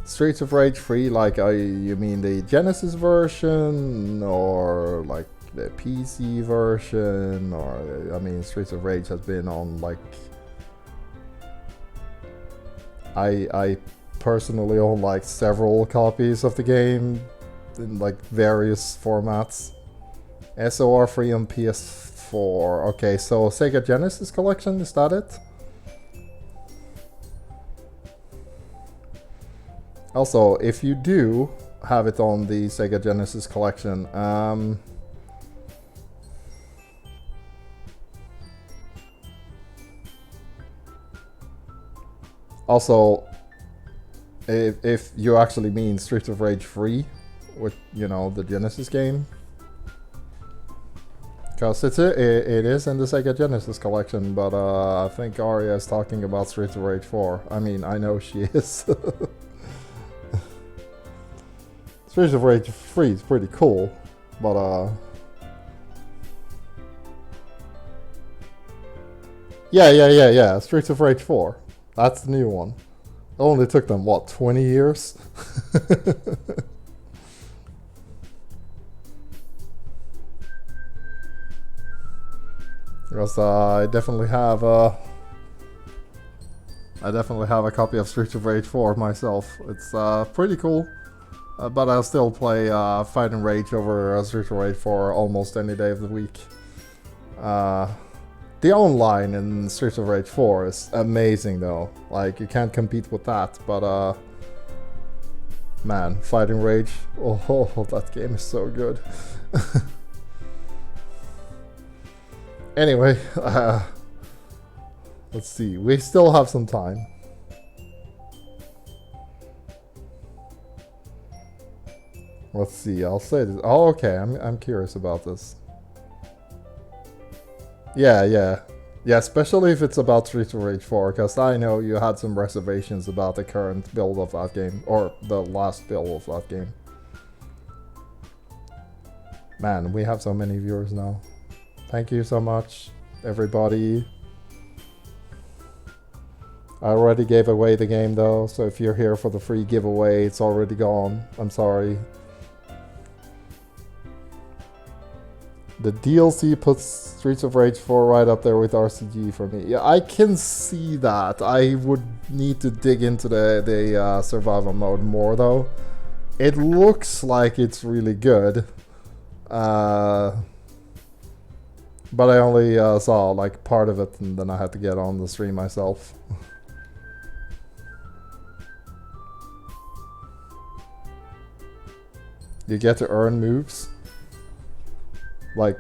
S1: Streets of Rage free, like you mean the Genesis version, or like the PC version, or I mean Streets of Rage has been on like... I personally own like several copies of the game in like various formats. SOR free on PS4. Okay, so Sega Genesis collection, is that it? Also, if you do have it on the Sega Genesis collection, also, if you actually mean Streets of Rage free, with, you know, the Genesis game, because it is in the Sega Genesis collection, but I think Aria is talking about Streets of Rage 4. I mean, I know she is. Streets of Rage 3 is pretty cool, but yeah, Streets of Rage 4. That's the new one. It only took them, what, 20 years? Because I definitely have a copy of Streets of Rage 4 myself. It's pretty cool. But I'll still play Fight and Rage over Streets of Rage 4 almost any day of the week. The online in Streets of Rage 4 is amazing though. Like, you can't compete with that, but man, Fight and Rage, oh, that game is so good. Anyway, let's see, we still have some time. Let's see, I'll say this. Oh, okay, I'm curious about this. Yeah, especially if it's about Streets of Rage 4, because I know you had some reservations about the current build of that game, or the last build of that game. Man, we have so many viewers now. Thank you so much, everybody. I already gave away the game though, so if you're here for the free giveaway, it's already gone. I'm sorry. The DLC puts Streets of Rage 4 right up there with RCG for me. Yeah, I can see that. I would need to dig into the survival mode more though. It looks like it's really good. But I only saw like part of it and then I had to get on the stream myself. You get to earn moves. Like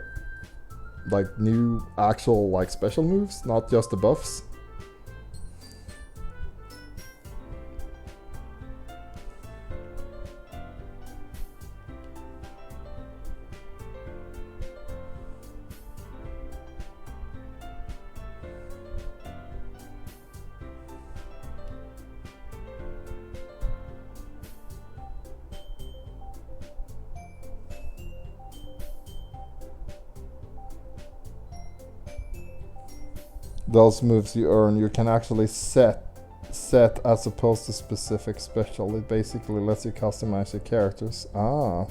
S1: new actual like special moves, not just the buffs. Those moves you earn, you can actually set as opposed to specific special. It basically lets you customize your characters. Ah.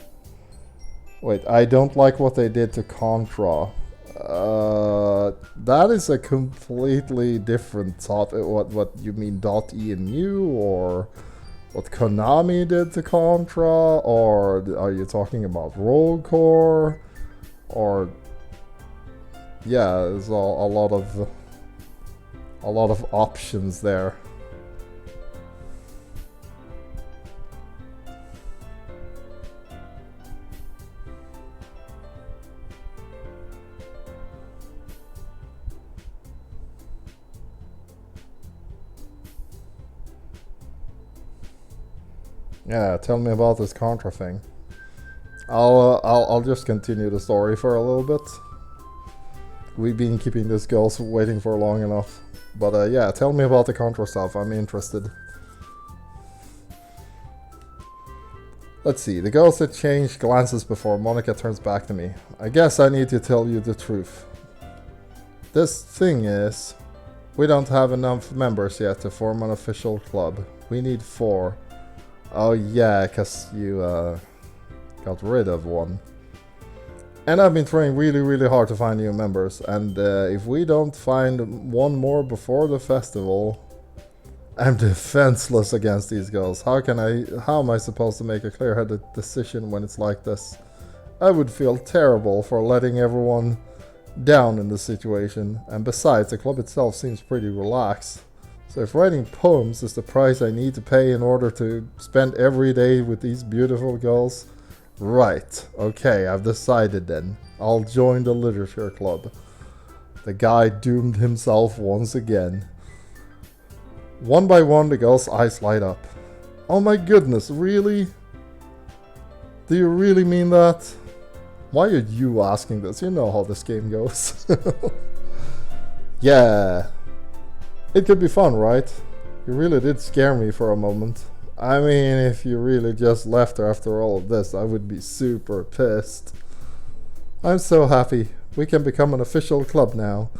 S1: Wait, I don't like what they did to Contra. That is a completely different thought. What you mean, .emu, or what Konami did to Contra, or are you talking about Roll Core, or yeah, there's a lot of options there. Yeah, tell me about this Contra thing. I'll just continue the story for a little bit. We've been keeping this girl waiting for long enough. But yeah, tell me about the Contra stuff, I'm interested. Let's see, the girls that change glances before Monica turns back to me. I guess I need to tell you the truth. This thing is, we don't have enough members yet to form an official club. We need 4. Oh yeah, cause you got rid of one. And I've been trying really hard to find new members, and if we don't find one more before the festival, I'm defenseless against these girls. How am I supposed to make a clear-headed decision when it's like this? I would feel terrible for letting everyone down in this situation, and besides, the club itself seems pretty relaxed. So if writing poems is the price I need to pay in order to spend every day with these beautiful girls, right, okay, I've decided then. I'll join the literature club. The guy doomed himself once again. One by one, the girl's eyes light up. Oh my goodness, really? Do you really mean that? Why are you asking this? You know how this game goes. Yeah. It could be fun, right? You really did scare me for a moment. I mean, if you really just left after all of this, I would be super pissed. I'm so happy. We can become an official club now.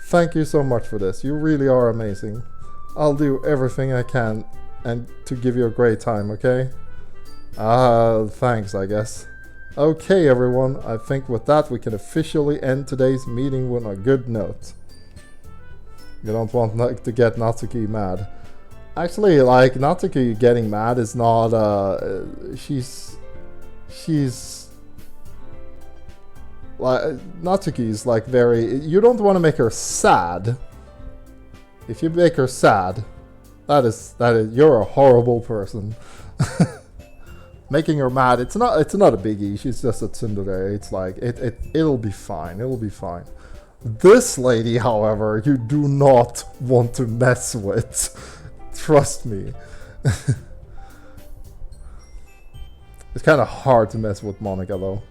S1: Thank you so much for this. You really are amazing. I'll do everything I can and to give you a great time, okay? Thanks, I guess. Okay, everyone. I think with that we can officially end today's meeting with a good note. You don't want to get Natsuki mad. Actually, like, Natsuki getting mad is not, she's like, Natsuki is like very, you don't want to make her sad. If you make her sad, that is, you're a horrible person. Making her mad, it's not a biggie, she's just a tsundere, it's like, it'll be fine, it'll be fine. This lady, however, you do not want to mess with. Trust me. It's kind of hard to mess with Monica, though.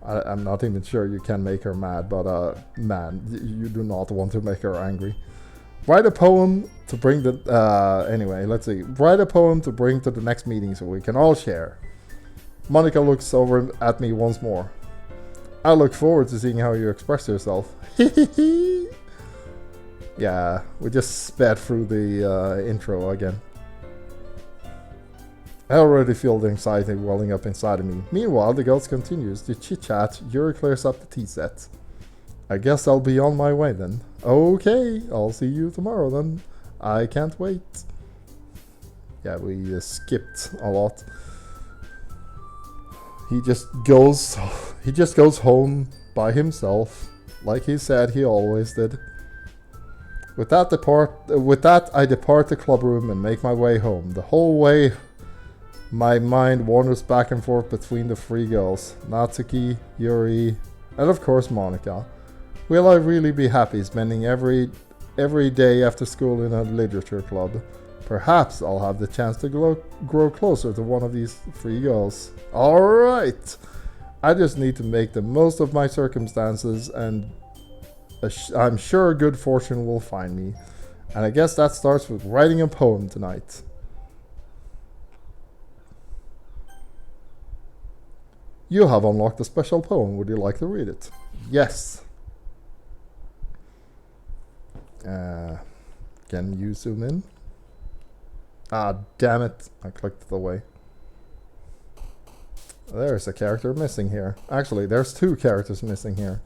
S1: I'm not even sure you can make her mad, but man, you do not want to make her angry. Write a poem to bring the... anyway, let's see. Write a poem to bring to the next meeting so we can all share. Monica looks over at me once more. I look forward to seeing how you express yourself. Yeah, we just sped through the intro again. I already feel the anxiety welling up inside of me. Meanwhile, the girls continues to chit-chat. Yuri clears up the tea set. I guess I'll be on my way then. Okay, I'll see you tomorrow then. I can't wait. Yeah, we skipped a lot. He just goes home by himself, like he said he always did. With that, I depart the club room and make my way home. The whole way, my mind wanders back and forth between the three girls, Natsuki, Yuri, and of course Monika. Will I really be happy spending every day after school in a literature club? Perhaps I'll have the chance to grow closer to one of these three girls. Alright! I just need to make the most of my circumstances, and I'm sure good fortune will find me. And I guess that starts with writing a poem tonight. You have unlocked a special poem. Would you like to read it? Yes. Can you zoom in? Ah, damn it. I clicked it away. There's a character missing here. Actually, there's two characters missing here.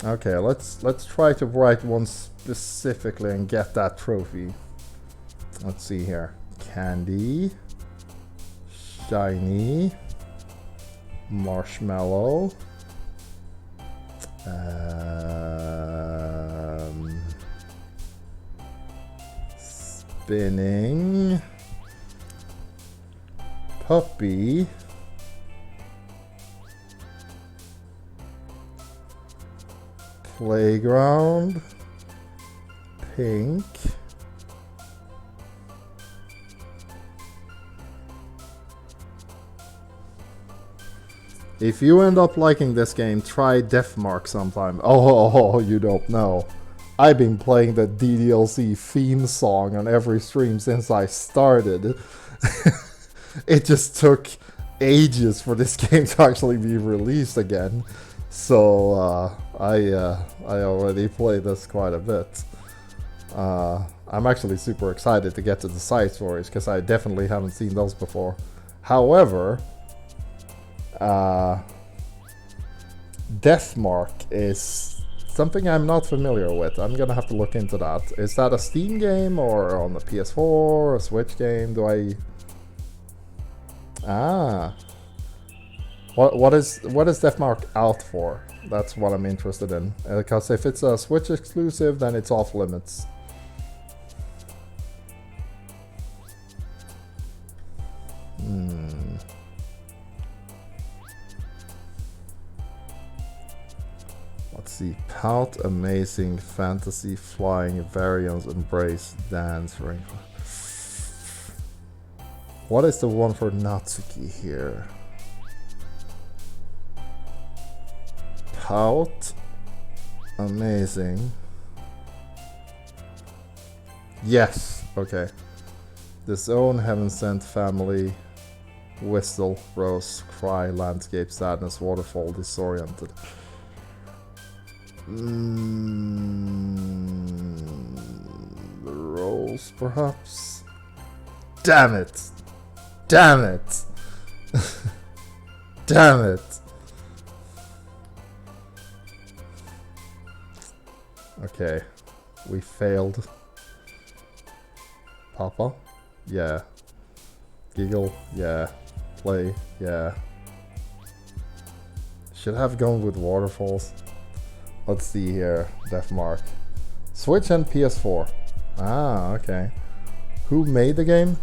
S1: Okay, let's try to write one specifically and get that trophy. Let's see here. Candy. Shiny. Marshmallow. Spinning. Puppy. Playground. Pink. If you end up liking this game, try Deathmark sometime. Oh, you don't know. I've been playing the DDLC theme song on every stream since I started. It just took ages for this game to actually be released again. So I already played this quite a bit. I'm actually super excited to get to the side stories because I definitely haven't seen those before. However, Deathmark is something I'm not familiar with. I'm gonna have to look into that. Is that a Steam game or on the PS4, a Switch game? Do I... Ah. What is Deathmark out for? That's what I'm interested in. Because if it's a Switch exclusive, then it's off limits. Let's see. Pout, amazing, fantasy, flying, variance, embrace, dance, ring. What is the one for Natsuki here? Pout, amazing. Yes, okay. The zone, heaven sent, family, whistle, rose, cry, landscape, sadness, waterfall, disoriented. The rose, perhaps. Damn it! Damn it! Damn it! Okay, we failed. Papa? Yeah. Giggle? Yeah. Play? Yeah. Should have gone with waterfalls. Let's see here. Deathmark. Switch and PS4. Ah, okay. Who made the game?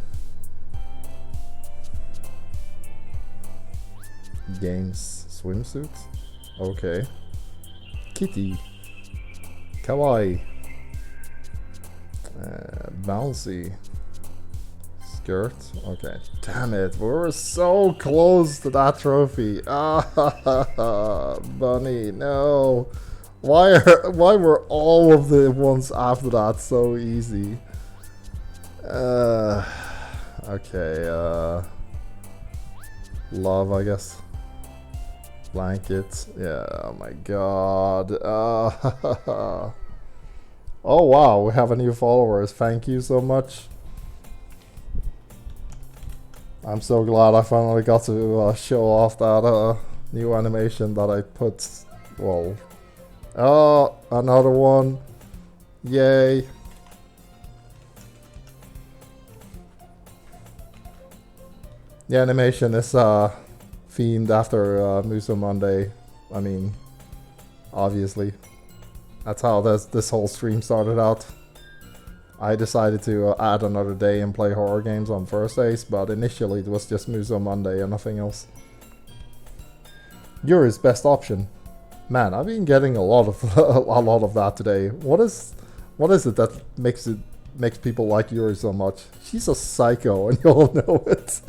S1: Games swimsuit? Okay. Kitty. Kawaii. Bouncy. Skirt. Okay. Damn it. We were so close to that trophy. Ah, Bunny. No. Why were all of the ones after that so easy? Okay. Love, I guess. Blanket. Yeah. Oh my god. Oh wow, we have a new followers. Thank you so much. I'm so glad I finally got to show off that new animation that I put. Well, oh, another one! Yay! The animation is themed after Muso Monday. I mean, obviously, that's how this whole stream started out. I decided to add another day and play horror games on Thursdays, but initially it was just Muso Monday and nothing else. Yuri's best option. Man, I've been getting a lot of that today. What is it that makes people like Yuri so much? She's a psycho, and you all know it.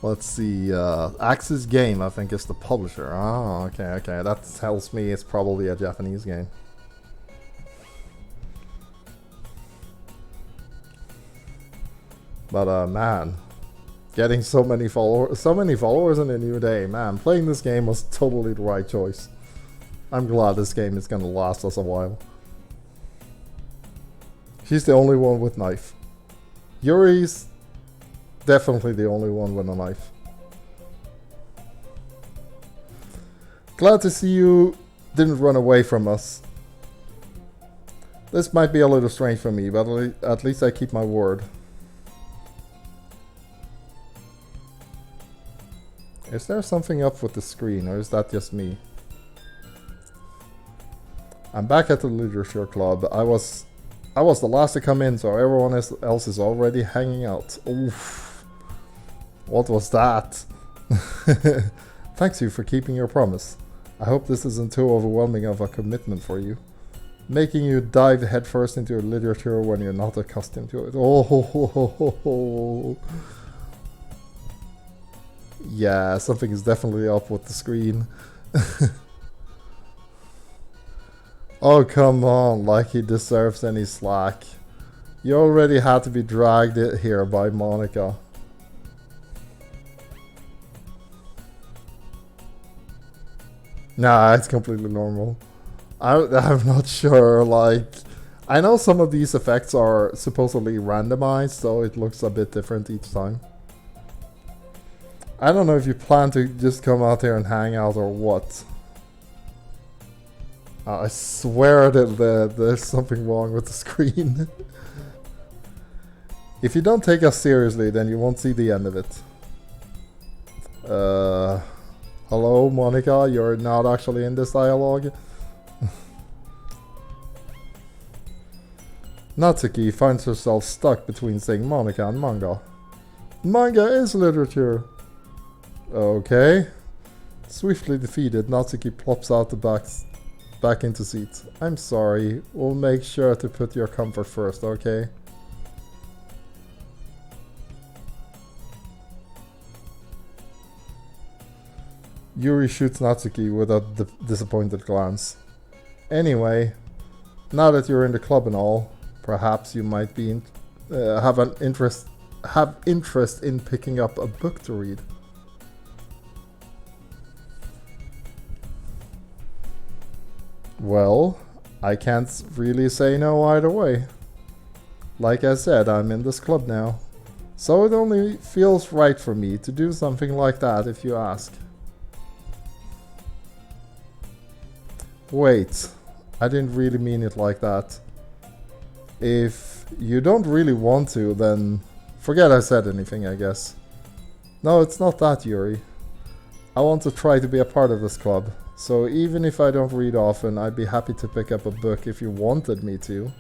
S1: Let's see, Axis Game, I think, is the publisher. Oh, okay. That tells me it's probably a Japanese game. But, man, getting so many followers in a new day, man, playing this game was totally the right choice. I'm glad this game is gonna last us a while. She's the only one with knife. Yuri's definitely the only one with a knife. Glad to see you didn't run away from us. This might be a little strange for me, but at least I keep my word. Is there something up with the screen, or is that just me? I'm back at the literature club. I was the last to come in, so everyone else is already hanging out. Oof. What was that? Thanks you for keeping your promise. I hope this isn't too overwhelming of a commitment for you. Making you dive headfirst into literature when you're not accustomed to it. Oh, yeah, something is definitely up with the screen. Oh, come on, like he deserves any slack. You already had to be dragged here by Monica. Nah, it's completely normal. I'm not sure, like... I know some of these effects are supposedly randomized, so it looks a bit different each time. I don't know if you plan to just come out here and hang out or what. I swear that there's something wrong with the screen. If you don't take us seriously, then you won't see the end of it. Hello, Monica, you're not actually in this dialogue. Natsuki finds herself stuck between saying Monica and manga. Manga is literature. Okay. Swiftly defeated, Natsuki plops out the back into seat. I'm sorry, we'll make sure to put your comfort first, okay? Yuri shoots Natsuki with a disappointed glance. Anyway, now that you're in the club and all, perhaps you might be have interest in picking up a book to read. Well, I can't really say no either way. Like I said, I'm in this club now, so it only feels right for me to do something like that if you ask. Wait, I didn't really mean it like that. If you don't really want to, then forget I said anything, I guess. No, it's not that, Yuri. I want to try to be a part of this club, so even if I don't read often, I'd be happy to pick up a book if you wanted me to.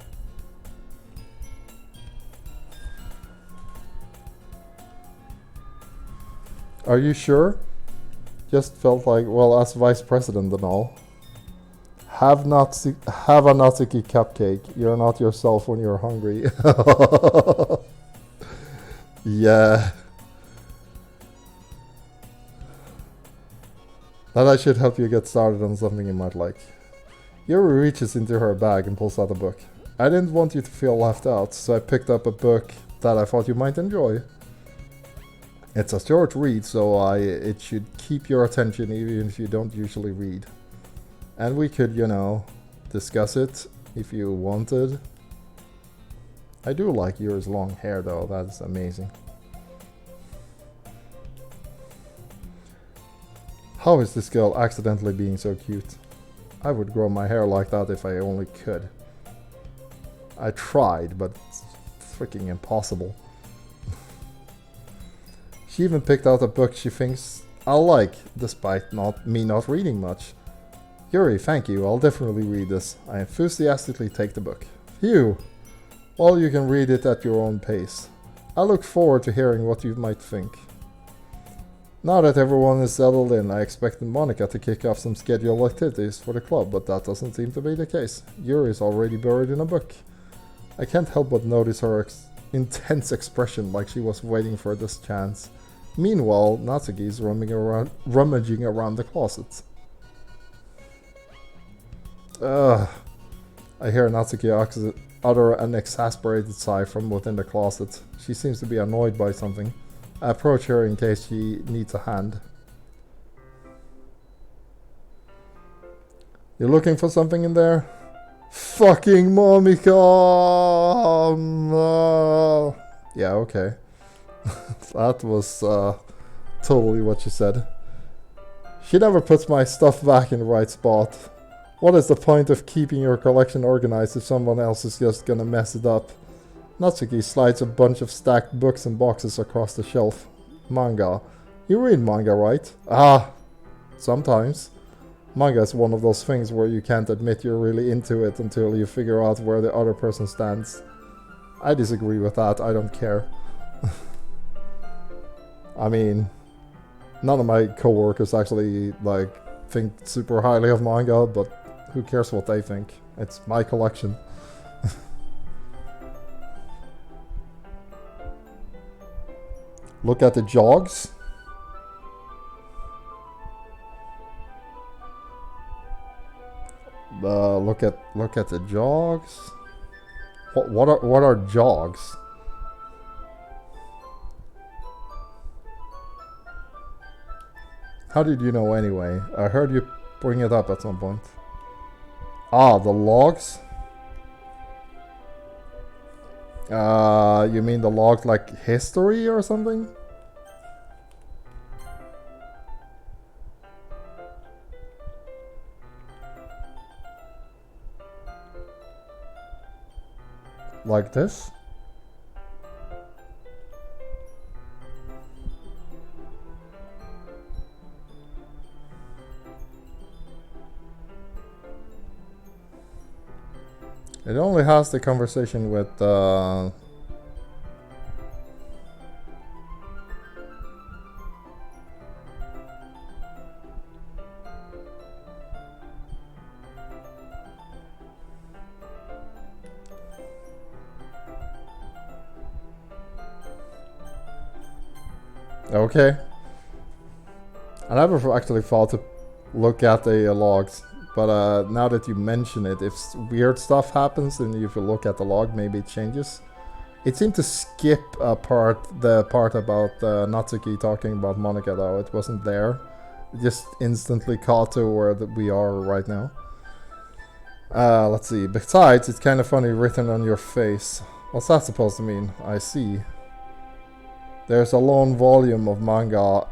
S1: Are you sure? Just felt like, well, as vice president and all. Have a Natsuki cupcake. You're not yourself when you're hungry. Yeah. That I should help you get started on something you might like. Yuri reaches into her bag and pulls out a book. I didn't want you to feel left out, so I picked up a book that I thought you might enjoy. It's a short read, so it should keep your attention even if you don't usually read. And we could, you know, discuss it if you wanted. I do like Yuri's long hair though, that's amazing. How is this girl accidentally being so cute? I would grow my hair like that if I only could. I tried, but it's freaking impossible. She even picked out a book she thinks I'll like, despite me not reading much. Yuri, thank you, I'll definitely read this. I enthusiastically take the book. Phew! Well, you can read it at your own pace. I look forward to hearing what you might think. Now that everyone is settled in, I expected Monika to kick off some scheduled activities for the club, but that doesn't seem to be the case. Yuri is already buried in a book. I can't help but notice her intense expression, like she was waiting for this chance. Meanwhile, Natsuki is rummaging around the closet. Ugh. I hear Natsuki utter an exasperated sigh from within the closet. She seems to be annoyed by something. I approach her in case she needs a hand. You looking for something in there? Fucking Monika! No. Yeah, okay. That was totally what she said. She never puts my stuff back in the right spot. What is the point of keeping your collection organized if someone else is just gonna mess it up? Natsuki slides a bunch of stacked books and boxes across the shelf. Manga. You read manga, right? Ah, sometimes. Manga is one of those things where you can't admit you're really into it until you figure out where the other person stands. I disagree with that, I don't care. I mean, none of my coworkers actually like think super highly of manga, but who cares what they think? It's my collection. Look at the jogs. Look at the jogs. What are jogs? How did you know anyway? I heard you bring it up at some point. Ah, the logs? You mean the logs like history or something? Like this? It only has the conversation with okay. I never actually thought to look at the logs. But now that you mention it, if weird stuff happens and if you look at the log, maybe it changes. It seemed to skip the part about Natsuki talking about Monika though. It wasn't there. It just instantly caught to where we are right now. Let's see. Besides, it's kind of funny written on your face. What's that supposed to mean? I see. There's a lone volume of manga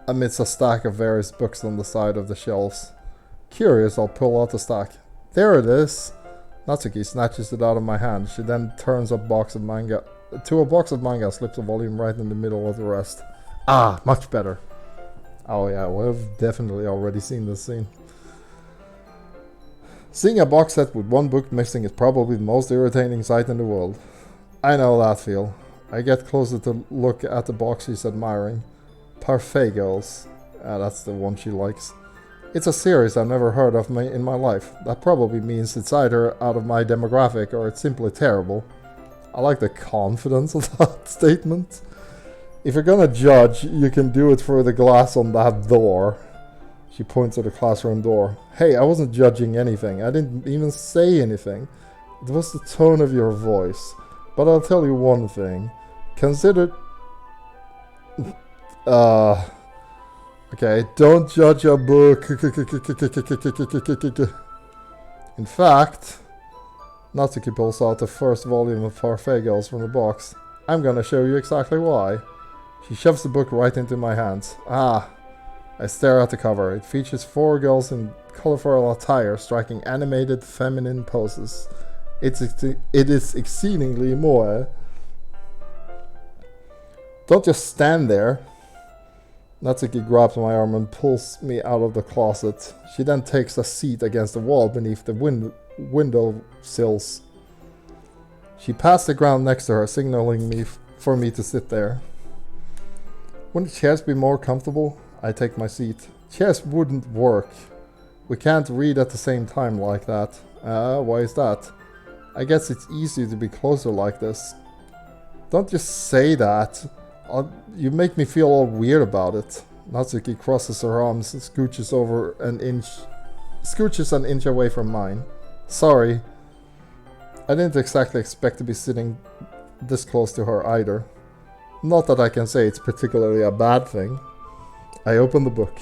S1: amidst a stack of various books on the side of the shelves. Curious, I'll pull out the stack. There it is! Natsuki snatches it out of my hand. She then turns a box of manga to a box of manga, slips a volume right in the middle of the rest. Ah, much better. Oh yeah, we've definitely already seen this scene. Seeing a box set with one book missing is probably the most irritating sight in the world. I know that feel. I get closer to look at the box she's admiring. Parfait Girls. That's the one she likes. It's a series I've never heard of in my life. That probably means it's either out of my demographic or it's simply terrible. I like the confidence of that statement. If you're gonna judge, you can do it through the glass on that door. She points at the classroom door. Hey, I wasn't judging anything. I didn't even say anything. It was the tone of your voice. But I'll tell you one thing. Consider... Okay, don't judge a book. In fact, Natsuki pulls out the first volume of Parfait Girls from the box. I'm gonna show you exactly why. She shoves the book right into my hands. Ah! I stare at the cover. It features 4 girls in colorful attire striking animated feminine poses. It is exceedingly moe. Don't just stand there. Natsuki grabs my arm and pulls me out of the closet. She then takes a seat against the wall beneath the window sills. She passed the ground next to her, signaling me for me to sit there. Wouldn't chairs be more comfortable? I take my seat. Chairs wouldn't work. We can't read at the same time like that. Why is that? I guess it's easier to be closer like this. Don't just say that. You make me feel all weird about it. Natsuki crosses her arms and scooches an inch away from mine. Sorry. I didn't exactly expect to be sitting this close to her either. Not that I can say it's particularly a bad thing. I open the book.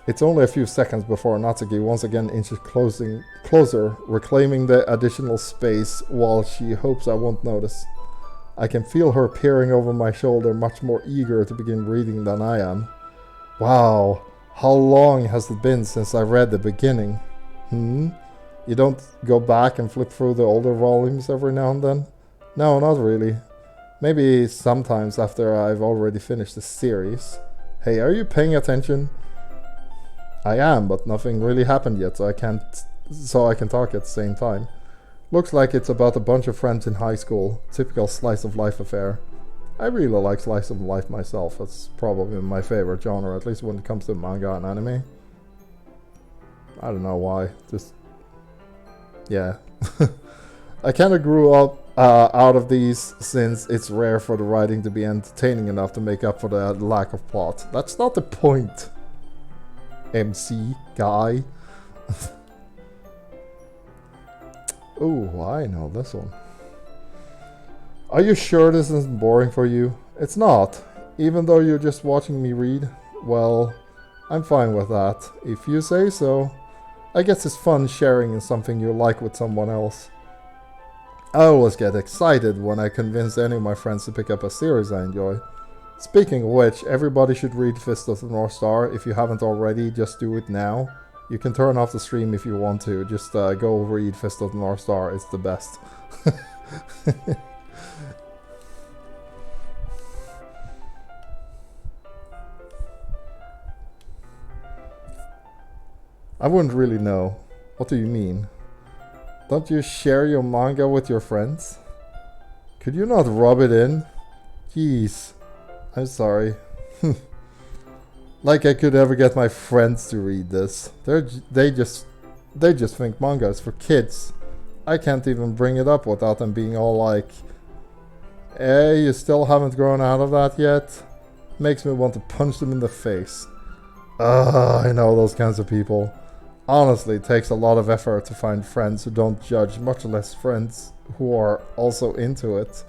S1: It's only a few seconds before Natsuki once again inches closer, reclaiming the additional space while she hopes I won't notice. I can feel her peering over my shoulder, much more eager to begin reading than I am. Wow, how long has it been since I read the beginning? You don't go back and flip through the older volumes every now and then? No, not really. Maybe sometimes after I've already finished the series. Hey, are you paying attention? I am, but nothing really happened yet, so I can talk at the same time. Looks like it's about a bunch of friends in high school. Typical slice of life affair. I really like slice of life myself. It's probably my favorite genre, at least when it comes to manga and anime. I don't know why. Just... yeah. I kinda grew up out of these since it's rare for the writing to be entertaining enough to make up for the lack of plot. That's not the point, MC guy. Oh, I know this one. Are you sure this isn't boring for you? It's not. Even though you're just watching me read? Well, I'm fine with that. If you say so. I guess it's fun sharing in something you like with someone else. I always get excited when I convince any of my friends to pick up a series I enjoy. Speaking of which, everybody should read Fist of the North Star. If you haven't already, just do it now. You can turn off the stream if you want to. Just go read Fist of the North Star. It's the best. I wouldn't really know. What do you mean? Don't you share your manga with your friends? Could you not rub it in? Jeez. I'm sorry. Like I could ever get my friends to read this. They just think manga is for kids. I can't even bring it up without them being all like, "Hey, you still haven't grown out of that yet?" Makes me want to punch them in the face. I know those kinds of people. Honestly, it takes a lot of effort to find friends who don't judge, much less friends who are also into it.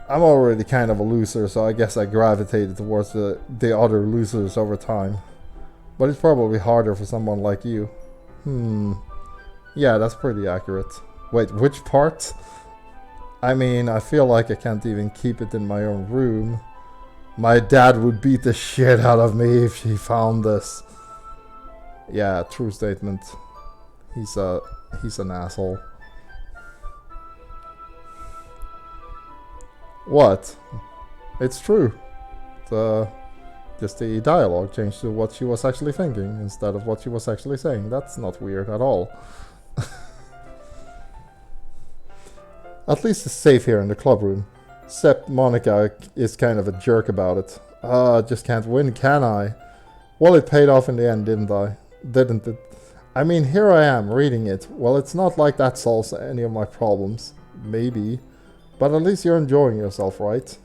S1: I'm already kind of a loser, so I guess I gravitated towards the other losers over time. But it's probably harder for someone like you. Yeah, that's pretty accurate. Wait, which part? I mean, I feel like I can't even keep it in my own room. My dad would beat the shit out of me if he found this. Yeah, true statement. He's an asshole. What? It's true. Just the dialogue changed to what she was actually thinking instead of what she was actually saying. That's not weird at all. At least it's safe here in the club room. Except Monica is kind of a jerk about it. Just can't win, can I? Well, it paid off in the end, didn't it? I mean, here I am, reading it. Well, it's not like that solves any of my problems. Maybe. But at least you're enjoying yourself, right?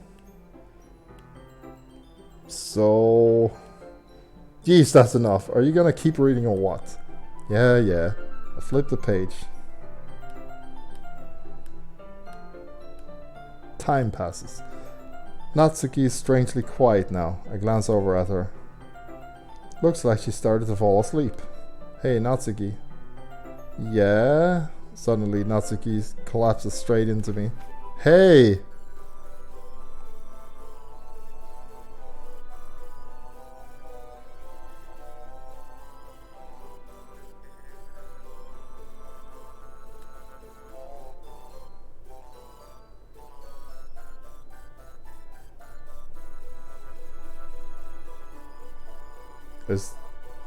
S1: So... Geez, that's enough. Are you gonna keep reading or what? Yeah. I flipped the page. Time passes. Natsuki is strangely quiet now. I glance over at her. Looks like she started to fall asleep. Hey, Natsuki. Yeah. Suddenly Natsuki collapses straight into me. Hey!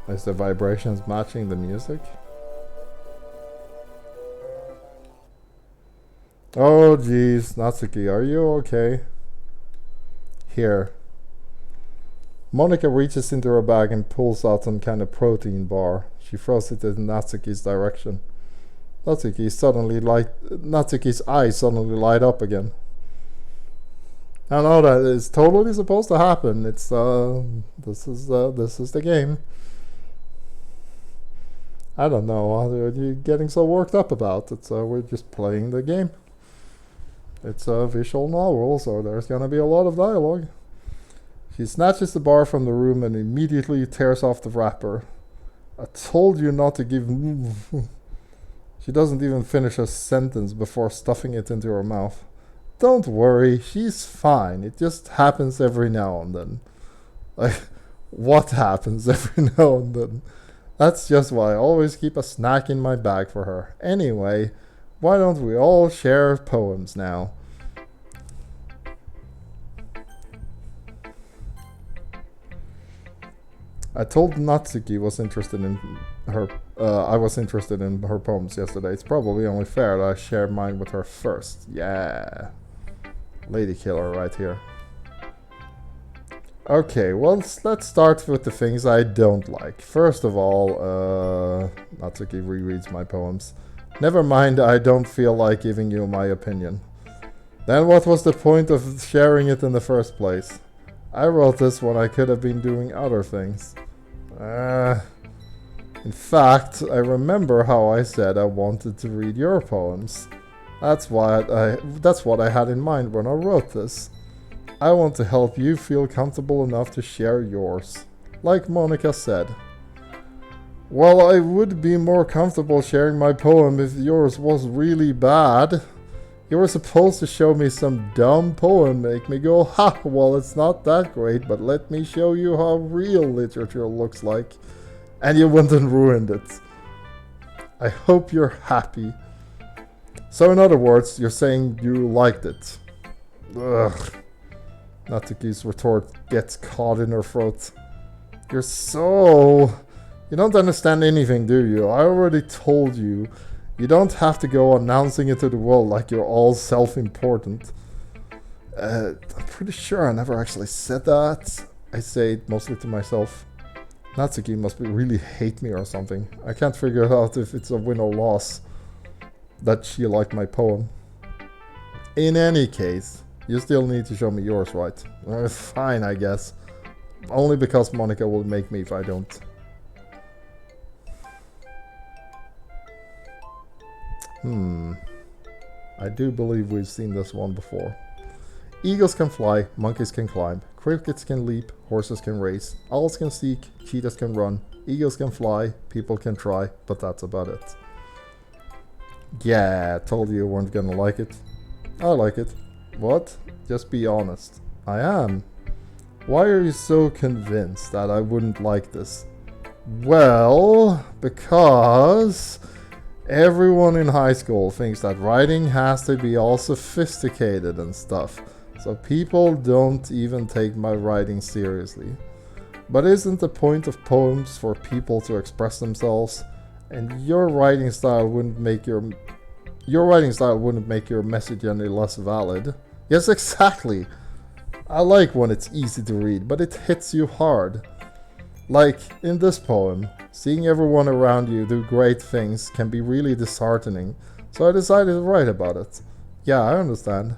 S1: Is the vibrations matching the music? Oh jeez, Natsuki, are you okay? Here. Monica reaches into her bag and pulls out some kind of protein bar. She throws it in Natsuki's direction. Natsuki's eyes suddenly light up again. I know that is totally supposed to happen. It's this is the game. I don't know what are you getting so worked up about. It's we're just playing the game. It's a visual novel, so there's gonna be a lot of dialogue. She snatches the bar from the room and immediately tears off the wrapper. I told you not to give. She doesn't even finish a sentence before stuffing it into her mouth. Don't worry, she's fine. It just happens every now and then. Like, what happens every now and then? That's just why I always keep a snack in my bag for her. Anyway, why don't we all share poems now? I told Natsuki was interested in her. I was interested in her poems yesterday. It's probably only fair that I share mine with her first. Yeah, lady killer right here. Okay, well let's start with the things I don't like. First of all, Natsuki rereads my poems. Never mind, I don't feel like giving you my opinion. Then what was the point of sharing it in the first place? I wrote this when I could have been doing other things. In fact, I remember how I said I wanted to read your poems. That's what I had in mind when I wrote this. I want to help you feel comfortable enough to share yours. Like Monica said. Well, I would be more comfortable sharing my poem if yours was really bad. You were supposed to show me some dumb poem, make me go, ha, well it's not that great, but let me show you how real literature looks like. And you went and ruined it. I hope you're happy. So in other words, you're saying you liked it. Ugh. Natsuki's retort gets caught in her throat. You're so... You don't understand anything, do you? I already told you. You don't have to go announcing it to the world like you're all self-important. I'm pretty sure I never actually said that. I say it mostly to myself. Natsuki must really hate me or something. I can't figure out if it's a win or loss that she liked my poem. In any case, you still need to show me yours, right? Fine, I guess. Only because Monica will make me if I don't. I do believe we've seen this one before. Eagles can fly, monkeys can climb, crickets can leap, horses can race, owls can seek, cheetahs can run, eagles can fly, people can try, but that's about it. Yeah, told you weren't gonna like it. I like it. What? Just be honest. I am. Why are you so convinced that I wouldn't like this? Well, because... everyone in high school thinks that writing has to be all sophisticated and stuff, so people don't even take my writing seriously. But isn't the point of poems for people to express themselves? And your writing style wouldn't make your message any less valid. Yes, exactly. I like when it's easy to read, but it hits you hard. Like in this poem, seeing everyone around you do great things can be really disheartening, so I decided to write about it. Yeah, I understand.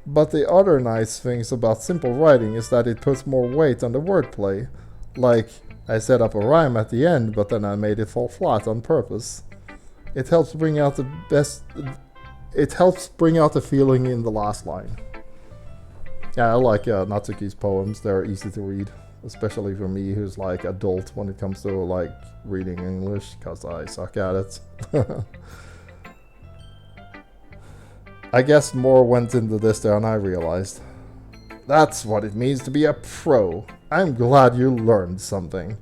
S1: But the other nice things about simple writing is that it puts more weight on the wordplay. Like, I set up a rhyme at the end, but then I made it fall flat on purpose. It helps bring out the feeling in the last line. Yeah, I like Natsuki's poems, they're easy to read. especially for me who's like adult when it comes to like reading English, because I suck at it. I guess more went into this than I realized. That's what it means to be a pro. I'm glad you learned something.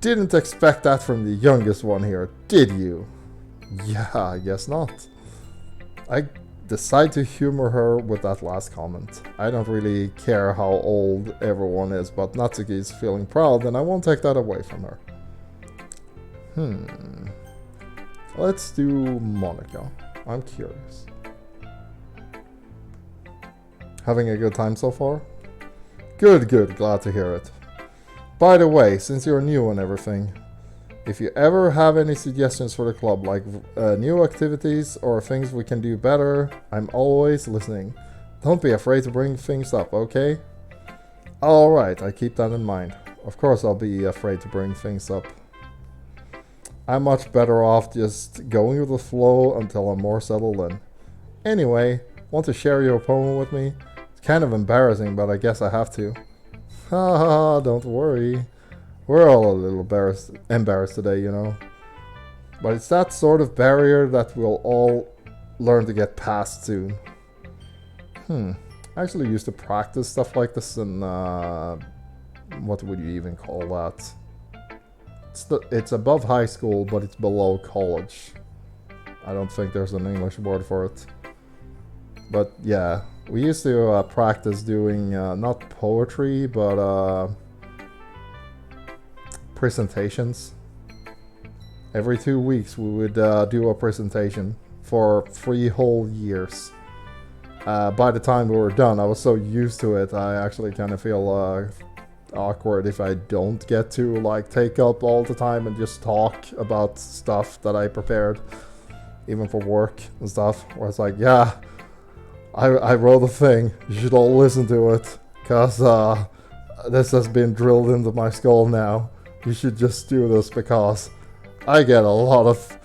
S1: Didn't expect that from the youngest one here, did you? Yeah, I guess not. I decide to humor her with that last comment. I don't really care how old everyone is, but Natsuki is feeling proud and I won't take that away from her. Let's do Monica. I'm curious. Having a good time so far? Good, glad to hear it. By the way, since you're new and everything, if you ever have any suggestions for the club, like new activities or things we can do better, I'm always listening. Don't be afraid to bring things up, okay? Alright, I keep that in mind. Of course I'll be afraid to bring things up. I'm much better off just going with the flow until I'm more settled in. Anyway, want to share your poem with me? It's kind of embarrassing, but I guess I have to. Haha, don't worry. We're all a little embarrassed today, you know. But it's that sort of barrier that we'll all learn to get past soon. I actually used to practice stuff like this in, what would you even call that? It's above high school, but it's below college. I don't think there's an English word for it. But yeah, we used to practice doing, not poetry, but presentations. Every 2 weeks we would do a presentation for 3 whole years. By the time we were done, I was so used to it, I actually kind of feel awkward if I don't get to like take up all the time and just talk about stuff that I prepared, even for work and stuff, where it's like, yeah, I wrote a thing, you should all listen to it, because this has been drilled into my skull now. You should just do this because I get a lot of...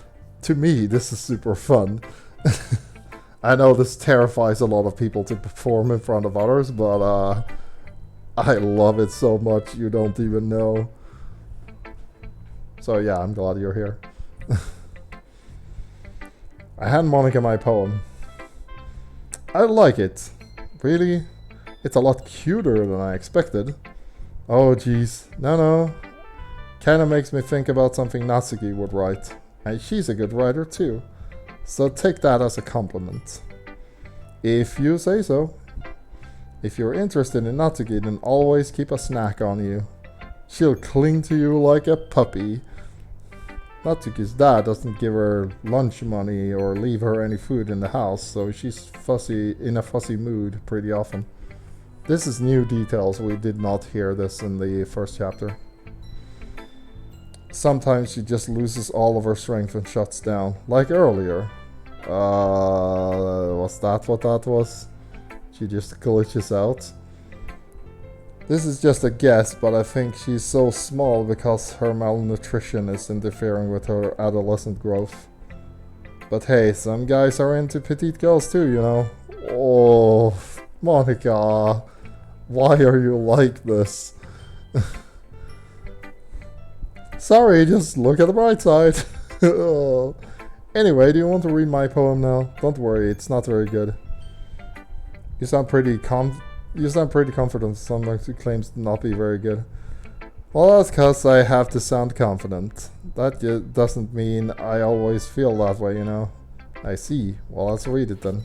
S1: To me, this is super fun. I know this terrifies a lot of people to perform in front of others, but I love it so much you don't even know. So yeah, I'm glad you're here. I hand Monica my poem. I like it. Really? It's a lot cuter than I expected. Oh jeez. No. Kinda makes me think about something Natsuki would write. And she's a good writer too. So take that as a compliment. If you say so. If you're interested in Natsuki, then always keep a snack on you. She'll cling to you like a puppy. Natsuki's dad doesn't give her lunch money or leave her any food in the house, so she's in a fussy mood pretty often. This is new details, we did not hear this in the first chapter. Sometimes she just loses all of her strength and shuts down, like earlier. Was that what that was? She just glitches out. This is just a guess, but I think she's so small because her malnutrition is interfering with her adolescent growth. But hey, some guys are into petite girls too, you know. Oh, Monica, why are you like this? Sorry, just look at the bright side. Anyway, do you want to read my poem now? Don't worry, it's not very good. You sound pretty confident. Sometimes you claims to not be very good. Well, that's because I have to sound confident. That doesn't mean I always feel that way, you know. I see. Well, let's read it then.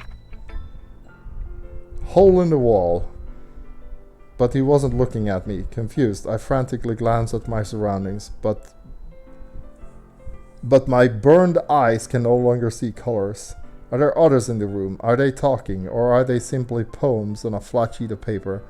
S1: Hole in the wall. But he wasn't looking at me. Confused, I frantically glanced at my surroundings, but my burned eyes can no longer see colors. Are there others in the room? Are they talking? Or are they simply poems on a flat sheet of paper?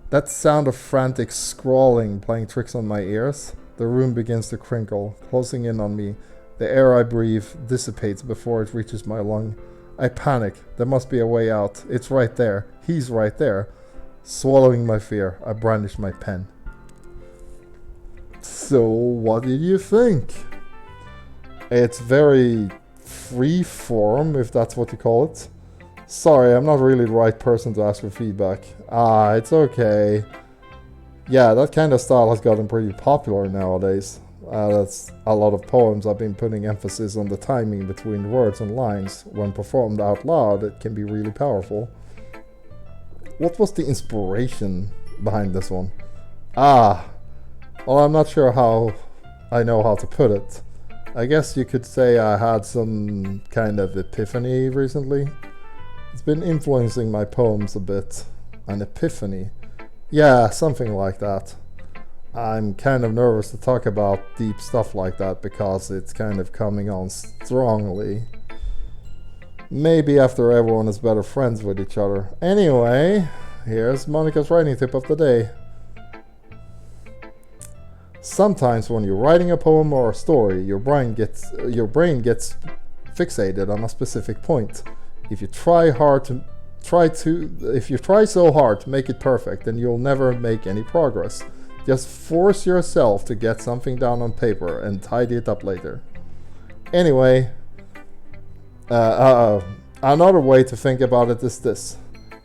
S1: That sound of frantic scrawling playing tricks on my ears. The room begins to crinkle, closing in on me. The air I breathe dissipates before it reaches my lung. I panic. There must be a way out. It's right there. He's right there. Swallowing my fear, I brandish my pen. So, what did you think? It's very free form, if that's what you call it. Sorry, I'm not really the right person to ask for feedback. It's okay. Yeah, that kind of style has gotten pretty popular nowadays. That's a lot of poems have been putting emphasis on the timing between words and lines. When performed out loud, it can be really powerful. What was the inspiration behind this one? Well, I'm not sure how I know how to put it. I guess you could say I had some kind of epiphany recently. It's been influencing my poems a bit. An epiphany. Yeah, something like that. I'm kind of nervous to talk about deep stuff like that because it's kind of coming on strongly. Maybe after everyone is better friends with each other. Anyway, here's Monica's writing tip of the day. Sometimes when you're writing a poem or a story, your brain gets fixated on a specific point. If you try so hard to make it perfect, then you'll never make any progress. Just force yourself to get something down on paper and tidy it up later. Anyway, another way to think about it is this.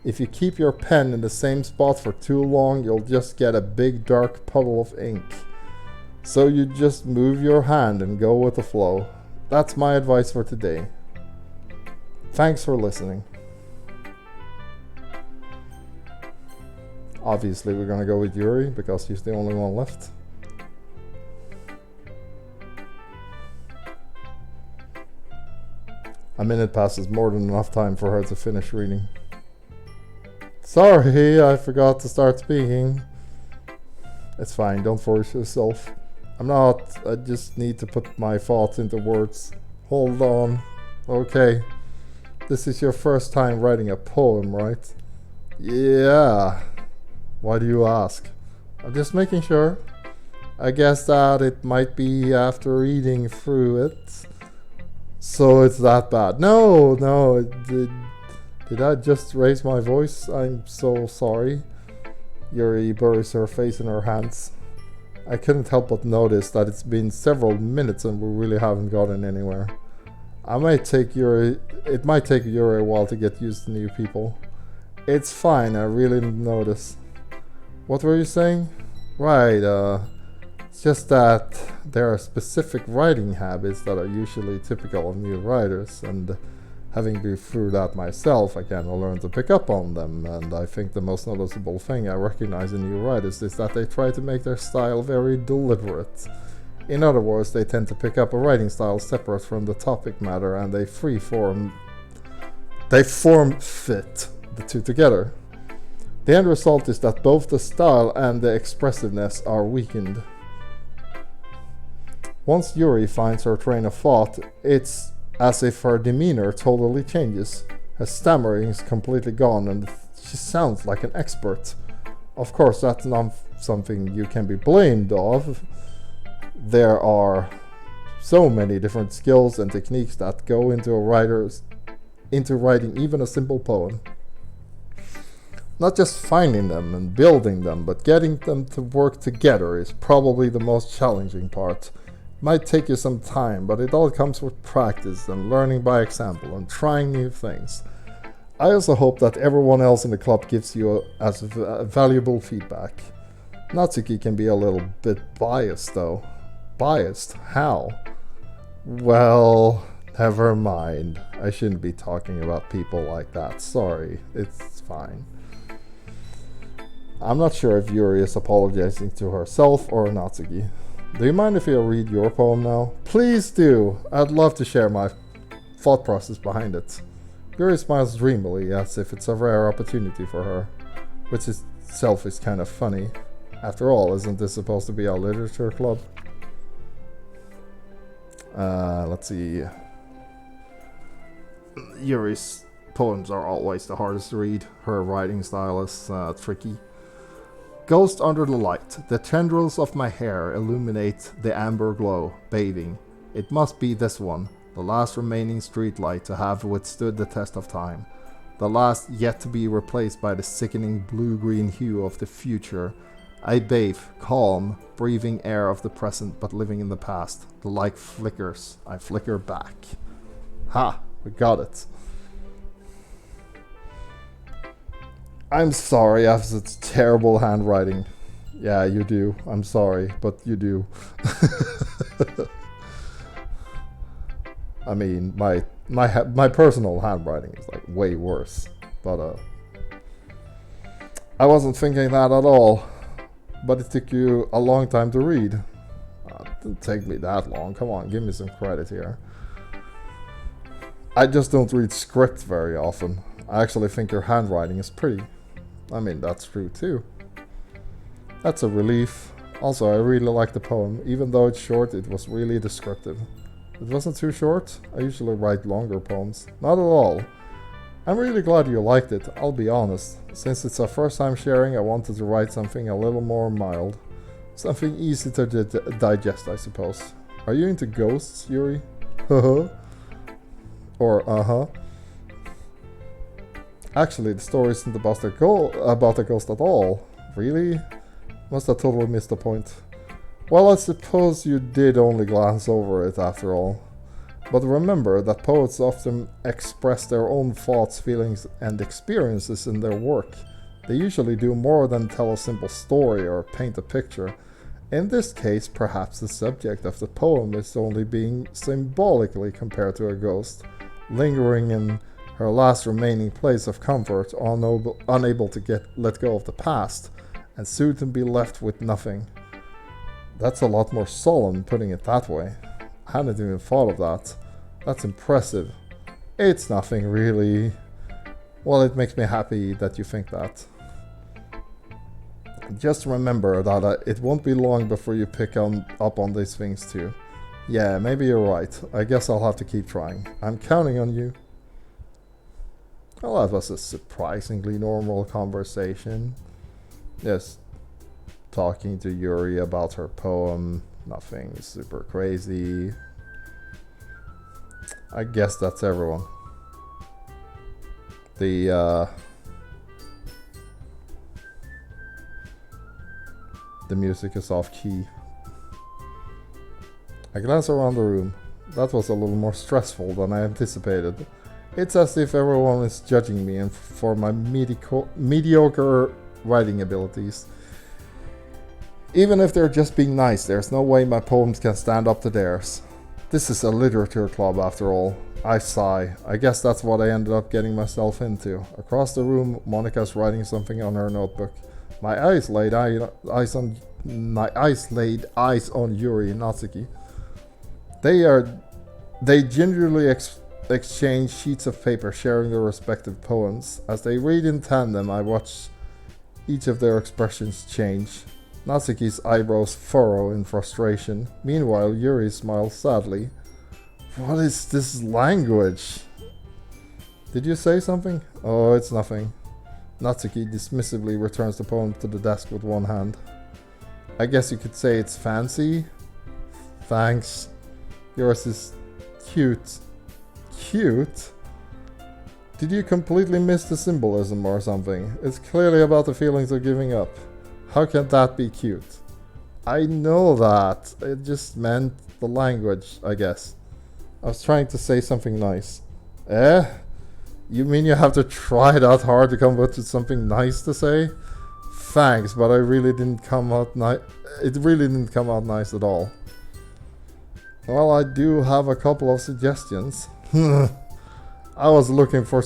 S1: If you keep your pen in the same spot for too long, you'll just get a big dark puddle of ink. So you just move your hand and go with the flow. That's my advice for today. Thanks for listening. Obviously we're gonna go with Yuri because she's the only one left. A minute passes more than enough time for her to finish reading. Sorry, I forgot to start speaking. It's fine, don't force yourself. I just need to put my thoughts into words. Hold on. Okay. This is your first time writing a poem, right? Yeah. Why do you ask? I'm just making sure. I guess that it might be after reading through it. So it's that bad. No. Did I just raise my voice? I'm so sorry. Yuri buries her face in her hands. I couldn't help but notice that it's been several minutes and we really haven't gotten anywhere. It might take Yuri a while to get used to new people. It's fine, I really didn't notice. What were you saying? Right, it's just that there are specific writing habits that are usually typical of new writers, and having been through that myself, I kind of learned to pick up on them, and I think the most noticeable thing I recognize in new writers is that they try to make their style very deliberate. In other words, they tend to pick up a writing style separate from the topic matter, and they form fit the two together. The end result is that both the style and the expressiveness are weakened. Once Yuri finds her train of thought, it's as if her demeanor totally changes. Her stammering is completely gone and she sounds like an expert. Of course, that's not something you can be blamed of. There are so many different skills and techniques that go into writing even a simple poem. Not just finding them and building them, but getting them to work together is probably the most challenging part. It might take you some time, but it all comes with practice and learning by example and trying new things. I also hope that everyone else in the club gives you valuable feedback. Natsuki can be a little bit biased though. Biased? How? Well, never mind. I shouldn't be talking about people like that. Sorry, it's fine. I'm not sure if Yuri is apologizing to herself or Natsuki. Do you mind if I read your poem now? Please do! I'd love to share my thought process behind it. Yuri smiles dreamily as if it's a rare opportunity for her, which itself is kind of funny. After all, isn't this supposed to be a literature club? Let's see. Yuri's poems are always the hardest to read. Her writing style is tricky. Ghost under the light. The tendrils of my hair illuminate the amber glow, bathing. It must be this one, the last remaining streetlight to have withstood the test of time. The last yet to be replaced by the sickening blue-green hue of the future. I bathe, calm, breathing air of the present but living in the past. The light flickers. I flicker back. Ha! We got it. I'm sorry, I have such terrible handwriting. Yeah, you do. I'm sorry, but you do. I mean, my personal handwriting is like way worse, but I wasn't thinking that at all. But it took you a long time to read. It didn't take me that long. Come on, give me some credit here. I just don't read script very often. I actually think your handwriting is pretty. I mean, that's true too. That's a relief. Also, I really like the poem. Even though it's short, it was really descriptive. It wasn't too short. I usually write longer poems. Not at all. I'm really glad you liked it, I'll be honest. Since it's our first time sharing, I wanted to write something a little more mild. Something easy to digest, I suppose. Are you into ghosts, Yuri? Or Actually, the story isn't about the ghost at all. Really? Must have totally missed the point. Well, I suppose you did only glance over it after all. But remember that poets often express their own thoughts, feelings, and experiences in their work. They usually do more than tell a simple story or paint a picture. In this case, perhaps the subject of the poem is only being symbolically compared to a ghost, lingering in her last remaining place of comfort, unable to let go of the past, and soon to be left with nothing. That's a lot more solemn, putting it that way. I hadn't even thought of that. That's impressive. It's nothing really. Well, it makes me happy that you think that. Just remember that it won't be long before you pick up on these things too. Yeah, maybe you're right. I guess I'll have to keep trying. I'm counting on you. Well, that was a surprisingly normal conversation. Just talking to Yuri about her poem. Nothing super crazy. I guess that's everyone. The music is off key. I glance around the room. That was a little more stressful than I anticipated. It's as if everyone is judging me for my mediocre writing abilities. Even if they're just being nice, there's no way my poems can stand up to theirs. This is a literature club after all. I sigh. I guess that's what I ended up getting myself into. Across the room, Monica's writing something on her notebook. My eyes laid eyes on Yuri and Natsuki. They gingerly exchange sheets of paper, sharing their respective poems. As they read in tandem, I watch each of their expressions change. Natsuki's eyebrows furrow in frustration. Meanwhile, Yuri smiles sadly. What is this language? Did you say something? Oh, it's nothing. Natsuki dismissively returns the poem to the desk with one hand. I guess you could say it's fancy. Thanks. Yours is cute. Cute? Did you completely miss the symbolism or something? It's clearly about the feelings of giving up. How can that be cute? I know that. It just meant the language, I guess. I was trying to say something nice. Eh? You mean you have to try that hard to come up with something nice to say? Thanks, but it really didn't come out nice at all. Well, I do have a couple of suggestions. If I was looking for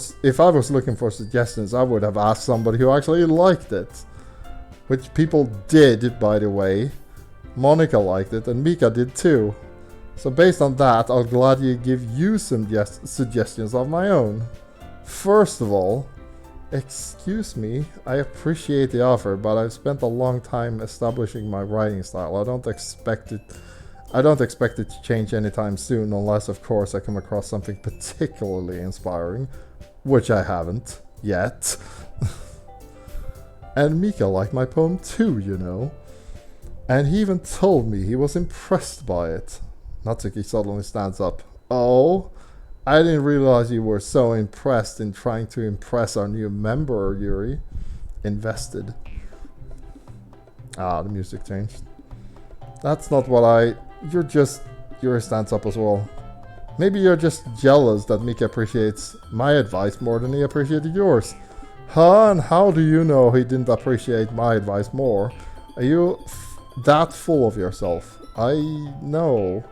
S1: suggestions, I would have asked somebody who actually liked it. Which people did, by the way. Monica liked it, and Mika did too. So based on that, I'll gladly give you some suggestions of my own. First of all, excuse me, I appreciate the offer, but I've spent a long time establishing my writing style. I don't expect it to change anytime soon, unless of course I come across something particularly inspiring, which I haven't yet. And Mika liked my poem too, you know. And he even told me he was impressed by it. Natsuki suddenly stands up. Oh, I didn't realize you were so impressed in trying to impress our new member, Yuri. Invested. Ah, the music changed. That's not what Yuri stands up as well. Maybe you're just jealous that Mika appreciates my advice more than he appreciated yours. Huh? And how do you know he didn't appreciate my advice more? Are you that full of yourself? I know.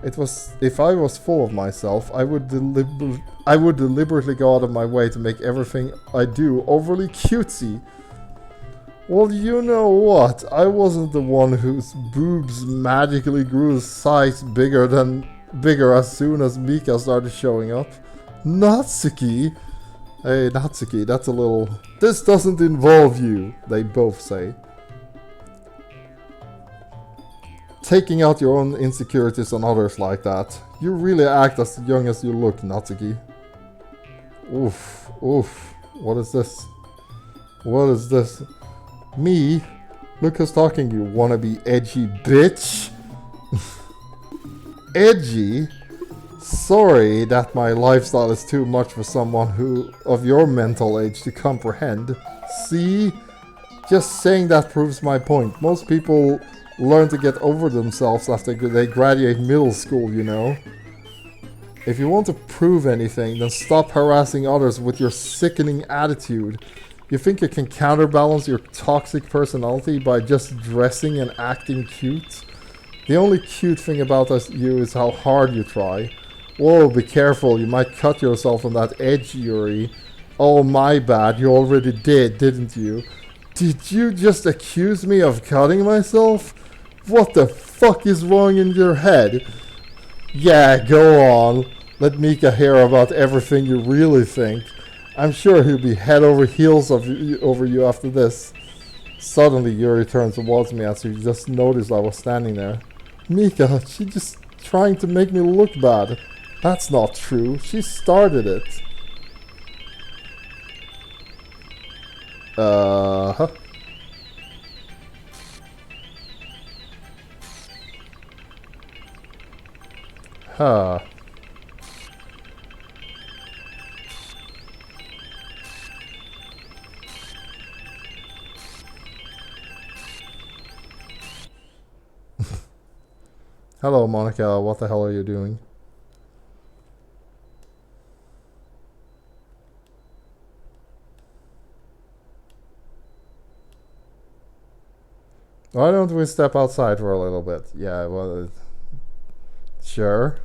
S1: It was, if I was full of myself, I would deliberately go out of my way to make everything I do overly cutesy. Well, you know what? I wasn't the one whose boobs magically grew size bigger as soon as Mika started showing up. Natsuki! Hey, Natsuki, that's a little... This doesn't involve you, they both say. Taking out your own insecurities on others like that. You really act as young as you look, Natsuki. Oof, oof. What is this? What is this? Me? Look who's talking, you wannabe edgy bitch. Edgy? Sorry that my lifestyle is too much for someone who of your mental age to comprehend. See? Just saying that proves my point. Most people learn to get over themselves after they graduate middle school, you know. If you want to prove anything, then stop harassing others with your sickening attitude. You think you can counterbalance your toxic personality by just dressing and acting cute? The only cute thing about you is how hard you try. Whoa, be careful, you might cut yourself on that edge, Yuri. Oh, my bad, you already did, didn't you? Did you just accuse me of cutting myself? What the fuck is wrong in your head? Yeah, go on. Let Mika hear about everything you really think. I'm sure he'll be head over heels over you after this. Suddenly, Yuri turned towards me as she just noticed I was standing there. Mika, she's just trying to make me look bad. That's not true. She started it. Huh? Huh. Hello, Monica. What the hell are you doing? Why don't we step outside for a little bit? Yeah, well, sure.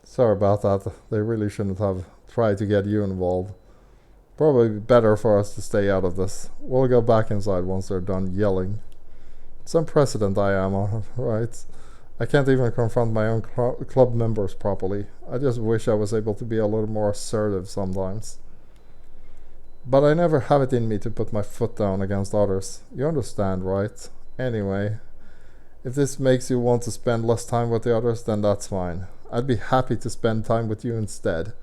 S1: Sorry about that. They really shouldn't have tried to get you involved. Probably better for us to stay out of this. We'll go back inside once they're done yelling. Some precedent I am, right? I can't even confront my own club members properly. I just wish I was able to be a little more assertive sometimes. But I never have it in me to put my foot down against others. You understand, right? Anyway, if this makes you want to spend less time with the others, then that's fine. I'd be happy to spend time with you instead.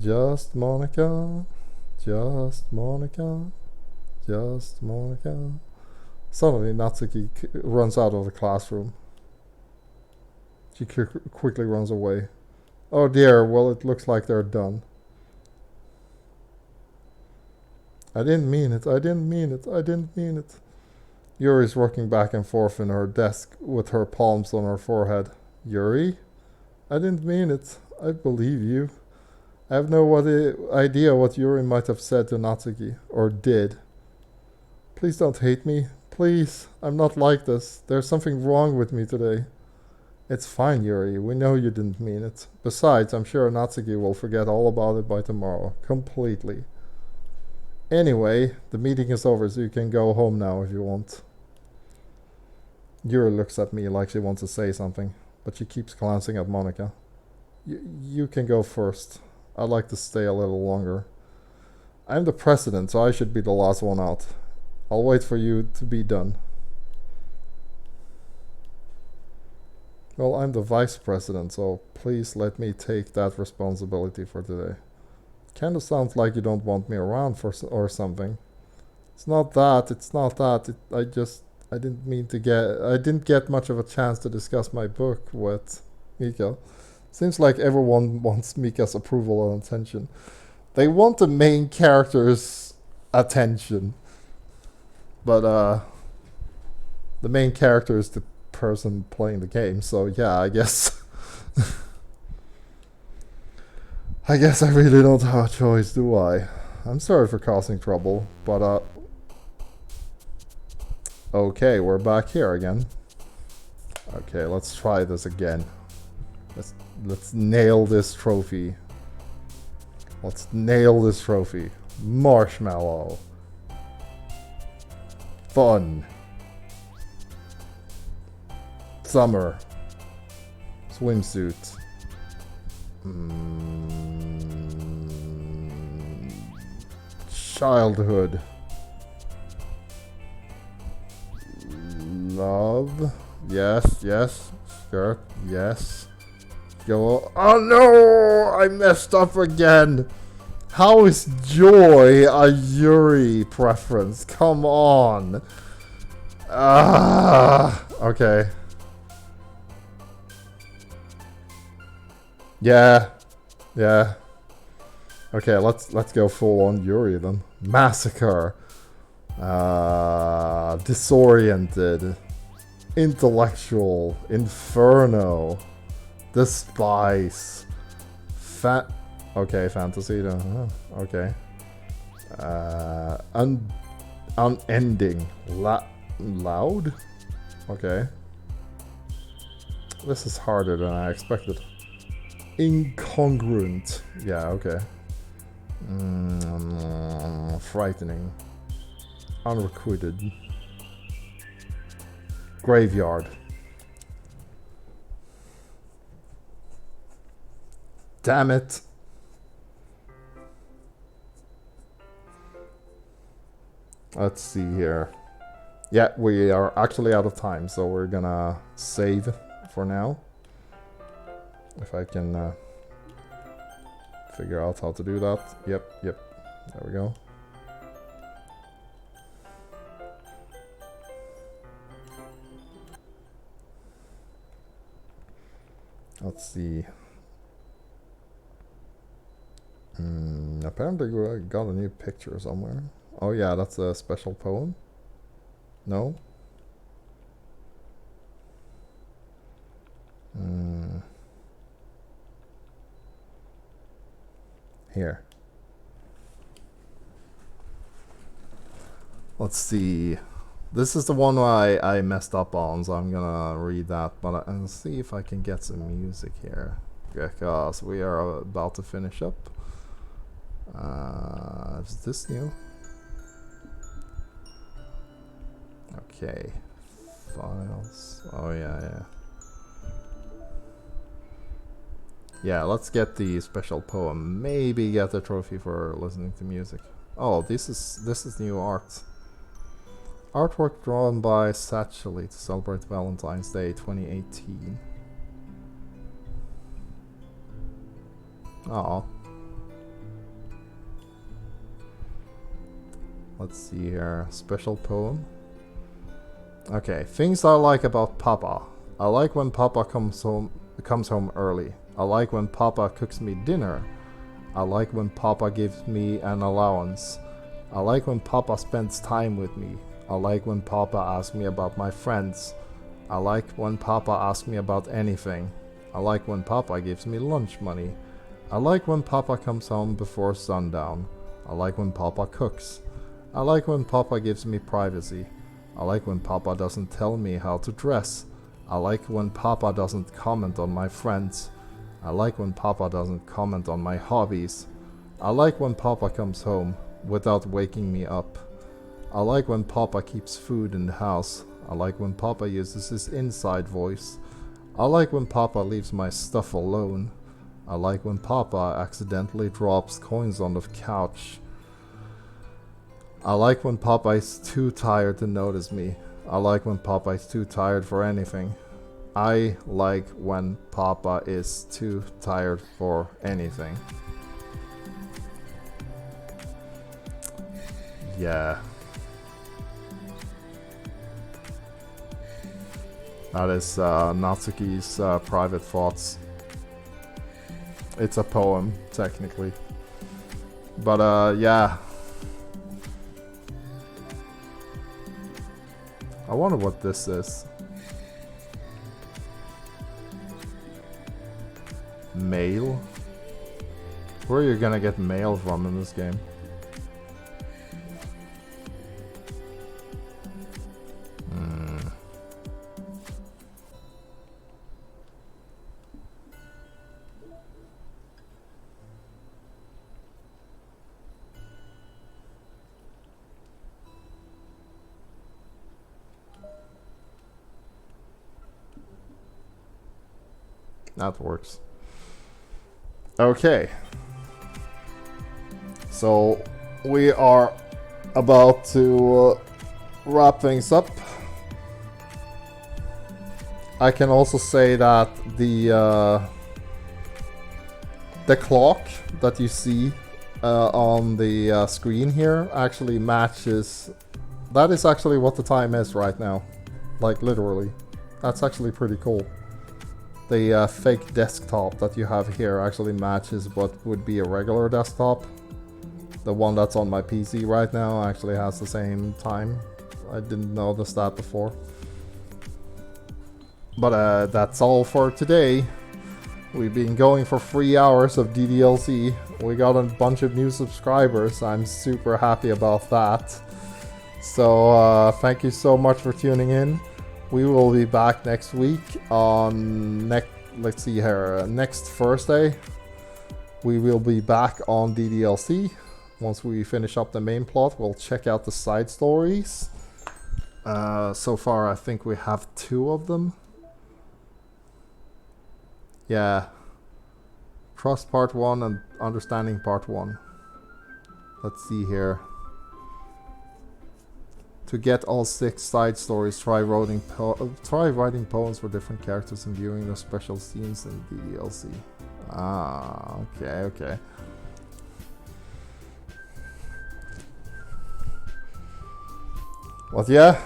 S1: Just Monica. Just Monica. Just Monica. Suddenly, Natsuki runs out of the classroom. She quickly runs away. Oh dear, well, it looks like they're done. I didn't mean it, I didn't mean it, I didn't mean it. Yuri's rocking back and forth in her desk with her palms on her forehead. Yuri? I didn't mean it. I believe you. I have no idea what Yuri might have said to Natsuki, or did. Please don't hate me. Please, I'm not like this. There's something wrong with me today. It's fine, Yuri. We know you didn't mean it. Besides, I'm sure Natsuki will forget all about it by tomorrow. Completely. Anyway, the meeting is over, so you can go home now if you want. Yuri looks at me like she wants to say something, but she keeps glancing at Monica. You can go first. I'd like to stay a little longer. I'm the president, so I should be the last one out. I'll wait for you to be done. Well, I'm the vice president, so please let me take that responsibility for today. Kind of sounds like you don't want me around or something. It's not that. I didn't get much of a chance to discuss my book with Mika. Seems like everyone wants Mika's approval and attention. They want the main character's attention. But the main character is the person playing the game, so yeah, I guess I guess I really don't have a choice, do I? I'm sorry for causing trouble, but okay, we're back here again. Okay, let's try this again. Let's nail this trophy. Let's nail this trophy. Marshmallow. Fun. Summer. Swimsuit. Childhood. Love. Yes, yes. Skirt. Yes. Go. Oh no! I messed up again! How is joy a Yuri preference? Come on! Okay. Yeah. Yeah. Okay, let's go full on Yuri then. Massacre. Disoriented. Intellectual. Inferno. Despise. Okay, fantasy. Okay. Unending. Loud? Okay. This is harder than I expected. Incongruent. Yeah, okay. Frightening. Unrequited. Graveyard. Damn it. Let's see here. Yeah, we are actually out of time, so we're gonna save for now. If I can figure out how to do that. Yep. There we go. Let's see. Apparently we got a new picture somewhere. Oh yeah, that's a special poem. No? Here. Let's see. This is the one I messed up on, so I'm gonna read that. But I'll see if I can get some music here, because we are about to finish up. Is this new? Okay. Files. Oh yeah. Yeah, let's get the special poem. Maybe get a trophy for listening to music. Oh, this is new art. Artwork drawn by Satchely to celebrate Valentine's Day 2018. Oh. Let's see here. Special poem. Okay, things I like about Papa. I like when Papa comes home early. I like when Papa cooks me dinner. I like when Papa gives me an allowance. I like when Papa spends time with me. I like when Papa asks me about my friends. I like when Papa asks me about anything. I like when Papa gives me lunch money. I like when Papa comes home before sundown. I like when Papa cooks. I like when Papa gives me privacy. I like when Papa doesn't tell me how to dress. I like when Papa doesn't comment on my friends. I like when Papa doesn't comment on my hobbies. I like when Papa comes home without waking me up. I like when Papa keeps food in the house. I like when Papa uses his inside voice. I like when Papa leaves my stuff alone. I like when Papa accidentally drops coins on the couch. I like when Papa is too tired to notice me. I like when Papa is too tired for anything. I like when Papa is too tired for anything. Yeah. That is Natsuki's private thoughts. It's a poem, technically. But yeah. I wonder what this is. Mail? Where are you gonna get mail from in this game? That works. Okay. So we are about to wrap things up. I can also say that the clock that you see on the screen here actually matches. That is actually what the time is right now, like literally. That's actually pretty cool. The fake desktop that you have here actually matches what would be a regular desktop. The one that's on my PC right now actually has the same time. I didn't notice that before. But that's all for today. We've been going for 3 hours of DDLC. We got a bunch of new subscribers. I'm super happy about that. So thank you so much for tuning in. We will be back next week on let's see here, next Thursday. We will be back on DDLC. Once we finish up the main plot, we'll check out the side stories. So far I think we have 2 of them. Yeah. Trust Part 1 and Understanding Part 1. Let's see here. To get all 6 side stories, try writing poems for different characters and viewing the special scenes in DDLC. Ah, okay. But yeah.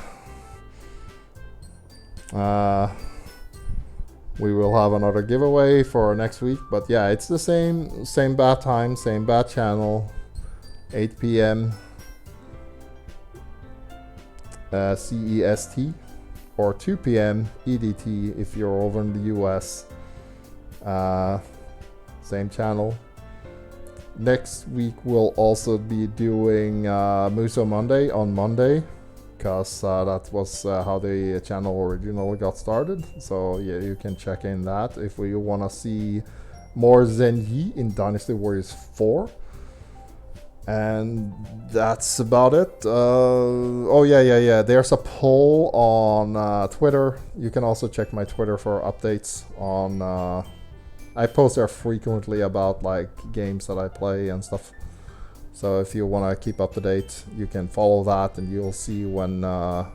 S1: We will have another giveaway for next week, but yeah, it's the same bad time, same bad channel, 8 p.m. CEST or 2 p.m. EDT if you're over in the US. Same channel. Next week we'll also be doing Muso Monday on Monday, because that was how the channel originally got started. So yeah, you can check in that if you want to see more Zenyi in Dynasty Warriors 4. And that's about it. Oh yeah. There's a poll on Twitter. You can also check my Twitter for updates on. I post there frequently about like games that I play and stuff. So if you want to keep up to date, you can follow that, and you'll see when the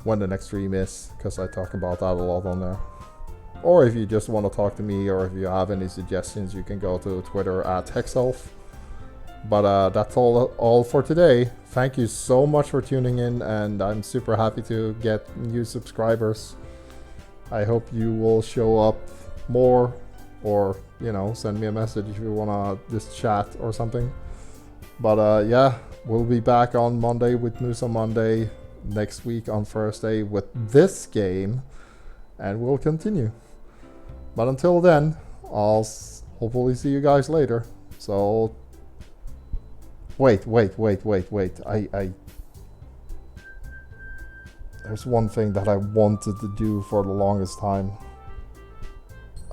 S1: next stream is, because I talk about that a lot on there. Or if you just want to talk to me, or if you have any suggestions, you can go to Twitter at Hexelf. But that's all for today. Thank you so much for tuning in, and I'm super happy to get new subscribers. I hope you will show up more, or send me a message if you wanna just chat or something. But yeah, we'll be back on Monday with Musa Monday, next week on Thursday with this game, and we'll continue. But until then, I'll hopefully see you guys later. So wait. There's one thing that I wanted to do for the longest time.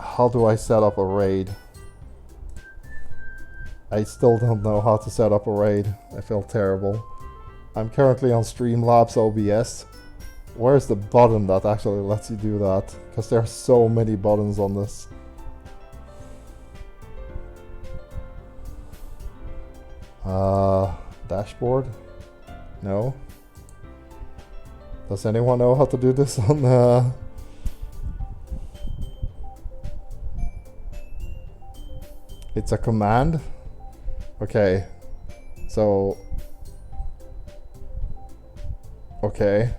S1: How do I set up a raid? I still don't know how to set up a raid. I feel terrible. I'm currently on Streamlabs OBS. Where's the button that actually lets you do that? Because there are so many buttons on this. Dashboard? No. Does anyone know how to do this on It's a command? Okay. So okay.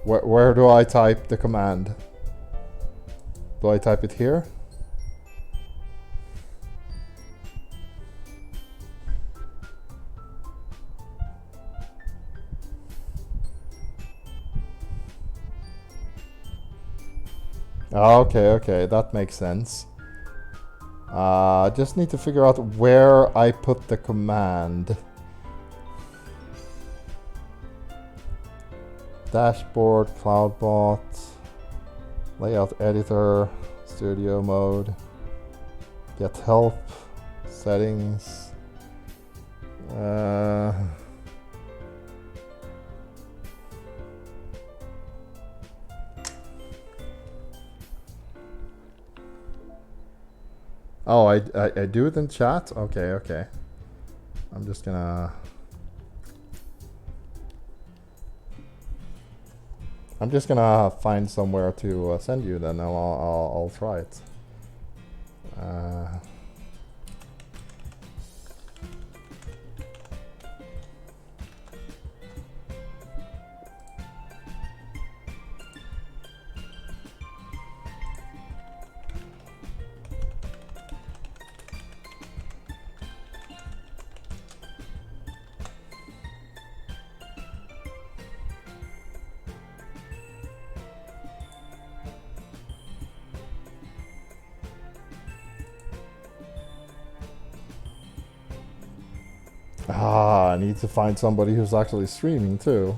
S1: Where do I type the command? Do I type it here? Okay, that makes sense. I just need to figure out where I put the command. Dashboard, CloudBot, layout editor, studio mode, get help, settings. Oh, I do it in chat? Okay, okay. I'm just gonna... find somewhere to send you then. I'll try it. I need to find somebody who's actually streaming too.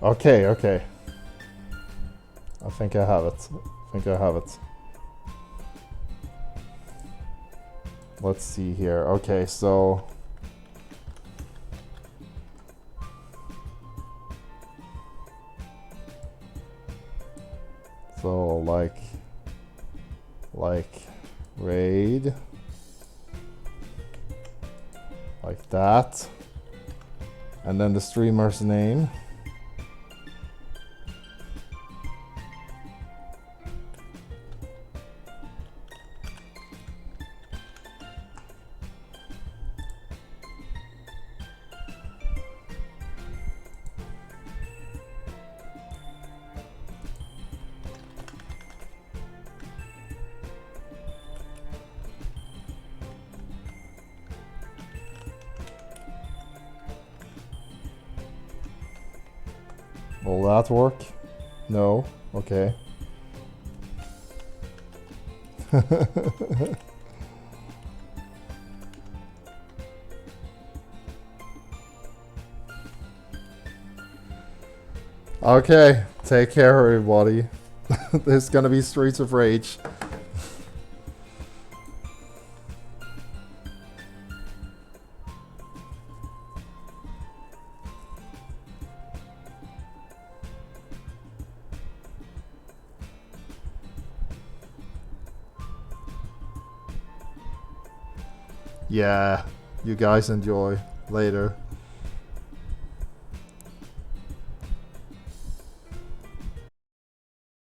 S1: Okay, okay. I think I have it. Let's see here. Okay, so... So, like raid. Like that. And then the streamer's name. Will that work? No? Okay. Okay, take care everybody. This is gonna be Streets of Rage. Yeah, you guys enjoy. Later.